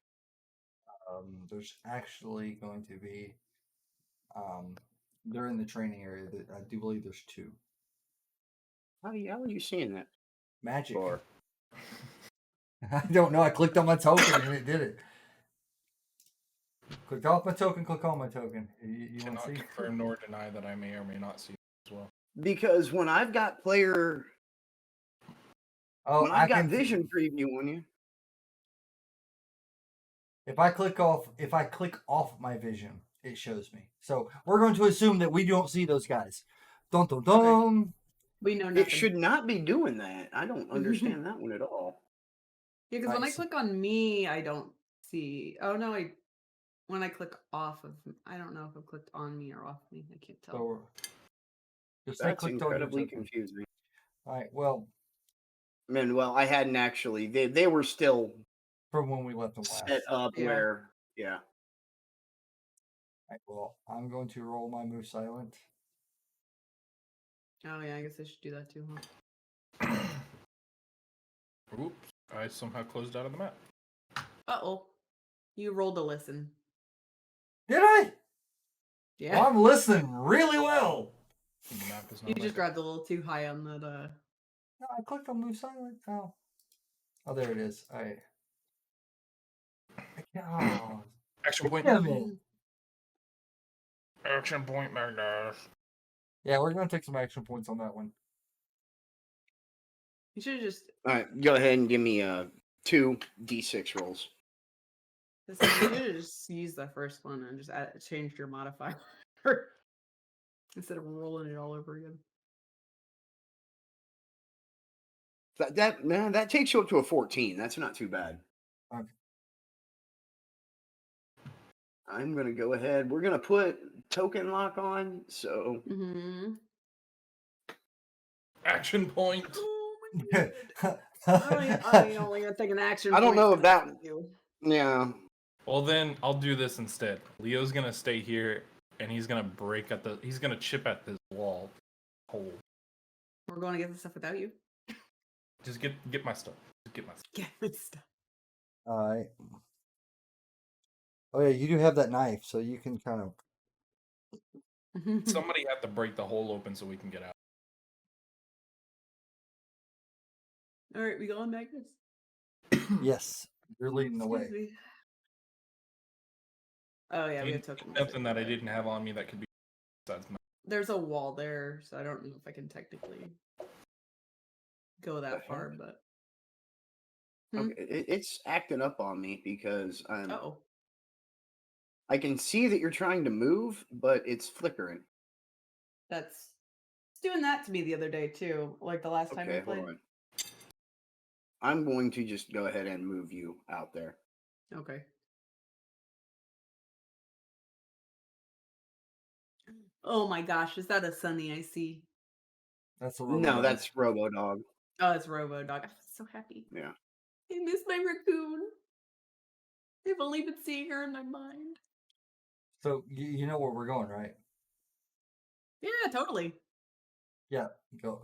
There's actually going to be, they're in the training area. I do believe there's two. How are you seeing that? Magic. Or I don't know. I clicked on my token and it did it. Click off my token. Click on my token. You want Cannot to see? confirm nor deny that I may or may not see as well. because when I've got player Oh, When I I've got can. vision preview on you. If I click off my vision, it shows me. So we're going to assume that we don't see those guys. Dun dun dun. We know It nothing. should not be doing that. I don't understand that one at all. Yeah, because when I Nice. click on me, I don't see. Oh no, when I click off of, I don't know if I've clicked on me or off me. I can't tell. So just say That's clicked on your incredibly token. confusing. All right. Well, Man, well, I hadn't actually. They were still from when we left them last. set up Yeah. where, yeah. All right, well, I'm going to roll my move silent. Oh yeah, I guess I should do that too, huh? Oops, I somehow closed out of the map. Uh-oh. You rolled a listen. Did I? Yeah. Well, I'm listening really well. The map is You not just like grabbed a little too high on that, No, I clicked on move silent. Oh. Oh, there it is. All right. Oh, action point. damn it. Action point, Magnus. Yeah, we're going to take some action points on that one. You should have just All right, go ahead and give me 2 d6 rolls. you should have just used that first one and just changed your modifier instead of rolling it all over again. That takes you up to a 14. That's not too bad. Okay. I'm gonna go ahead. We're gonna put token lock on. So Mm-hmm. Action point. Oh my god. I only got to take an action. I don't know point if that. for you. Yeah. Well, then I'll do this instead. Leo's gonna stay here, and he's gonna he's gonna chip at this wall hole. We're going to get the stuff without you. Just get my stuff. Just get my stuff. Get the stuff. All right. Oh, yeah, you do have that knife, so you can kind of. Somebody had to break the hole open so we can get out. All right, we going, Magnus? Yes, you're leading the way. Excuse me. Oh yeah, we have Ain't token. nothing that I didn't have on me that could be besides my. There's a wall there, so I don't know if I can technically go that far, but Okay, it's acting up on me because oh, I can see that you're trying to move, but it's flickering. it's doing that to me the other day too. Like the last time we Okay, hold played. on. I'm going to just go ahead and move you out there. Okay. Oh my gosh, is that a Sunny I see? That's a No, little. that's Robo Dog. Oh, it's Robo Dog. I'm so happy. Yeah. I miss my raccoon. I've only been seeing her in my mind. So you know where we're going, right? Yeah, totally. Yeah. Go.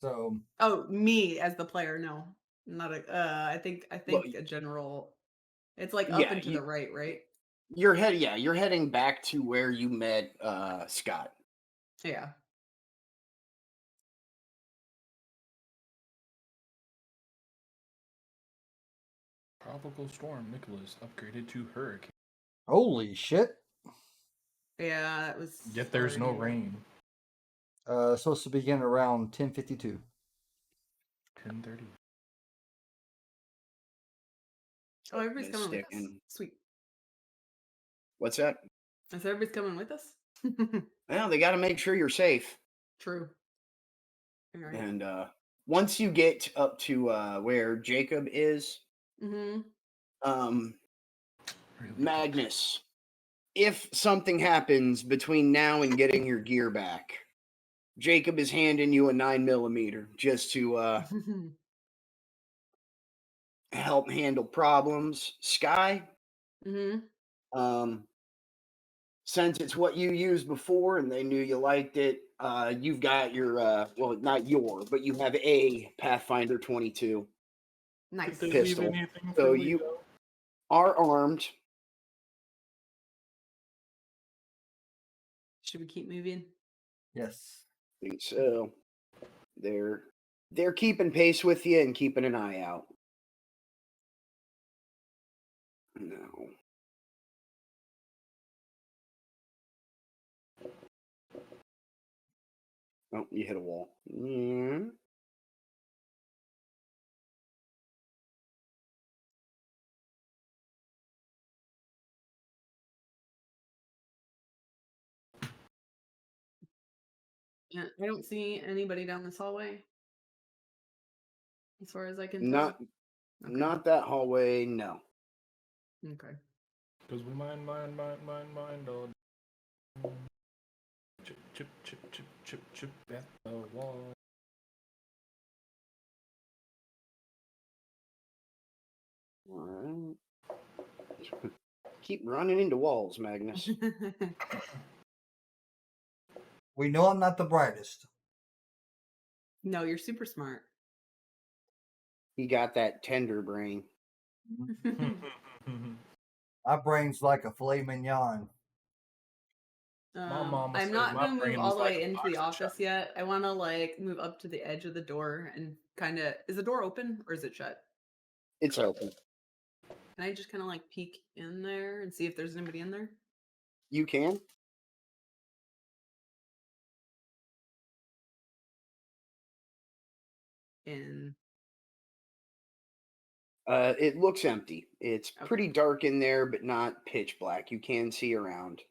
So. Oh, me as the player, no, not a. I think Well, a general. It's like up yeah, and to the right, right? you're heading back to where you met Scott. Yeah. Tropical storm Nicholas upgraded to hurricane. Holy shit. Yeah, that was. Yet there's no already- rain. Supposed to begin around 10:52. 10:30. Oh, everybody's It's coming with us. sticking. Sweet. What's that? I said everybody's coming with us. Well, they got to make sure you're safe. True. All right. And once you get up to where Jacob is, Mm-hmm. Really? Magnus, if something happens between now and getting your gear back, Jacob is handing you a 9mm just to help handle problems. Sky, mm-hmm. since it's what you used before and they knew you liked it, you've got your well, not your, but you have a Pathfinder 22 Nice. Did they leave pistol. anything So for you Leo? are armed. Should we keep moving? Yes. I think so. They're keeping pace with you and keeping an eye out. No. Oh, you hit a wall. Yeah. Yeah, I don't see anybody down this hallway. As far as I can Not tell. Okay. not that hallway, no. Okay. Because we mine all. Chip at the wall. All right. Keep running into walls, Magnus. We know I'm not the brightest. No, you're super smart. He got that tender brain. My brain's like a filet mignon. My mama I'm said not my gonna move brain all was the like way a into the box of office yet. I want to like move up to the edge of the door and kind of. Is the door open or is it shut? It's open. Can I just kind of like peek in there and see if there's anybody in there? You can. In It looks empty. It's Okay. pretty dark in there, but not pitch black. You can see around.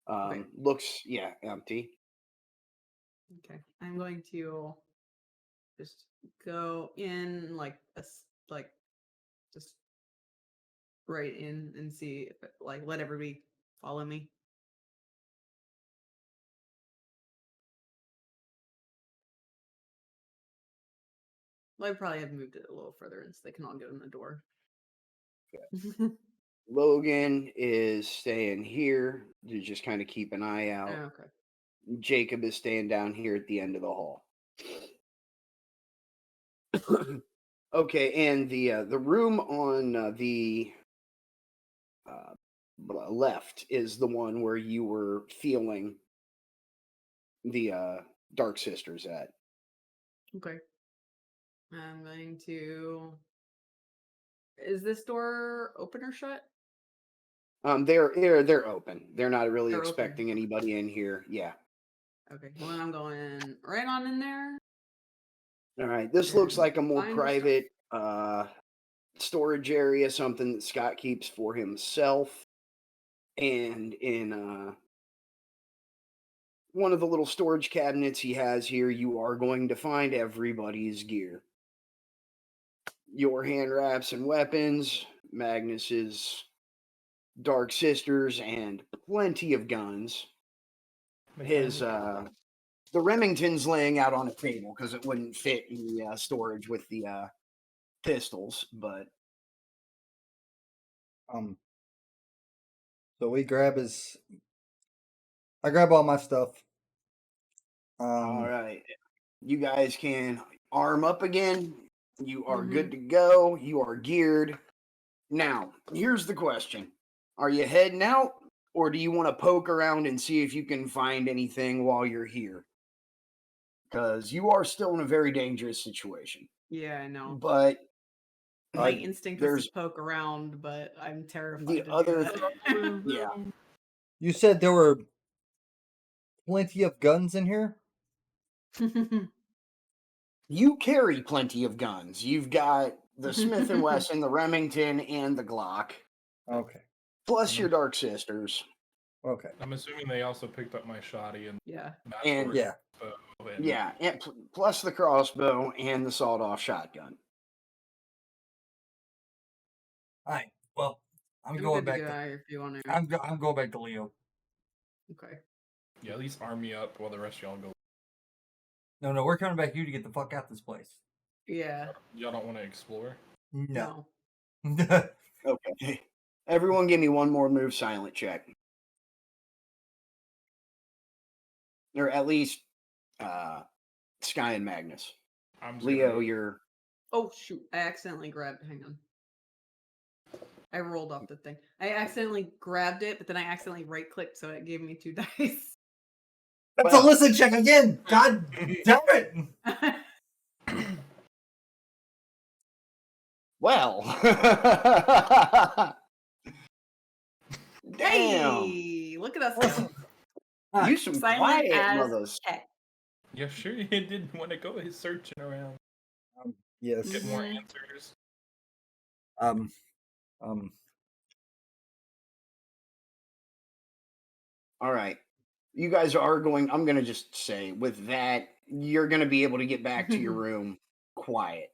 Okay. Looks empty. Okay. I'm going to just go in like like just right in and see if like let everybody follow me. Well, I probably have moved it a little further in so they can all get in the door. Logan is staying here to just kind of keep an eye out. Okay. Jacob is staying down here at the end of the hall. Okay, and the room on the left is the one where you were feeling the Dark Sisters at. Okay. I'm going to. Is this door open or shut? They're open. They're not really They're open. expecting anybody in here. Yeah. Okay. Well, then I'm going right on in there. All right. This looks And like a more find your stuff. private storage area, something that Scott keeps for himself. And in one of the little storage cabinets he has here, you are going to find everybody's gear. Your hand wraps and weapons, Magnus's Dark Sisters, and plenty of guns. His the Remington's laying out on a table because it wouldn't fit in the storage with the pistols, but So we grab I grab all my stuff. all right. You guys can arm up again. You are Mhm. good to go. You are geared. Now, here's the question. Are you heading out, or do you want to poke around and see if you can find anything while you're here? Because you are still in a very dangerous situation. Yeah, I know. But My instinct was there's to poke around, but I'm terrified the to do other that. yeah. You said there were plenty of guns in here? You carry plenty of guns. You've got the Smith & Wesson, the Remington, and the Glock, Okay. plus your Dark Sisters. Okay. I'm assuming they also picked up my shoddy and Yeah. And Yeah. yeah, and plus the crossbow and the sawed-off shotgun. All right. Well, I'm I'm going good to back get to out of here if you want to. I'm going back to Leo. Okay. Yeah, at least arm me up while the rest of y'all go. No, we're coming back here to get the fuck out this place. Yeah. Y'all don't want to explore? No. Okay. Everyone give me one more move silent check. Or at least Sky and Magnus. I'm just Leo, gonna... you're Oh shoot! I accidentally grabbed. Hang on. I rolled off the thing. I accidentally grabbed it, but then I accidentally right-clicked, so it gave me 2 dice. That's a listen check again. God damn it. well. Damn. Hey, look at us go. You some Silent quiet as mothers. heck. Yeah, sure he didn't want to go searching around. Yes. Get more Mhm. answers. All right. you guys are going. I'm gonna just say with that, you're gonna be able to get back to your room quiet.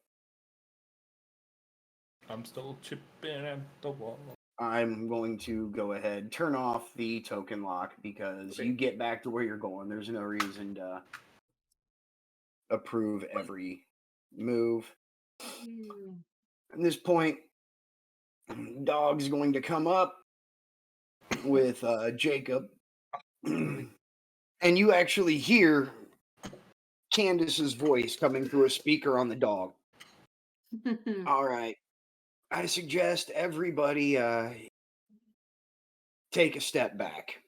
I'm still chipping at the wall. I'm going to go ahead, turn off the token lock because Okay. you get back to where you're going. There's no reason to approve every move. At this point, Dog's going to come up with Jacob. And you actually hear Candace's voice coming through a speaker on the dog. All right. I suggest everybody take a step back.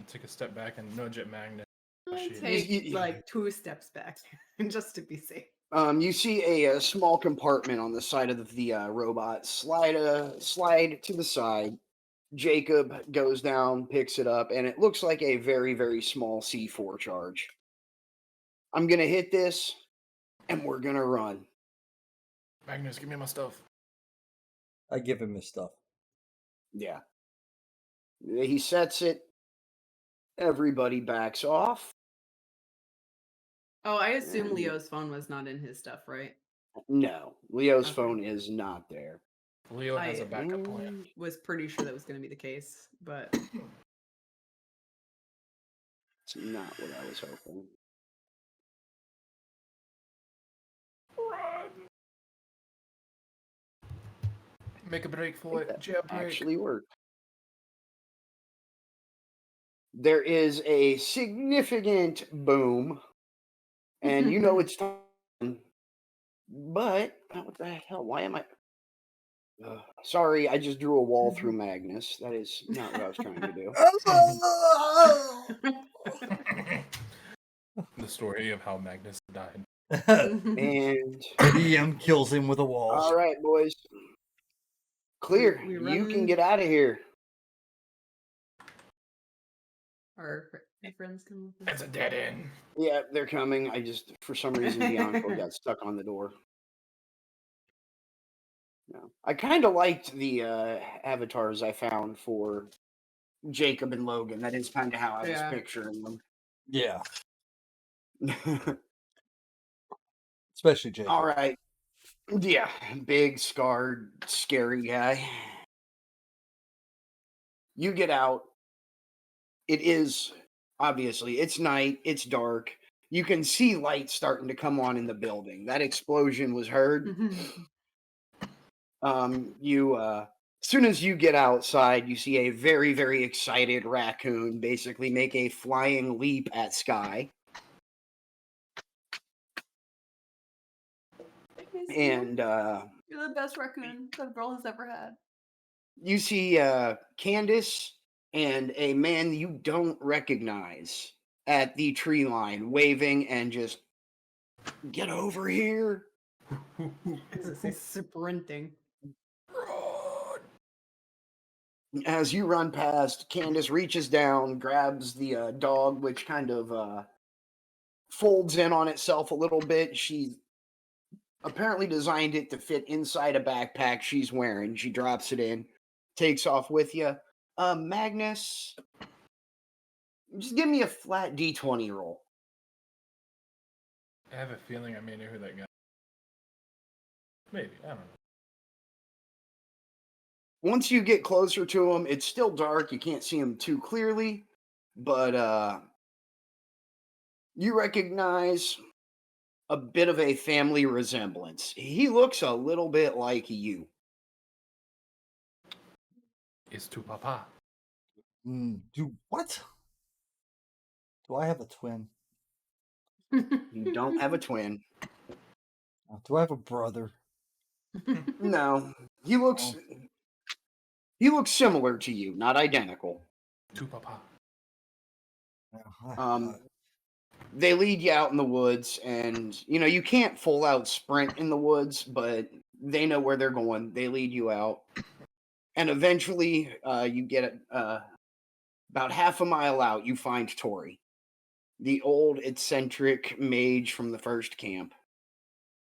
Take a step back and nudge at Magnus. I She- take like 2 steps back just to be safe. You see a small compartment on the side of the robot. Slide to the side. Jacob goes down, picks it up, and it looks like a very, very small C4 charge. I'm gonna hit this, and we're gonna run. Magnus, give me my stuff. I give him his stuff. Yeah. He sets it. Everybody backs off. Oh, I assume And- Leo's phone was not in his stuff, right? No, Leo's Okay. phone is not there. Leo has a I- backup plan. Was pretty sure that was going to be the case, but It's not what I was hoping. Run! Make a break for it. That Jailbreak. actually worked. There is a significant boom, and you know it's time. But what the hell? Why am I? Sorry, I just drew a wall through Magnus. That is not what I was trying to do. The story of how Magnus died. And DM kills him with a wall. all right, boys, clear. We You can run- get out of here. our friends come with us. It's a dead end. Yeah, they're coming. I just, for some reason, Bianco got stuck on the door. No. I kind of liked the avatars I found for Jacob and Logan. That is kind of how I was Yeah. picturing them. Yeah, especially Jacob. All right. Yeah, big, scarred, scary guy. You get out. It is, obviously, it's night, it's dark. You can see light starting to come on in the building. That explosion was heard. As soon as you get outside, you see a very, very excited raccoon basically make a flying leap at Sky. And You're the best raccoon that a girl has ever had. you see Candace and a man you don't recognize at the tree line waving and just get over here. He's sprinting. As you run past, Candace reaches down, grabs the dog, which kind of folds in on itself a little bit. She apparently designed it to fit inside a backpack she's wearing. She drops it in, takes off with you. Magnus, just give me a flat D20 roll. I have a feeling I may know who that guy is. Maybe. I don't know. Once you get closer to him, it's still dark. You can't see him too clearly, but you recognize a bit of a family resemblance. He looks a little bit like you. It's to Papa. Do what? Do I have a twin? You don't have a twin. Do I have a brother? No. He looks similar to you, not identical. To Papa. They lead you out in the woods, and you can't full out sprint in the woods, but they know where they're going. They lead you out, and eventually you get about half a mile out. You find Tori, the old eccentric mage from the first camp.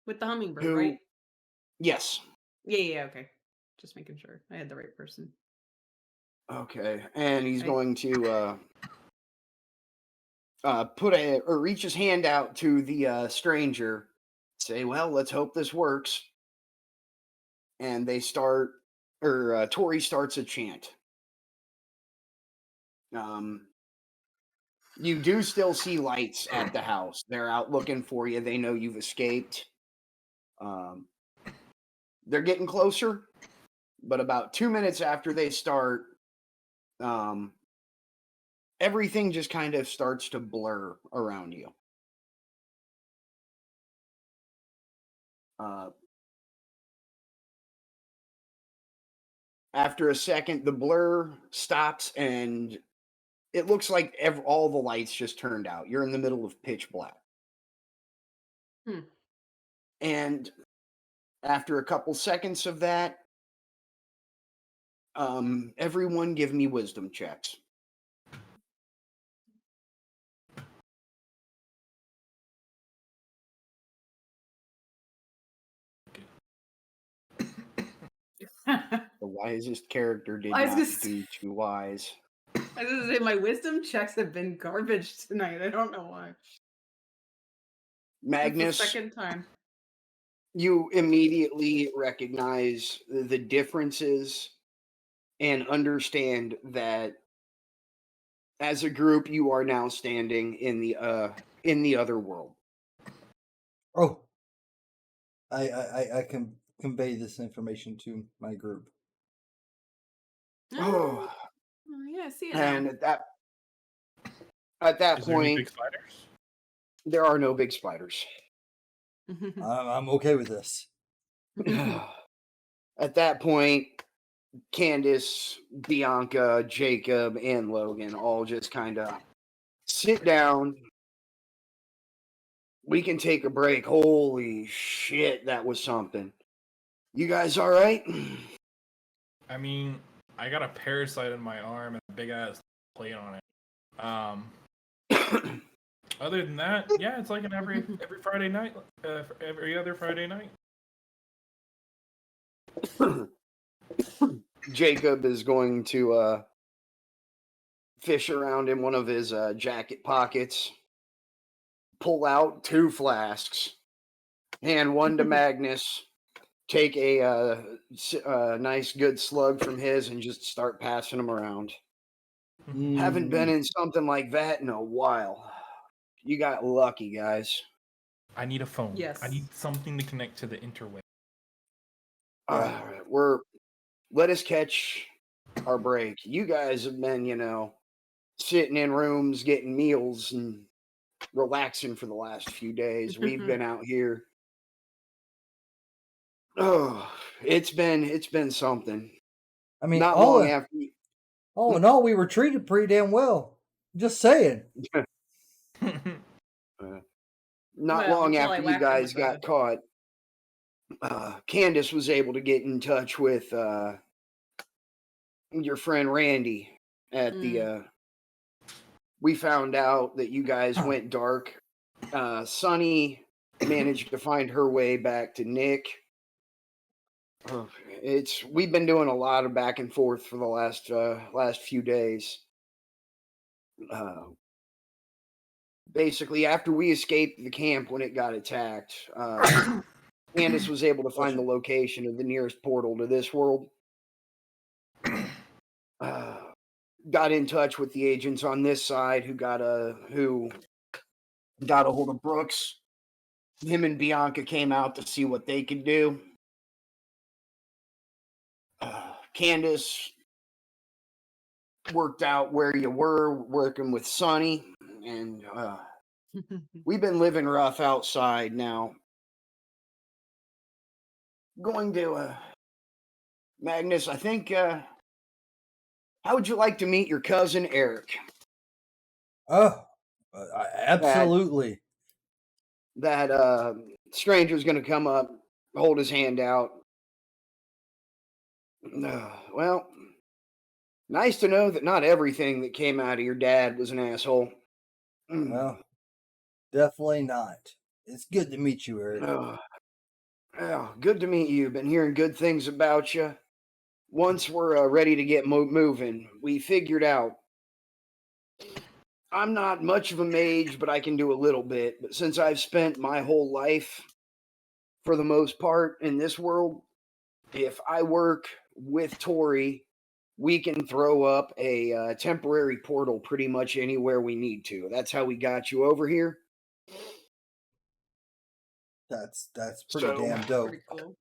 With the hummingbird, Who- right? Yes. Yeah, okay. Just making sure I had the right person. Okay, and he's Right. going to reach his hand out to the stranger, say, "Well, let's hope this works." And they start, or Tori starts a chant. You do still see lights at the house. They're out looking for you. They know you've escaped. They're getting closer, but about 2 minutes after they start, everything just kind of starts to blur around you. After a second, the blur stops, and it looks like all the lights just turned out. You're in the middle of pitch black. And after a couple seconds of that, everyone give me wisdom checks. The wisest character did I was not gonna say- do too wise. I was gonna say my wisdom checks have been garbage tonight. I don't know why. Magnus, It's the second time. you immediately recognize the differences and understand that as a group you are now standing in the other world. Oh, I can convey this information to my group. Oh, Yeah, I see it and now. at that Is there any point, big spiders? there are no big spiders. I'm okay with this. At that point, Candace, Bianca, Jacob, and Logan all just kind of sit down. We can take a break. Holy shit, that was something. You guys all right? I mean, I got a parasite in my arm and a big ass plate on it. Other than that, yeah, it's like an every Friday night, every other Friday night. Jacob is going to fish around in one of his jacket pockets, pull out 2 flasks, hand one to Magnus, take a nice good slug from his, and just start passing them around. Haven't been in something like that in a while. You got lucky, guys. I need a phone. Yes. I need something to connect to the interweb. Let us catch our break. You guys have been, sitting in rooms, getting meals, and relaxing for the last few days. We've been out here. Oh, it's been something. I mean, Not all long in, after. all in all, we were treated pretty damn well. Just saying. Not Well, long until I after you whacked him guys with got caught, Candace was able to get in touch with your friend Randy at the. We found out that you guys went dark. Sunny managed to find her way back to Nick. We've been doing a lot of back and forth for the last few days. Basically, after we escaped the camp when it got attacked, Candace was able to find the location of the nearest portal to this world. Got in touch with the agents on this side who got a hold of Brooks. Him and Bianca came out to see what they could do. Candace worked out where you were working with Sonny, and we've been living rough outside now. Going to Magnus, I think. How would you like to meet your cousin Eric? Oh, absolutely. That stranger's going to come up, hold his hand out. Well, nice to know that not everything that came out of your dad was an asshole. Well, definitely not. It's good to meet you, Eric. Well, good to meet you. Been hearing good things about you. Once we're ready to get moving, we figured out I'm not much of a mage, but I can do a little bit. But since I've spent my whole life, for the most part, in this world, if I work with Tori, we can throw up a temporary portal pretty much anywhere we need to. That's how we got you over here. That's pretty So, damn dope. Pretty cool.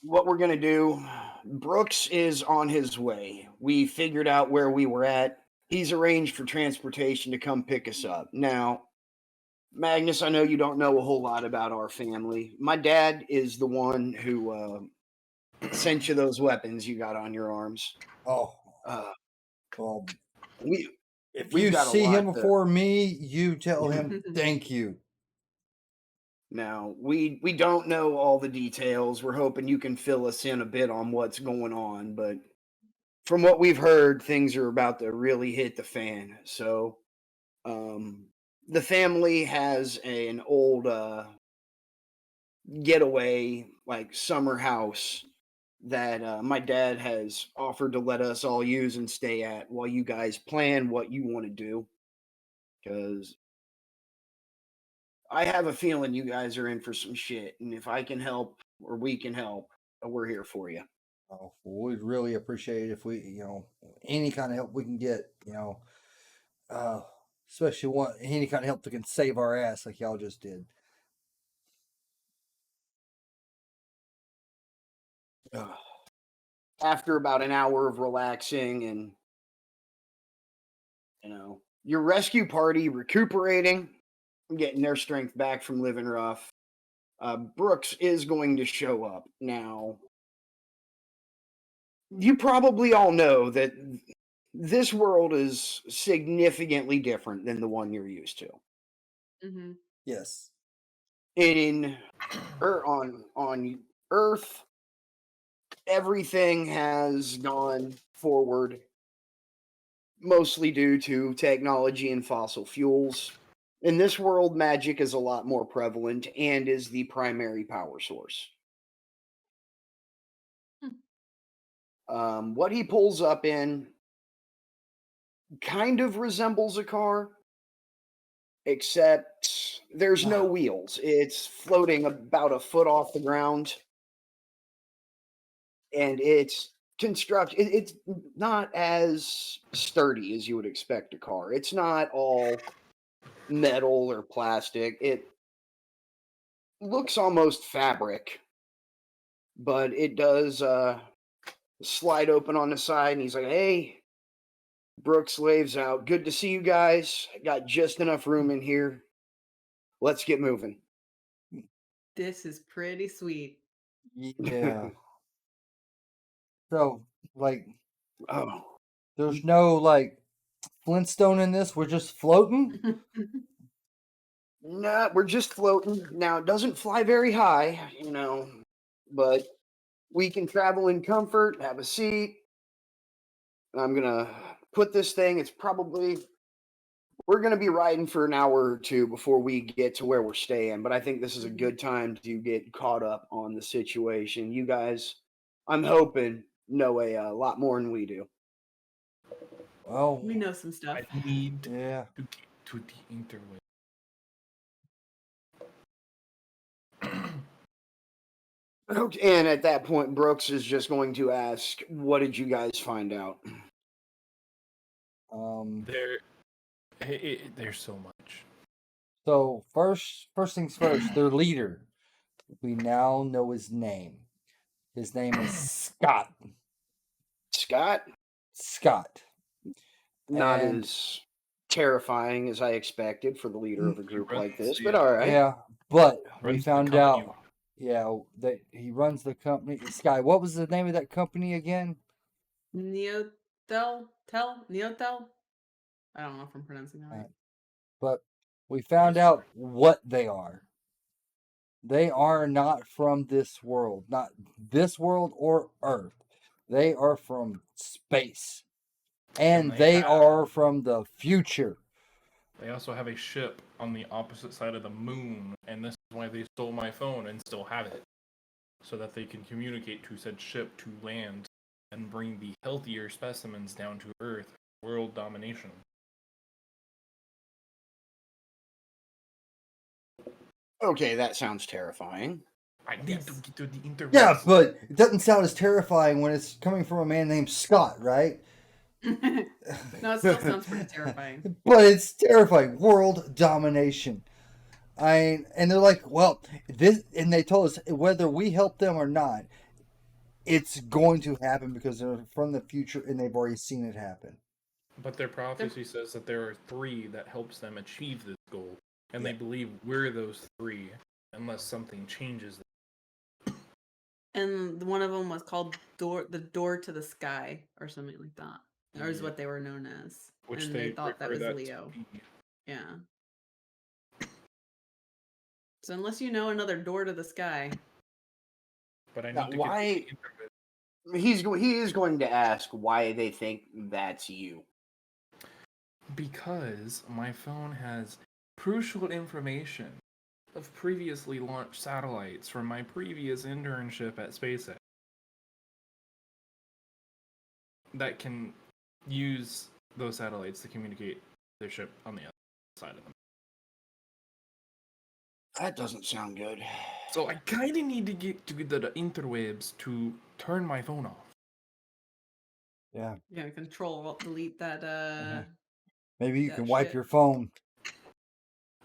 What we're gonna do, Brooks is on his way. We figured out where we were at. He's arranged for transportation to come pick us up. Now, Magnus, I know you don't know a whole lot about our family. My dad is the one who sent you those weapons you got on your arms. Oh, Uh, well, we if we've you got a see him lot to- before me, you tell him thank you. Now, we don't know all the details. We're hoping you can fill us in a bit on what's going on, but from what we've heard, things are about to really hit the fan. So, the family has an old getaway, like summer house that my dad has offered to let us all use and stay at while you guys plan what you want to do. Because I have a feeling you guys are in for some shit, and if I can help or we can help, we're here for you. Oh, we'd really appreciate it if we, any kind of help we can get, uh, especially any kind of help that can save our ass like y'all just did. After about an hour of relaxing and your rescue party recuperating, getting their strength back from living rough, Brooks is going to show up. Now, you probably all know that this world is significantly different than the one you're used to. Mm-hmm. Yes. On Earth, everything has gone forward, mostly due to technology and fossil fuels. In this world, magic is a lot more prevalent and is the primary power source. What he pulls up in kind of resembles a car, except there's no wheels. It's floating about a foot off the ground, and it's it's not as sturdy as you would expect a car. It's not all metal or plastic. It looks almost fabric, but it does slide open on the side, and he's like, "Hey, Brooks waves out. Good to see you guys. I got just enough room in here. Let's get moving." This is pretty sweet. Yeah. So, like, Oh, there's no, like, Flintstone in this. We're just floating. nah, we're just floating. Now, it doesn't fly very high, but we can travel in comfort, have a seat. I'm going to put this thing, we're going to be riding for an hour or two before we get to where we're staying, but I think this is a good time to get caught up on the situation. You guys, I'm hoping, know a lot more than we do. Well, We know some stuff. I need yeah. to get to the interway. Okay, and at that point, Brooks is just going to ask, "What did you guys find out?" There's so much. So first things first, their leader. We now know his name. His name is Scott. Scott? Scott. Not And- as terrifying as I expected for the leader of a group like this, but yeah. all right. Yeah, but we Runs the found company. out. Yeah, that he runs the company. Sky. What was the name of that company again? Neotel? I don't know if I'm pronouncing that right. But we found out what they are. They are not from this world, not this world or Earth. They are from space. And they are from the future. They also have a ship on the opposite side of the moon, and this is why they stole my phone and still have it. So that they can communicate to said ship to land and bring the healthier specimens down to Earth for world domination. Okay, that sounds terrifying. I need to get to the interwebs. Yeah, but it doesn't sound as terrifying when it's coming from a man named Scott, right? No, it still sounds pretty terrifying. But it's terrifying. World domination. And they're like, well, this, and they told us whether we help them or not, it's going to happen because they're from the future and they've already seen it happen. But their prophecy says that there are 3 that helps them achieve this goal, and they believe we're those 3 unless something changes. And one of them was called the door to the sky or something like that. Or is what they were known as. Which and they thought that was refer Leo. to be. Yeah. So unless you know another door to the sky. But I Now, need to why- get to the interwebs. He is going to ask why they think that's you. Because my phone has crucial information of previously launched satellites from my previous internship at SpaceX that can use those satellites to communicate their ship on the other side of them. That doesn't sound good. So I kind of need to get to the interwebs to turn my phone off. Yeah. Yeah, control alt delete that Maybe you that can wipe shit. your phone.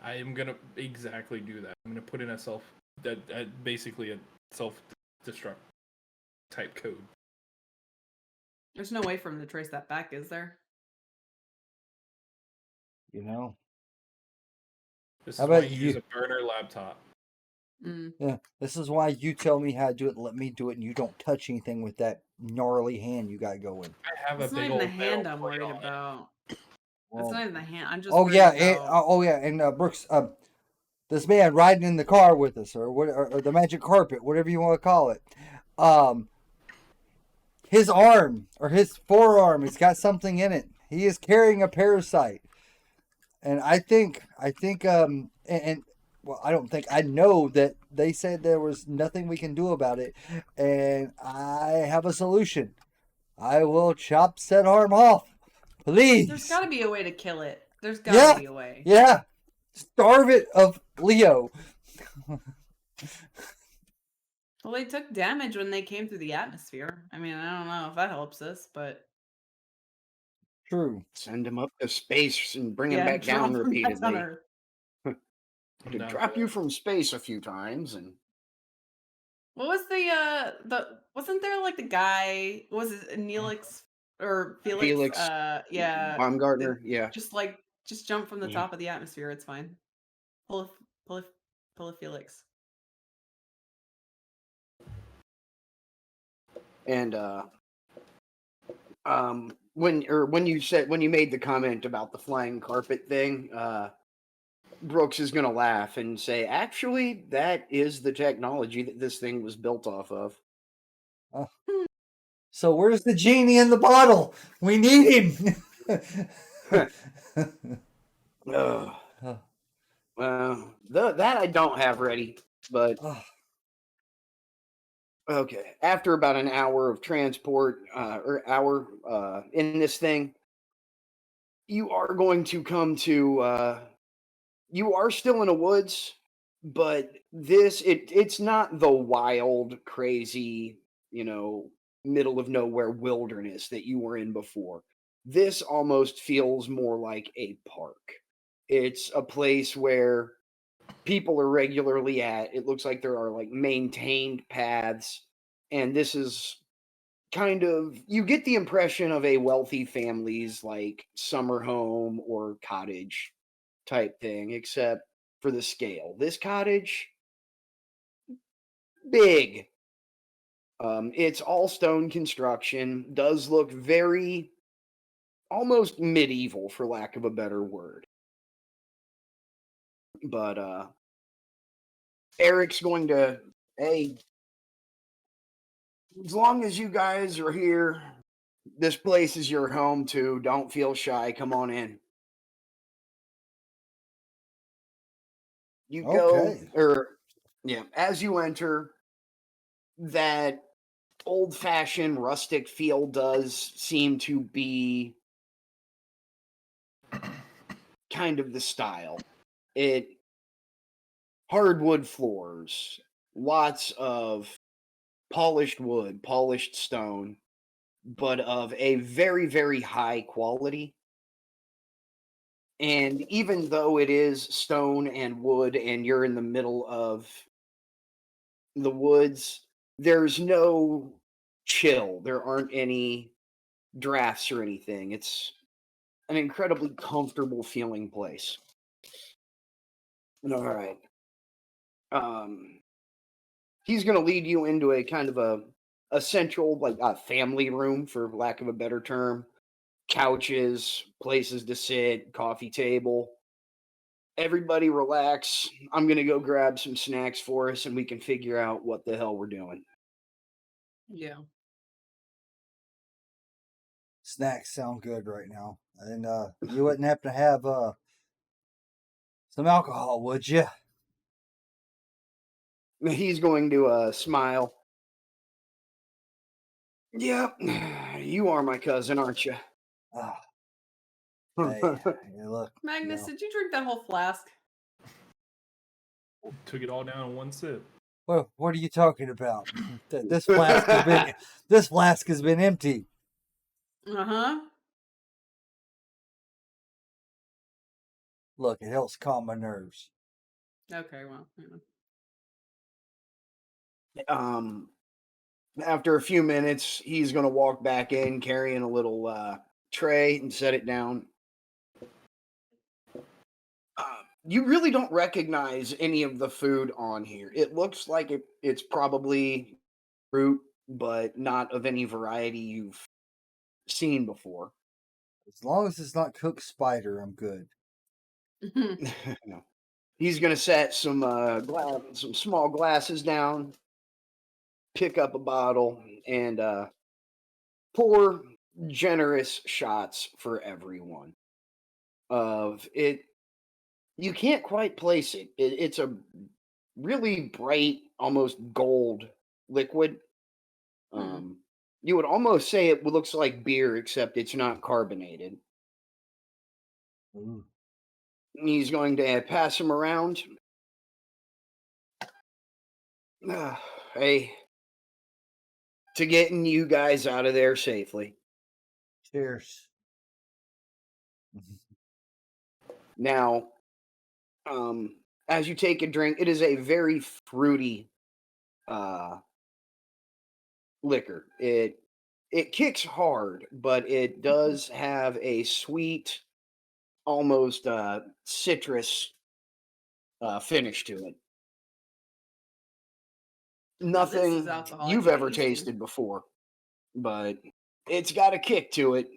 I am gonna exactly do that. I'm gonna put in basically a self-destruct type code. There's no way for him to trace that back, is there? You know? This How is why about you use you? a burner laptop. Mm. Yeah. This is why you tell me how to do it, let me do it, and you don't touch anything with that gnarly hand you got going. I have It's a not big even the old hand metal I'm plate worried on it. about. Well, It's not even the hand. I'm just oh worried yeah, about... and Brooks, this man riding in the car with us, or the magic carpet, whatever you want to call it. His arm or his forearm, it's got something in it. He is carrying a parasite, and I think, well, I don't think, I know that they said there was nothing we can do about it, and I have a solution. I will chop said arm off, please. There's got to be a way to kill it. There's got to be a way. Yeah, starve it of Leo. Well, they took damage when they came through the atmosphere. I mean, I don't know if that helps us, but... True. Send him up to space and bring him Yeah, back down drop 'em back on repeatedly. Earth. I'm To down drop for you that. from space a few times and What was wasn't there like the guy, was it Neelix or Felix? Felix Yeah. Baumgartner. it- Yeah. Just jump from the Yeah. top of the atmosphere, it's fine. Pull a Felix. And when you made the comment about the flying carpet thing, Brooks is gonna laugh and say, actually, that is the technology that this thing was built off of. So where's the genie in the bottle? We need him. Ugh. Well, that I don't have ready, but okay. After about an hour of transport, in this thing, you are going to come to. You are still in a woods, but it's not the wild, crazy, middle of nowhere wilderness that you were in before. This almost feels more like a park. It's a place where people are regularly at. It looks like there are like maintained paths, and this is kind of, you get the impression of a wealthy family's like summer home or cottage type thing, except for the scale. This cottage, big. It's all stone construction, does look very almost medieval, for lack of a better word. But Eric's going to, hey, as long as you guys are here, this place is your home too. Don't feel shy. Come on in. You go, Okay. or yeah, as you enter, that old-fashioned rustic feel does seem to be kind of the style. Hardwood floors, lots of polished wood, polished stone, but of a very, very high quality. And even though it is stone and wood and you're in the middle of the woods, there's no chill. There aren't any drafts or anything. It's an incredibly comfortable feeling place. All right. He's going to lead you into a kind of a central, like a family room, for lack of a better term. Couches, places to sit, coffee table. Everybody relax. I'm going to go grab some snacks for us and we can figure out what the hell we're doing. Yeah. Snacks sound good right now. And you wouldn't happen to have some alcohol, would you? He's going to smile. Yeah, you are my cousin, aren't you? Ah, hey, look. Magnus, No. did you drink that whole flask? Took it all down in one sip. What are you talking about? This flask has been empty. Uh-huh. Look, it helps calm my nerves. Okay, well, yeah. After a few minutes, he's going to walk back in carrying a little tray and set it down. You really don't recognize any of the food on here. It looks like it's probably fruit, but not of any variety you've seen before. As long as it's not cooked spider, I'm good. No. He's going to set some small glasses down, pick up a bottle, and pour generous shots for everyone. Of it, you can't quite place it. It's a really bright, almost gold liquid. You would almost say it looks like beer, except it's not carbonated. Ooh. He's going to pass them around. Hey, to getting you guys out of there safely. Cheers. Now, as you take a drink, it is a very fruity liquor. It kicks hard, but it does have a sweet, almost citrus finish to it. Now, this is Nothing alcohol I you've can ever get used to. tasted before, but it's got a kick to it.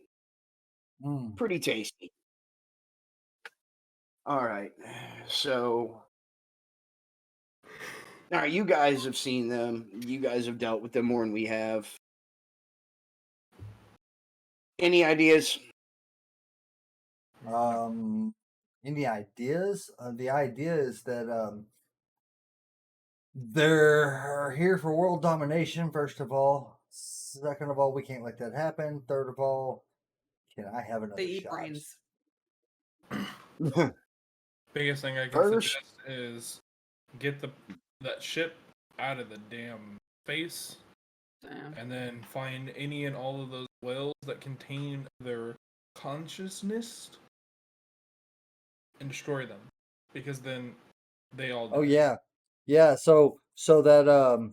Mm. Pretty tasty. All right, so now you guys have seen them. You guys have dealt with them more than we have. Any ideas? Any ideas? The idea is that they're here for world domination, first of all. Second of all, we can't let that happen. Third of all, can I have another They eat shot? brains. Biggest thing I can First- suggest is get that ship out of the damn space, Damn. and then find any and all of those wells that contain their consciousness and destroy them, because then they all die. Oh yeah. So that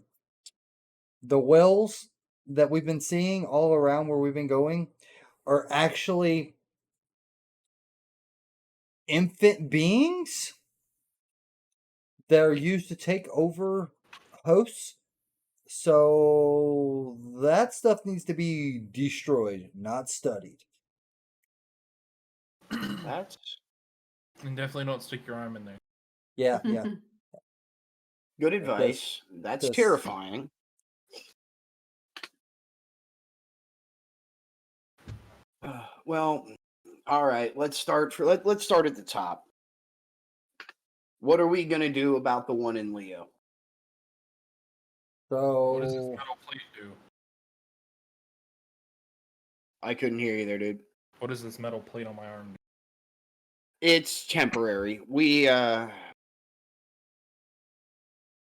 the wells that we've been seeing all around where we've been going are actually infant beings that are used to take over hosts. So that stuff needs to be destroyed, not studied. That's And definitely don't stick your arm in there. Yeah. good advice. That's does- terrifying. Well, all right. Let's start at the top. What are we gonna do about the one in Leo? What does this So metal plate do? I couldn't hear you there, dude. What is this metal plate on my arm? It's temporary. We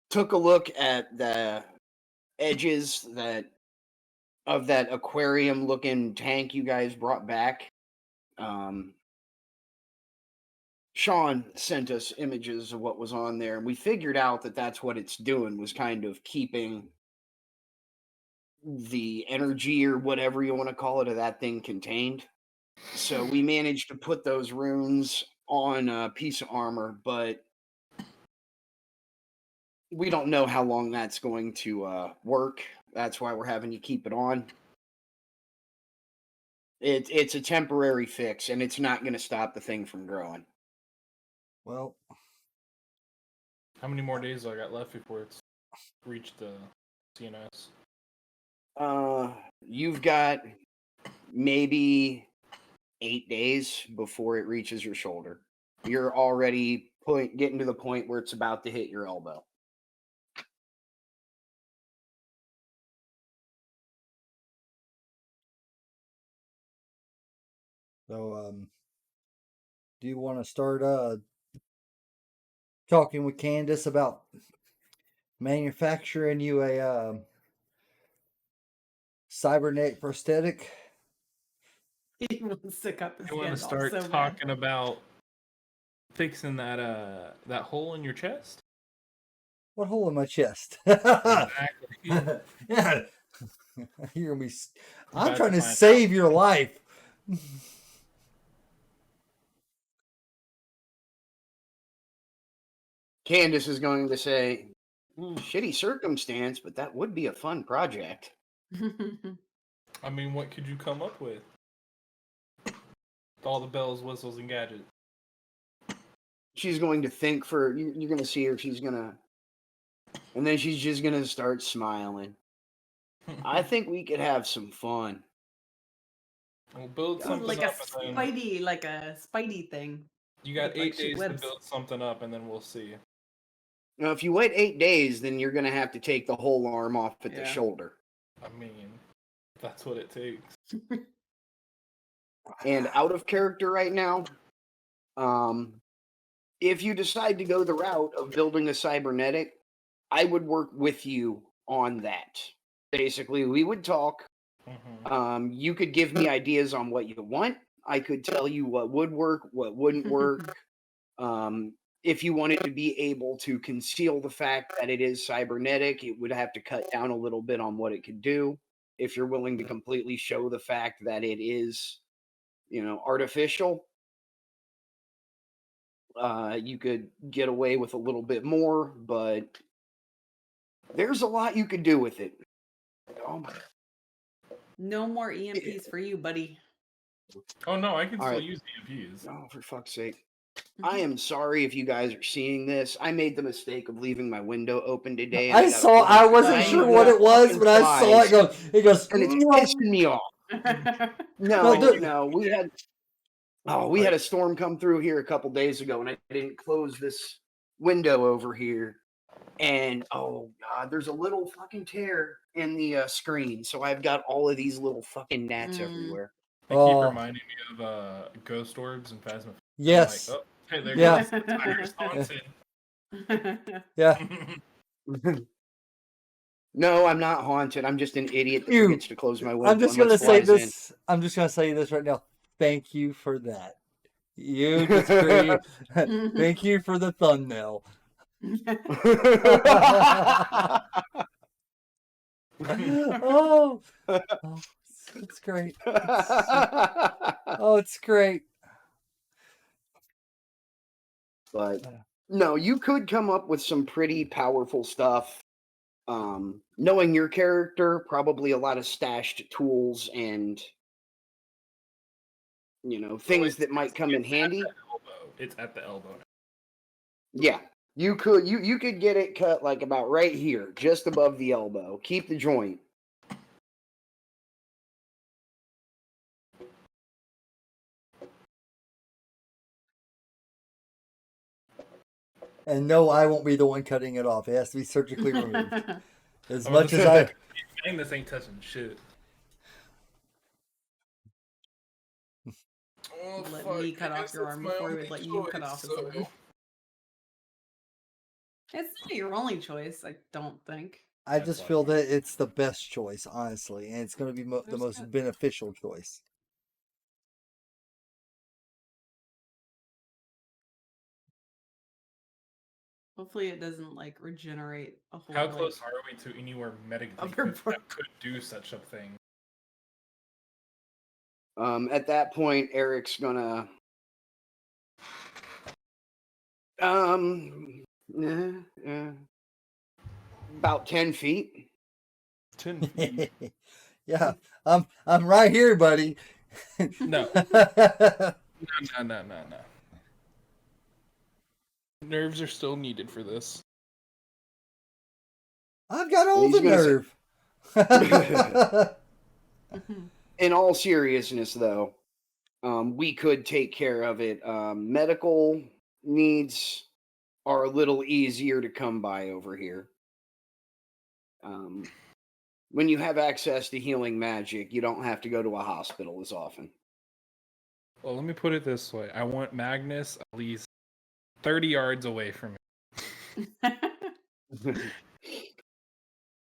took a look at the edges of that aquarium looking tank you guys brought back. Sean sent us images of what was on there, and we figured out that that's what it's doing, was kind of keeping the energy or whatever you want to call it of that thing contained. So we managed to put those runes on a piece of armor, but we don't know how long that's going to work. That's why we're having you keep it on. It's a temporary fix, and it's not going to stop the thing from growing. Well, How many more days do I got left before it's reached the CNS? You've got maybe 8 days before it reaches your shoulder. You're already getting to the point where it's about to hit your elbow. so do you want to start talking with Candace about manufacturing you a cybernetic prosthetic? He wants to cut the You want to skin off start so bad. talking about fixing that hole in your chest? What hole in my chest? Exactly. Yeah. You're gonna be. I'm About trying to find out. save your life. Candace is going to say, shitty circumstance, but that would be a fun project. I mean, what could you come up with? With all the bells, whistles, and gadgets. She's going to think for, you're going to see her, she's going to, and then she's just going to start smiling. I think we could have some fun. We'll build something like a up and then spidey thing. you got with, like, 8 days to webs. build something up, and then we'll see. Now, if you wait 8 days, then you're going to have to take the whole arm off at the Yeah. shoulder. I mean, that's what it takes. And out of character right now, if you decide to go the route of building a cybernetic, I would work with you on that. Basically, we would talk. Mm-hmm. You could give me ideas on what you want. I could tell you what would work, what wouldn't work. If you wanted to be able to conceal the fact that it is cybernetic, it would have to cut down a little bit on what it could do. If you're willing to completely show the fact that it is, artificial, you could get away with a little bit more, but there's a lot you could do with it. Oh my. No more EMPs for you, buddy. Oh no, I can All still right. use EMPs. Oh, for fuck's sake. I am sorry if you guys are seeing this. I made the mistake of leaving my window open today. And I wasn't tiny sure what it was, fucking but I saw it flies, go. It goes. and it's pissing me off. No, No, we had a storm come through here a couple days ago, and I didn't close this window over here. And oh god, there's a little fucking tear in the screen, so I've got all of these little fucking gnats everywhere. They keep reminding me of ghost orbs and Phasmophobia. Yes. Like, oh, hey, there Yeah. goes the tiger's haunted. Yeah. No, I'm not haunted. I'm just an idiot that You- forgets to close my window. I'm just and lets gonna say flies in. this. I'm just gonna say this right now. Thank you for that. You just created. Thank you for the thumbnail. Oh, it's great. It's great. But no, you could come up with some pretty powerful stuff. Knowing your character, probably a lot of stashed tools and things that might come in handy. It's at the elbow. Yeah, you could get it cut like about right here, just above the elbow. Keep the joint. And no, I won't be the one cutting it off. It has to be surgically removed. As I was much gonna as I. say, Magnus ain't touching shit. Oh, let fuck. me cut I off guess your that's arm my before he only would let you cut choice, off his so- arm. It's not your only choice, I don't think. I That's just why. feel that it's the best choice, honestly, and it's going to be the There's most got- beneficial choice. Hopefully it doesn't like regenerate a whole How like close are we to anywhere medically upper that part. could do such a thing? At that point, Eric's gonna yeah, about 10 feet. 10 feet? Yeah, I'm right here, buddy. No. No. Nerves are still needed for this. I've got all He's the gonna nerve. In all seriousness, though, we could take care of it. Medical needs are a little easier to come by over here. When you have access to healing magic, you don't have to go to a hospital as often. Well, let me put it this way. I want Magnus at least 30 yards away from me.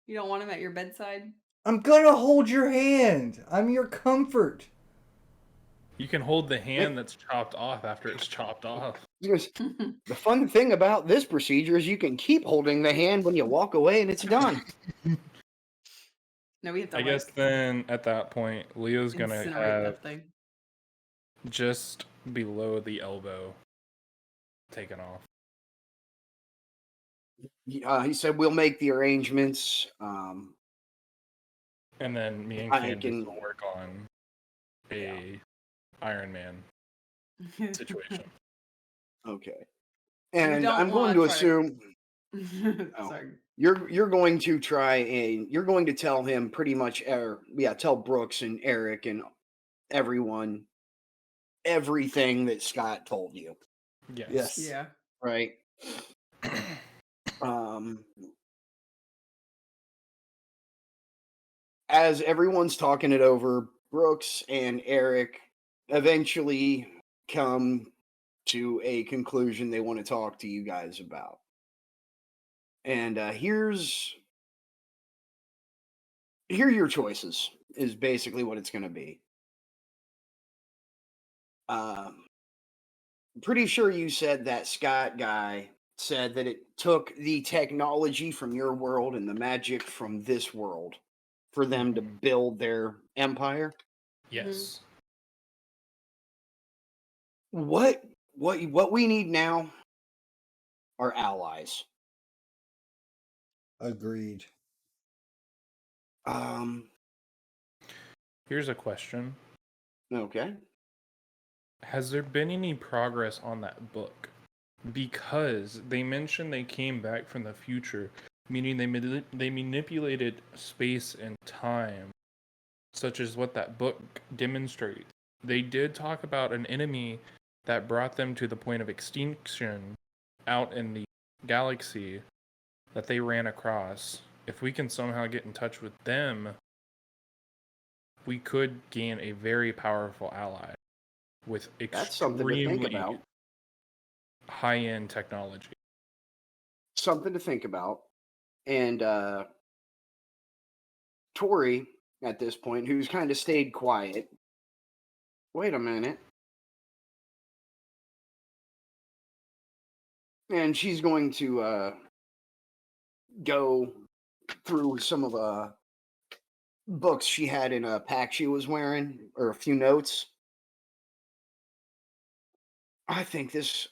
You don't want him at your bedside? I'm gonna hold your hand. I'm your comfort. You can hold the hand that's chopped off after it's chopped off. Because the fun thing about this procedure is you can keep holding the hand when you walk away and it's done. No, we have to I guess like then at that point, Leo's gonna incinerate have that thing. just below the elbow taken off. He said, we'll make the arrangements. And then me and I Candace can- will work on a Iron Man situation. Okay. And don't I'm going wanna to try to- assume Sorry. you're going to try and you're going to tell him pretty much tell Brooks and Eric and everyone everything that Scott told you, Yes. Yeah. right? As everyone's talking it over, Brooks and Eric eventually come to a conclusion they want to talk to you guys about. And here are your choices, is basically what it's going to be. Pretty sure you said that Scott guy said that it took the technology from your world and the magic from this world for them to build their empire. Yes. What we need now are allies. Agreed. Here's a question. Okay. Has there been any progress on that book? Because they mentioned they came back from the future, meaning they manipulated space and time, such as what that book demonstrates. They did talk about an enemy that brought them to the point of extinction out in the galaxy that they ran across. If we can somehow get in touch with them, we could gain a very powerful ally with That's something to think extremely about. high-end technology. Something to think about. And Tori, at this point, who's kind of stayed quiet. Wait a minute. And she's going to go through some of the books she had in a pack she was wearing, or a few notes. I think this,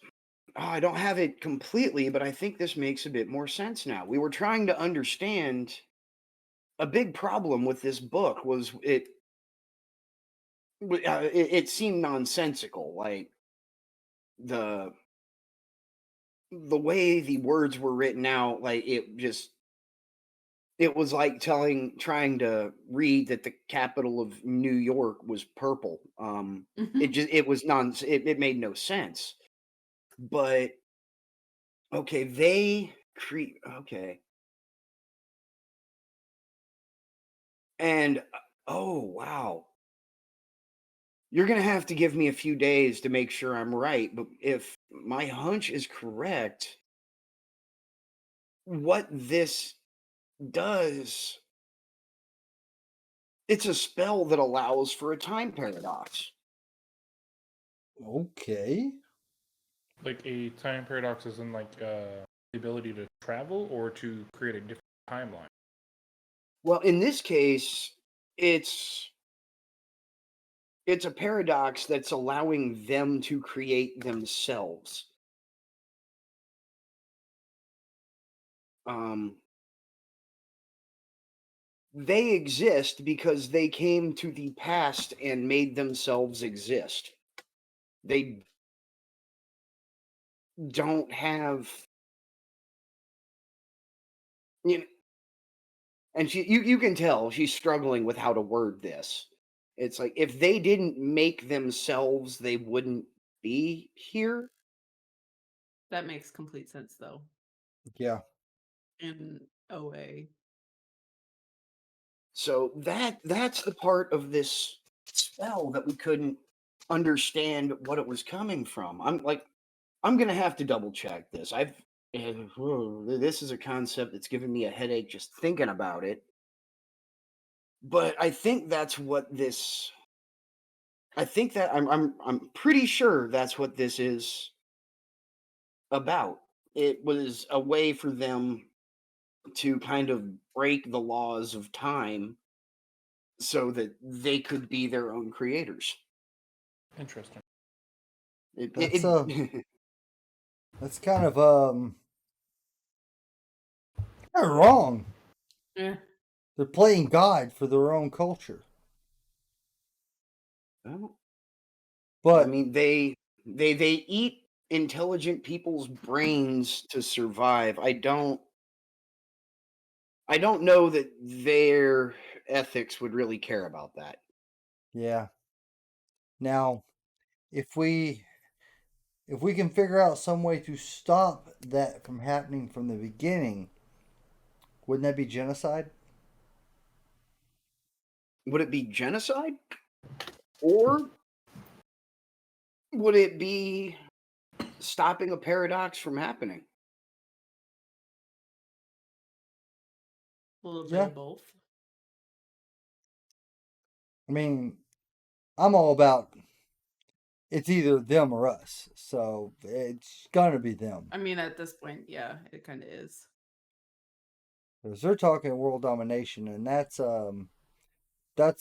I don't have it completely, but I think this makes a bit more sense now. We were trying to understand a big problem with this book was it seemed nonsensical, like the way the words were written out, like it was like trying to read that the capital of New York was purple. It was it made no sense. But okay, okay. And oh wow. You're going to have to give me a few days to make sure I'm right. But if my hunch is correct, what this does, it's a spell that allows for a time paradox. Okay. Like a time paradox is in like the ability to travel or to create a different timeline. Well, in this case, it's a paradox that's allowing them to create themselves. They exist because they came to the past and made themselves exist. They don't have, you know, and you can tell she's struggling with how to word this. It's like if they didn't make themselves, they wouldn't be here. That makes complete sense, though, Yeah. in a way. So that's the part of this spell that we couldn't understand what it was coming from. I'm gonna have to double check this. This is a concept that's giving me a headache just thinking about it. But I think that's what this. I think that I'm pretty sure that's what this is about. It was a way for them to kind of break the laws of time so that they could be their own creators. Interesting. That's It that's kind of kind of wrong. Yeah. They're playing God for their own culture. well, I But mean, they eat intelligent people's brains to survive. I don't know that their ethics would really care about that. yeah. Now, if we can figure out some way to stop that from happening from the beginning, wouldn't that be genocide? Would it be genocide? Or would it be stopping a paradox from happening? A little bit Yeah. of both. I mean, I'm all about it's either them or us. So it's gonna be them. I mean, at this point, yeah, it kind of is. Because they're talking world domination, and that's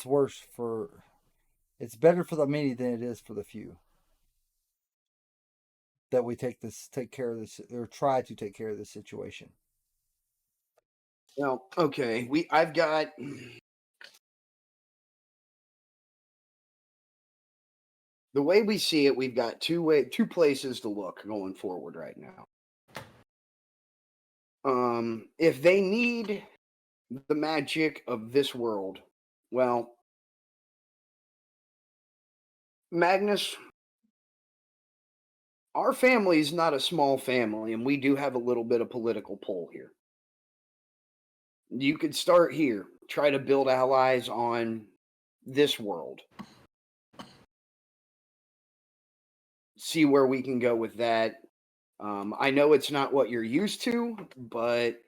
worse for. It's better for the many than it is for the few. That we take care of this, or try to take care of this situation. Well, okay. I've got the way we see it, we've got two places to look going forward right now. If they need the magic of this world, well, Magnus, our family is not a small family, and we do have a little bit of political pull here. You could start here, try to build allies on this world, see where we can go with that. I know it's not what you're used to, but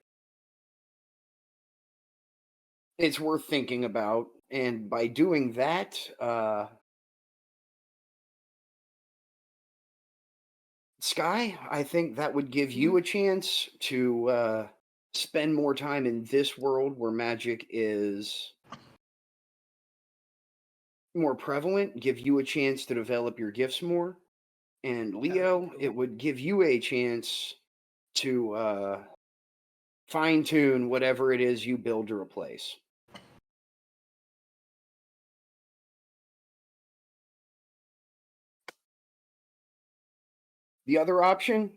it's worth thinking about. And by doing that, Sky, I think that would give you a chance to spend more time in this world where magic is more prevalent, give you a chance to develop your gifts more. And Leo, it would give you a chance to fine tune whatever it is you build to replace. The other option,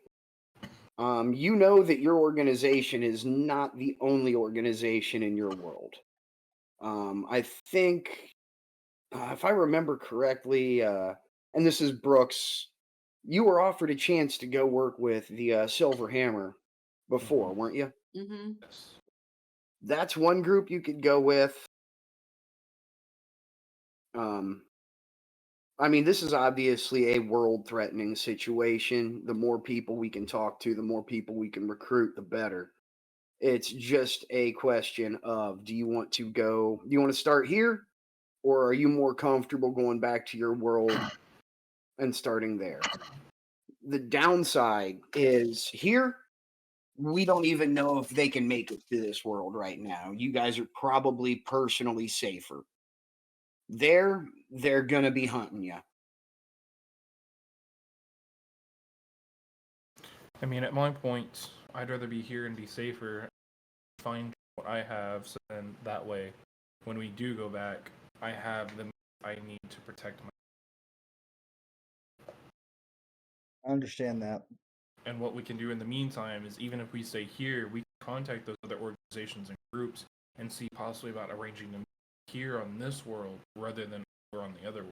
you know that your organization is not the only organization in your world. I think, if I remember correctly, and this is Brooks, you were offered a chance to go work with the Silver Hammer before, weren't you? Mm-hmm. Yes. That's one group you could go with. I mean, this is obviously a world-threatening situation. The more people we can talk to, the more people we can recruit, the better. It's just a question of, do you want to start here, or are you more comfortable going back to your world and starting there? The downside is here, we don't even know if they can make it to this world right now. You guys are probably personally safer. There, they're going to be hunting you. I mean, at my point, I'd rather be here and be safer, find what I have, so then that way, when we do go back, I have the I need to protect my. I understand that. And what we can do in the meantime is, even if we stay here, we can contact those other organizations and groups and see possibly about arranging them here on this world rather than over on the other world.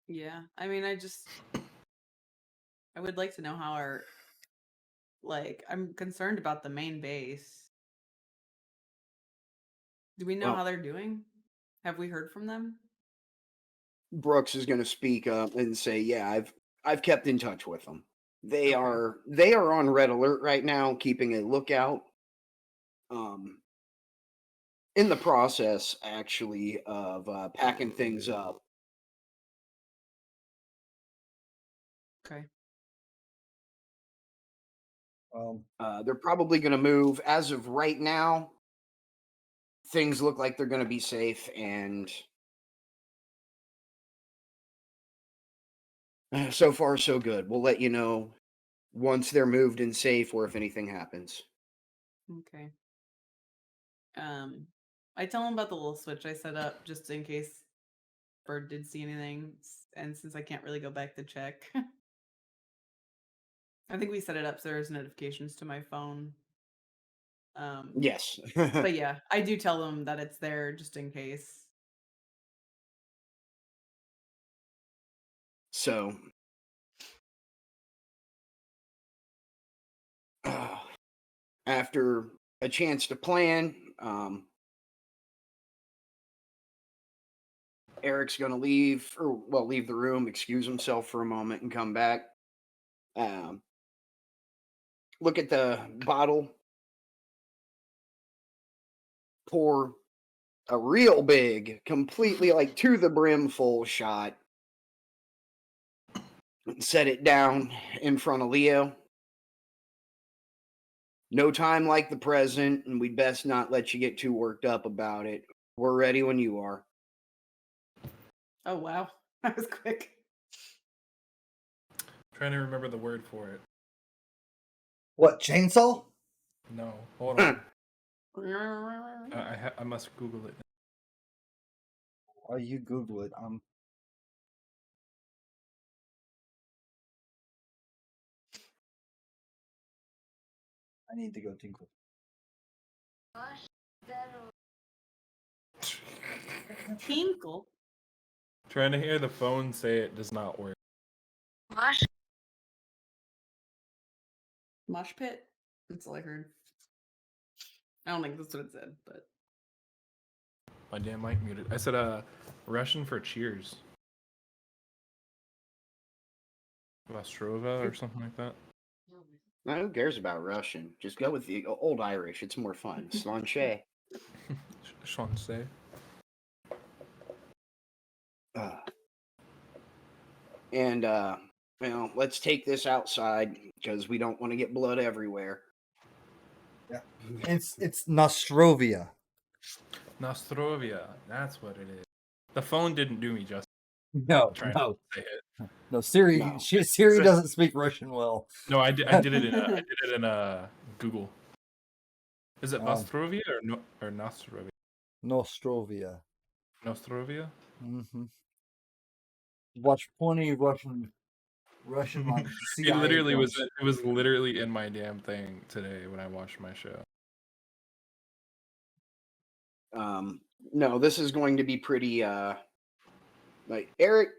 Yeah, I mean, I would like to know how I'm concerned about the main base. Do we know Well, how they're doing? Have we heard from them? Brooks is going to speak up and say, "Yeah, I've kept in touch with them. They Okay. are on red alert right now, keeping a lookout. In the process, actually, of packing things up. Okay. They're probably going to move. As of right now, things look like they're going to be safe, and so far, so good. We'll let you know once they're moved and safe, or if anything happens." Okay. I tell him about the little switch I set up just in case Bird did see anything, and since I can't really go back to check, I think we set it up so there's notifications to my phone. Yes. But yeah, I do tell them that it's there just in case. So, after a chance to plan, Eric's going to leave the room, excuse himself for a moment, and come back. Look at the bottle, pour a real big, completely like to the brim full shot, and set it down in front of Leo. No time like the present, and we'd best not let you get too worked up about it. We're ready when you are. Oh wow, that was quick. Trying to remember the word for it. What, chainsaw? No, hold on. I must Google it. Oh, you Google it. I need to go tinkle. Tinkle. Trying to hear the phone say it does not work. Mosh pit. That's all I heard. I don't think that's what it said, but My damn mic muted. I said Russian for cheers. Vostrova or something like that. Now, who cares about Russian? Just go with the old Irish. It's more fun. Slanche. Shanse. And let's take this outside because we don't want to get blood everywhere. Yeah. It's Nostrovia. Nostrovia. That's what it is. The phone didn't do me justice. No, Trying no, to say it. no. Siri, No. Siri doesn't speak Russian well. No, I did it in Google. Is it Vostrovia or Nostrovia? Nostrovia. Nostrovia? Mm-hmm. Watch plenty of Russian like CIA. It was literally in my damn thing today when I watched my show. No, this is going to be pretty like Eric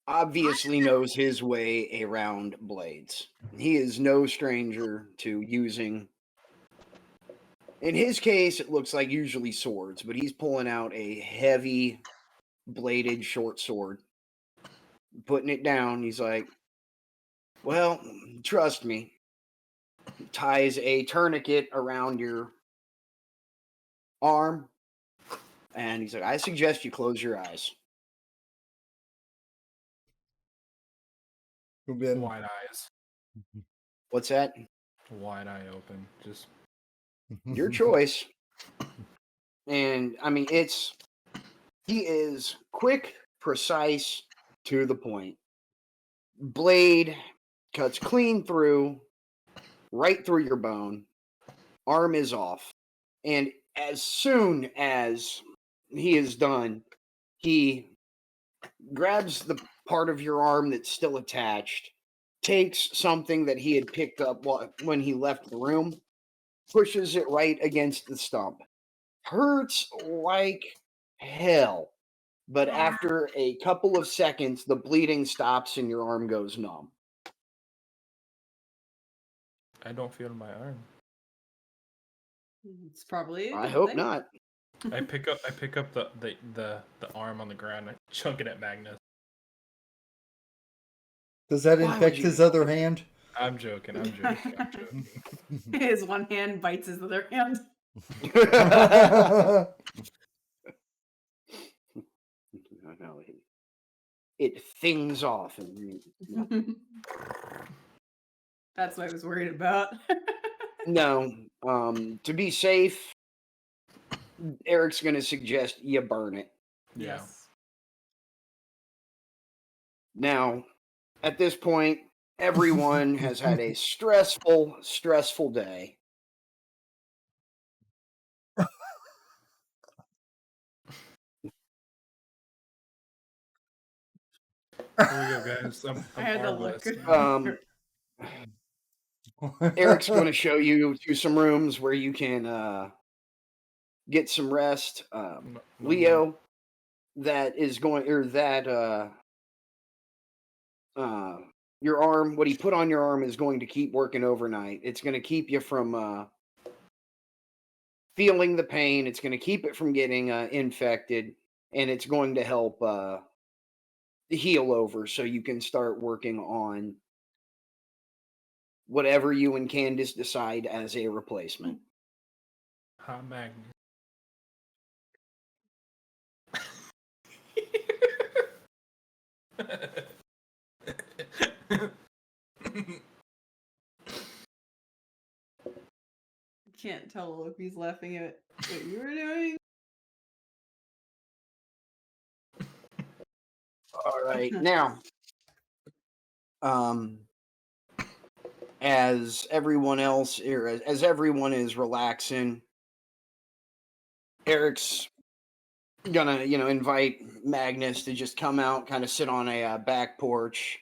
obviously knows his way around blades. He is no stranger to using In his case, it looks like usually swords, but he's pulling out a heavy bladed short sword, putting it down. He's like, well, trust me. Ties a tourniquet around your arm, and he's like, I suggest you close your eyes. Wide eyes. What's that? Wide eye open. Just Your choice. And I mean, he is quick, precise, to the point. Blade cuts clean through, right through your bone. Arm is off. And as soon as he is done, he grabs the part of your arm that's still attached, takes something that he had picked up when he left the room, pushes it right against the stump. Hurts like hell. But after a couple of seconds, the bleeding stops and your arm goes numb. I don't feel my arm. It's probably a I good hope thing. not. I pick up the arm on the ground and I chunk it at Magnus. Does that Why infect would you? his other hand? I'm joking. I'm joking. His one hand bites his other hand. No, it things off. And, That's what I was worried about. no, to be safe, Eric's going to suggest you burn it. Yeah. Yes. Now, at this point, everyone has had a stressful day. Here we go, guys. I'm I had to look. armless. Eric's going to show you to some rooms where you can get some rest. Leo, that is going, or that your arm, what he put on your arm is going to keep working overnight. It's going to keep you from feeling the pain. It's going to keep it from getting infected, and it's going to help heal over so you can start working on whatever you and Candace decide as a replacement. Hot Magnus. Can't tell if he's laughing at what you were doing. All right. Now, as everyone else, or as everyone is relaxing, Eric's gonna, invite Magnus to just come out, kind of sit on a back porch,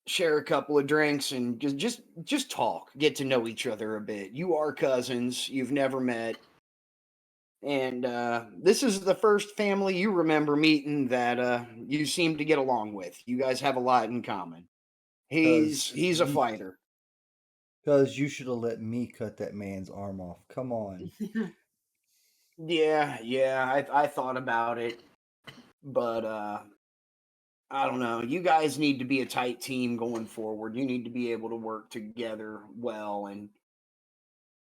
share a couple of drinks, and just talk, get to know each other a bit. You are cousins, you've never met, and this is the first family you remember meeting that you seem to get along with. You guys have a lot in common. He's a fighter. Because you should have let me cut that man's arm off. Come on. Yeah, I thought about it, but I don't know. You guys need to be a tight team going forward. You need to be able to work together well, and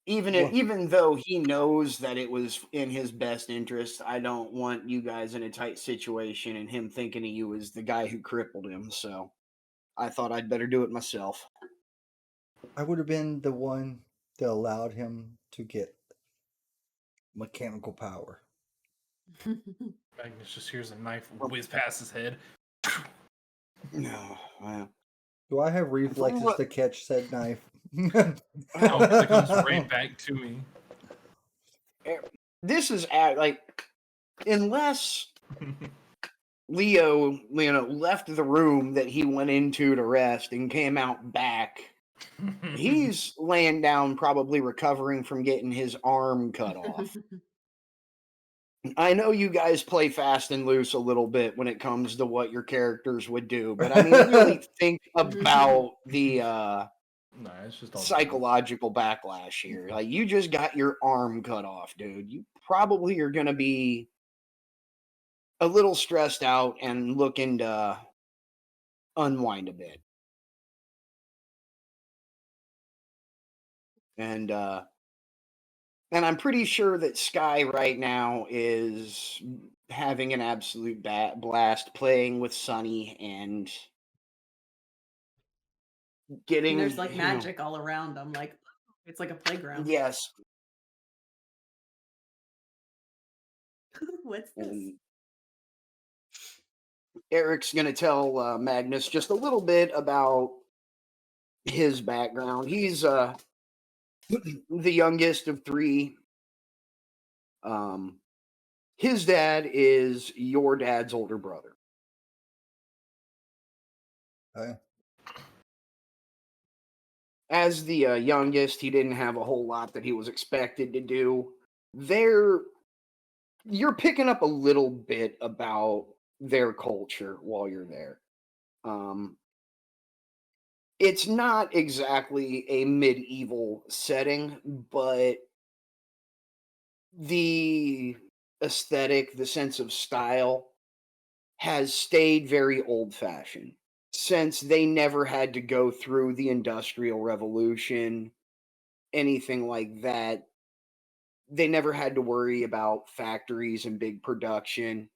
even though he knows that it was in his best interest, I don't want you guys in a tight situation and him thinking of you as the guy who crippled him. So I thought I'd better do it myself. I would have been the one that allowed him to get mechanical power. Magnus just hears a knife whiz past his head. No, Do I have reflexes to catch said knife? No, it comes right back to me. this is unless Leo, left the room that he went into to rest and came out back. He's laying down, probably recovering from getting his arm cut off. I know you guys play fast and loose a little bit when it comes to what your characters would do, but I mean, really think about the Nah, it's just all psychological backlash here. Like, you just got your arm cut off, dude. You probably are going to be a little stressed out and looking to unwind a bit. And I'm pretty sure that Sky right now is having an absolute blast playing with Sunny and getting, And there's like you know, magic all around them. Like it's like a playground. yes. What's this? And Eric's going to tell Magnus just a little bit about his background. He's the youngest of three. His dad is your dad's older brother. Okay. As the youngest, he didn't have a whole lot that he was expected to do. You're picking up a little bit about their culture while you're there. It's not exactly a medieval setting, but the aesthetic, the sense of style has stayed very old-fashioned since they never had to go through the Industrial Revolution, anything like that. They never had to worry about factories and big production.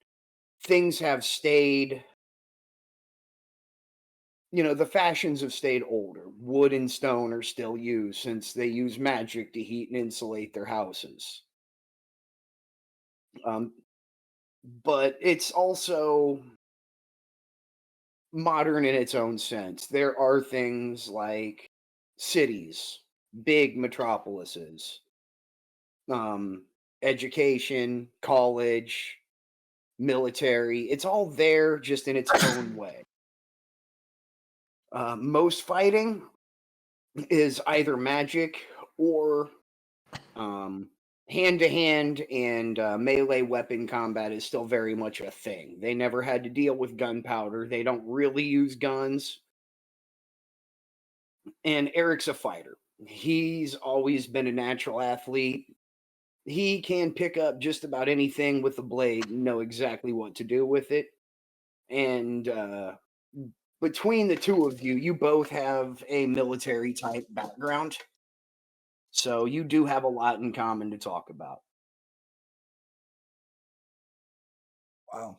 Things have stayed, the fashions have stayed older. Wood and stone are still used since they use magic to heat and insulate their houses. But it's also modern in its own sense. There are things like cities, big metropolises, education, college, military. It's all there just in its own way. Most fighting is either magic or hand-to-hand and melee weapon combat is still very much a thing. They never had to deal with gunpowder. They don't really use guns. And Eric's a fighter. He's always been a natural athlete. He can pick up just about anything with a blade and know exactly what to do with it. And between the two of you, you both have a military type background. So you do have a lot in common to talk about. Wow.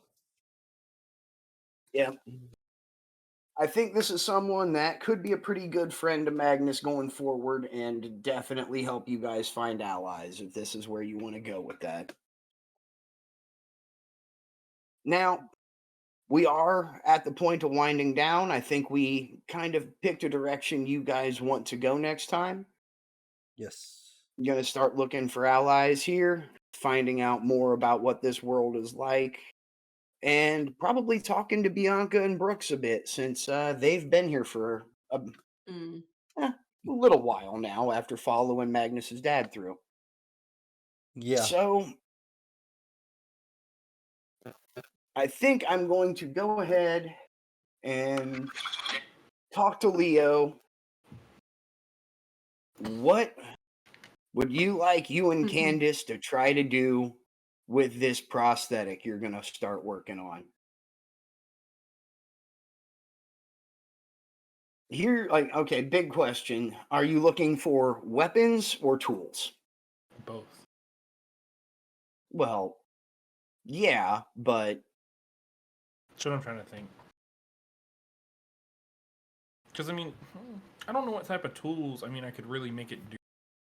Yeah. I think this is someone that could be a pretty good friend to Magnus going forward and definitely help you guys find allies if this is where you want to go with that. Now, we are at the point of winding down. I think we kind of picked a direction you guys want to go next time. Yes. You're going to start looking for allies here, finding out more about what this world is like, and probably talking to Bianca and Brooks a bit since they've been here for a little while now after following Magnus's dad through. Yeah. So I think I'm going to go ahead and talk to Leo. What would you like you and Candace to try to do with this prosthetic you're going to start working on? Here, okay, big question. Are you looking for weapons or tools? both. Well, yeah, but That's what I'm trying to think. Because, I mean, I don't know what type of tools, I could really make it do,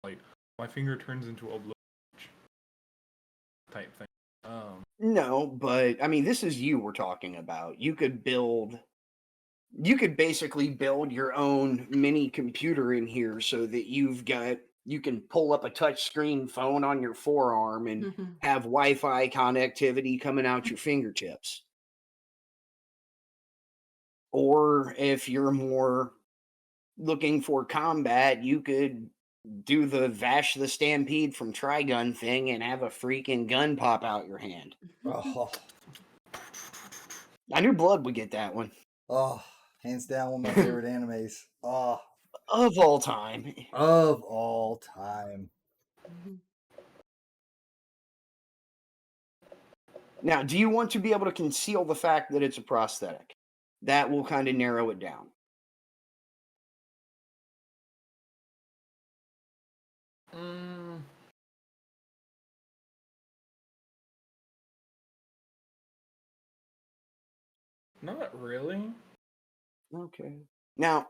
like, my finger turns into a blowtorch type thing. no, but, this is you we're talking about. You could basically build your own mini computer in here so that you can pull up a touch screen phone on your forearm and have Wi-Fi connectivity coming out your fingertips. Or if you're more looking for combat, you could do the Vash the Stampede from Trigun thing and have a freaking gun pop out your hand. Oh. I knew Blood would get that one. Oh. Hands down one of my favorite animes. Oh. of all time. Of all time. Now, do you want to be able to conceal the fact that it's a prosthetic? That will kind of narrow it down. Mm, not really. Okay. Now,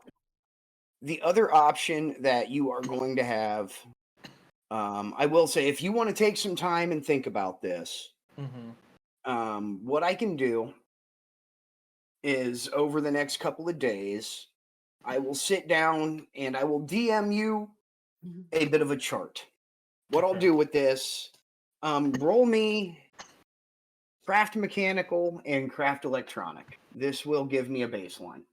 the other option that you are going to have, I will say, if you want to take some time and think about this, what I can do is over the next couple of days, I will sit down and I will DM you a bit of a chart. What I'll Okay. do with this, roll me craft mechanical and craft electronic. This will give me a baseline.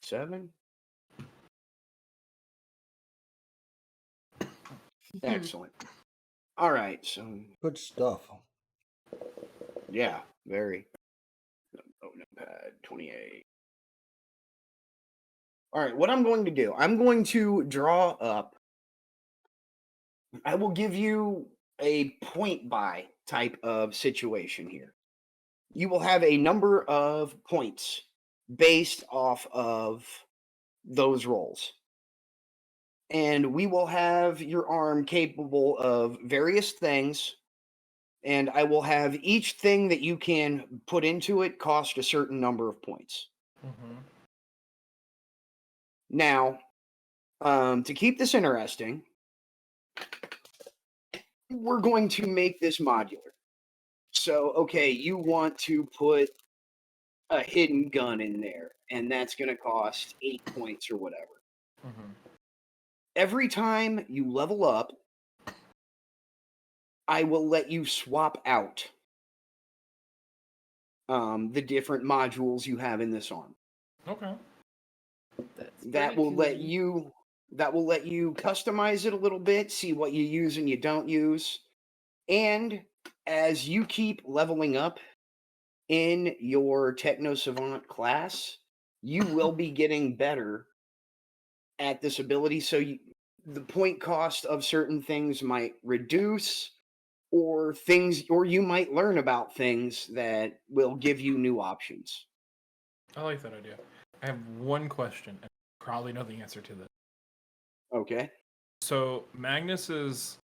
Seven. Excellent. All right, so Good stuff. yeah, very. Oh, notepad 28. All right, what I'm going to do, I'm going to draw up. I will give you a point buy type of situation here. You will have a number of points based off of those rolls. And we will have your arm capable of various things. And I will have each thing that you can put into it cost a certain number of points. Now, to keep this interesting, we're going to make this modular. So, okay, you want to put a hidden gun in there, and that's going to cost 8 points or whatever. Every time you level up, I will let you swap out the different modules you have in this arm. Okay. That will let you customize it a little bit, see what you use and you don't use. And as you keep leveling up in your Techno Savant class, you will be getting better at this ability. So the point cost of certain things might reduce, or you might learn about things that will give you new options. I like that idea. I have one question, and I probably know the answer to this. Okay. So Magnus's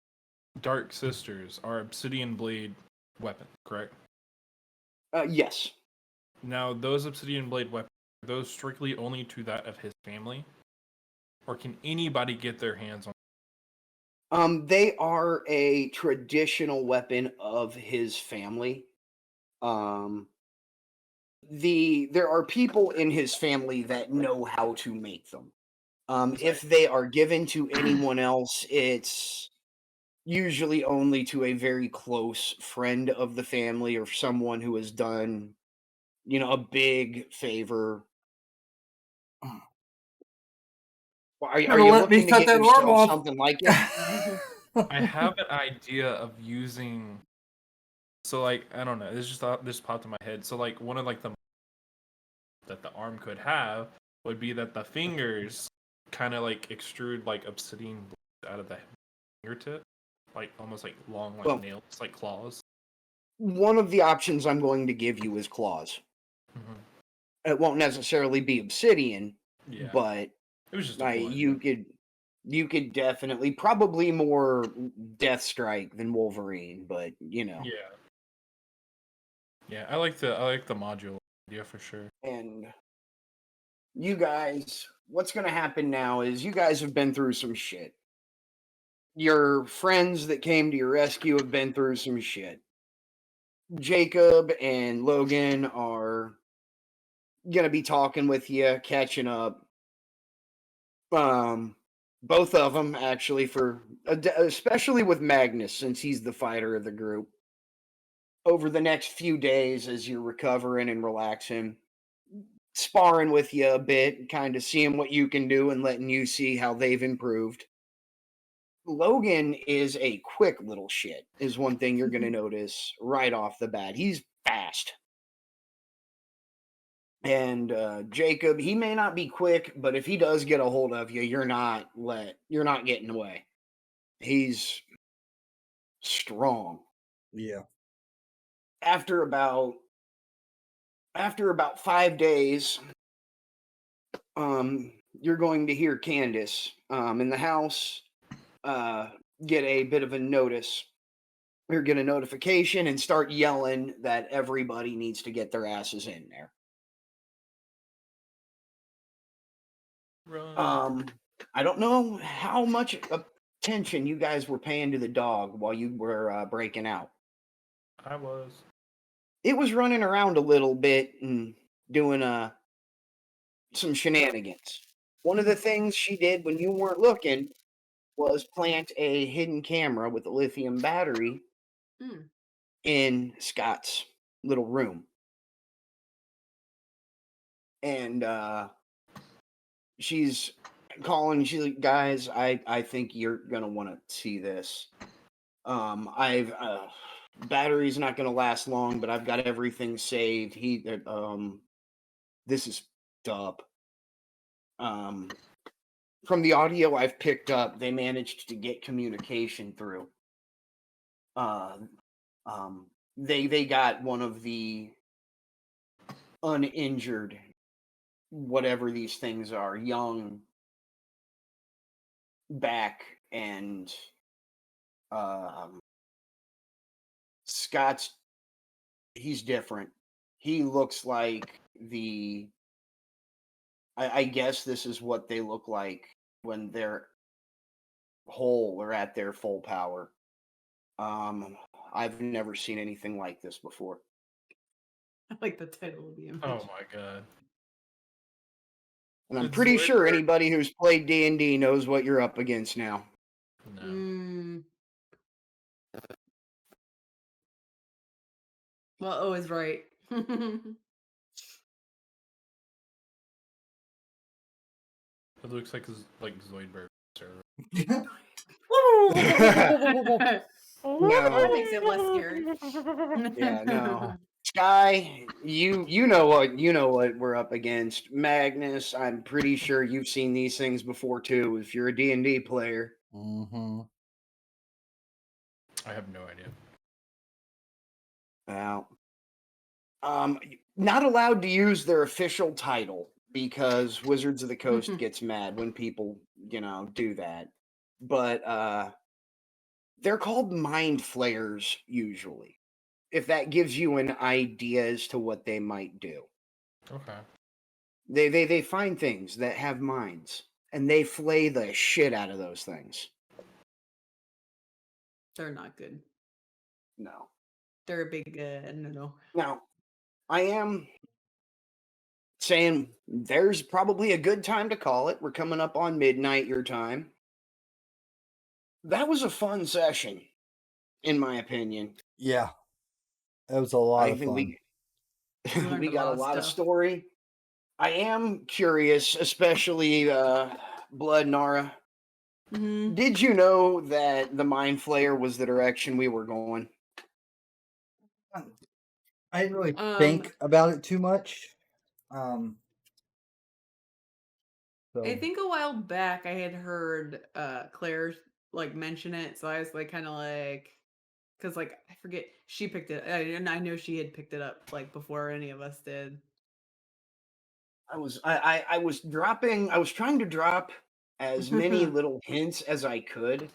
Dark Sisters are Obsidian Blade weapons, correct? Yes. Now, those Obsidian Blade weapons, are those strictly only to that of his family? Or can anybody get their hands on? They are a traditional weapon of his family. There are people in his family that know how to make them. If they are given to anyone else, it's usually only to a very close friend of the family or someone who has done, a big favor. Are Never you let me looking to cut get that arm yourself off. something like it? I have an idea of using. So, like, I don't know. This popped in my head. So, like, one of like the that the arm could have would be that the fingers kind of like extrude like obsidian out of the fingertip, like almost like long like nails, like claws. One of the options I'm going to give you is claws. It won't necessarily be obsidian, but it was just you could definitely, probably more Deathstrike than Wolverine, but Yeah, I like the module idea for sure. And you guys, what's going to happen now is you guys have been through some shit. Your friends that came to your rescue have been through some shit. Jacob and Logan are going to be talking with you, catching up. Both of them, actually, especially with Magnus, since he's the fighter of the group. Over the next few days, as you're recovering and relaxing, sparring with you a bit, kind of seeing what you can do and letting you see how they've improved. Logan is a quick little shit, is one thing you're going to notice right off the bat. He's fast. And Jacob, he may not be quick, but if he does get a hold of you, you're not getting away. He's strong. Yeah. After about 5 days, you're going to hear Candace in the house get a bit of a notice. Or get a notification and start yelling that everybody needs to get their asses in there. Run. I don't know how much attention you guys were paying to the dog while you were breaking out. I was. It was running around a little bit and doing some shenanigans. One of the things she did when you weren't looking was plant a hidden camera with a lithium battery in Scott's little room. And she's calling. She's like, guys, I think you're gonna want to see this. I've battery's not gonna last long, but I've got everything saved. This is up. From the audio I've picked up, they managed to get communication through. They got one of the uninjured, whatever these things are, young, back, and Scott's, he's different. He looks like I guess this is what they look like when they're whole or at their full power. I've never seen anything like this before. I like the title of the image. Oh my god. And I'm It's pretty sure Zoidberg. anybody who's played D&D knows what you're up against now. No. Well, O is right. It looks like Zoidberg server. That makes it less scary. Yeah, no. Sky, you know what we're up against. Magnus, I'm pretty sure you've seen these things before too if you're a D&D player. Mm-hmm. I have no idea. Well, not allowed to use their official title because Wizards of the Coast gets mad when people, do that. But they're called mind flayers usually, if that gives you an idea as to what they might do. Okay. They find things that have minds and they flay the shit out of those things. They're not good. No. They're a big no. Now, I am saying there's probably a good time to call it. We're coming up on midnight your time. That was a fun session, in my opinion. Yeah. That was a lot of fun. We got a lot of story. I am curious, especially Blood Nara. Mm-hmm. Did you know that the Mind Flayer was the direction we were going? I didn't really think about it too much. So. I think a while back I had heard Claire mention it, so I was kind of because I forget she picked it, and I know she had picked it up before any of us did. I was trying to drop as many little hints as I could,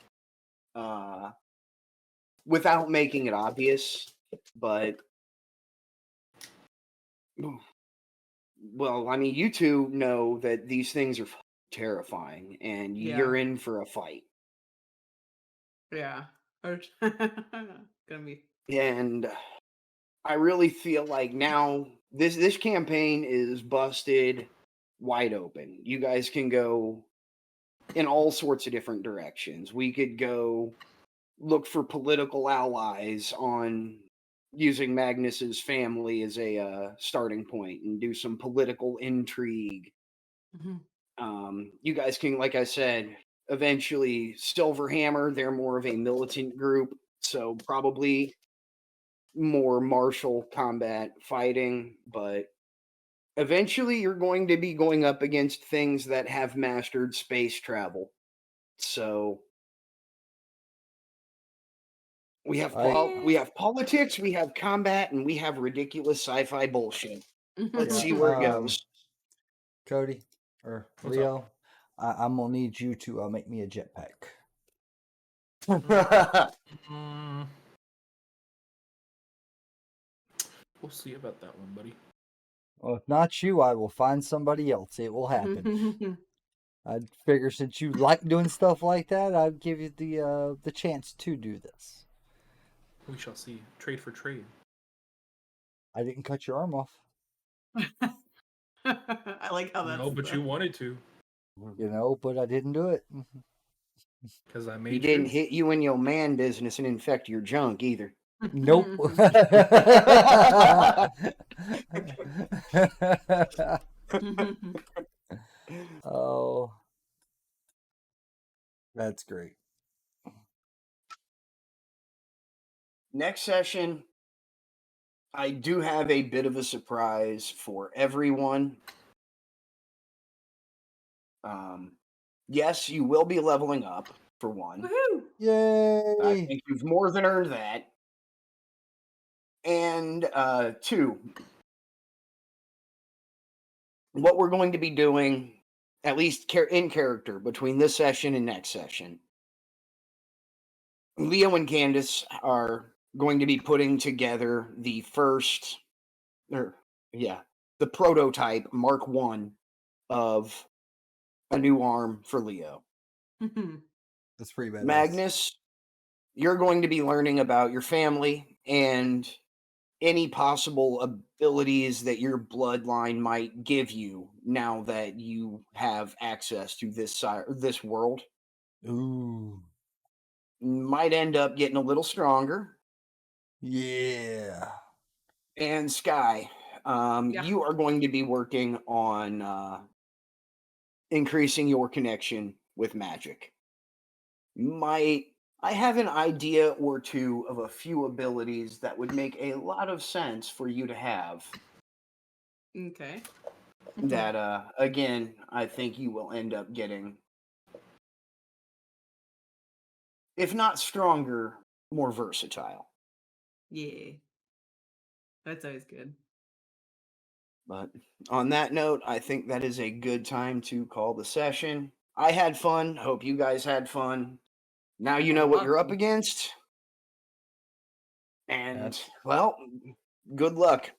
without making it obvious, but well, I mean, you two know that these things are terrifying, and you're in for a fight. Yeah, gonna be. And I really feel like now this campaign is busted wide open. You guys can go in all sorts of different directions. We could go look for political allies on using Magnus's family as a starting point and do some political intrigue. Mm-hmm. You guys can, like I said, eventually Silverhammer, they're more of a militant group, so probably more martial combat fighting, but eventually you're going to be going up against things that have mastered space travel. So we have we have politics, we have combat, and we have ridiculous sci-fi bullshit. Let's Yeah, see where it goes. Cody or What's Leo, I'm gonna need you to make me a jetpack. Mm, we'll see about that one, buddy. Well, if not you, I will find somebody else. It will happen. I'd figure since you like doing stuff like that, I'd give you the chance to do this. We shall see. Trade for trade. I didn't cut your arm off. I like how that's No, but you wanted to. You know, but I didn't do it. Because I made He didn't hit you in your man business and infect your junk either. Nope. Oh, that's great. Next session, I do have a bit of a surprise for everyone. Yes, you will be leveling up, for one. Woohoo! I Yay! think you've more than earned that. And two, what we're going to be doing, at least in character, between this session and next session, Leo and Candace are going to be putting together the the prototype Mark 1 of a new arm for Leo. That's pretty badass. Magnus, you're going to be learning about your family and any possible abilities that your bloodline might give you now that you have access to this world. Ooh. Might end up getting a little stronger. Yeah. And Sky, Yeah. you are going to be working on increasing your connection with magic. I have an idea or two of a few abilities that would make a lot of sense for you to have. Okay. That again, I think you will end up getting, if not stronger, more versatile. Yeah. That's always good. But on that note, I think that is a good time to call the session. I had fun. Hope you guys had fun. Now you know what you're up against. And, well, good luck.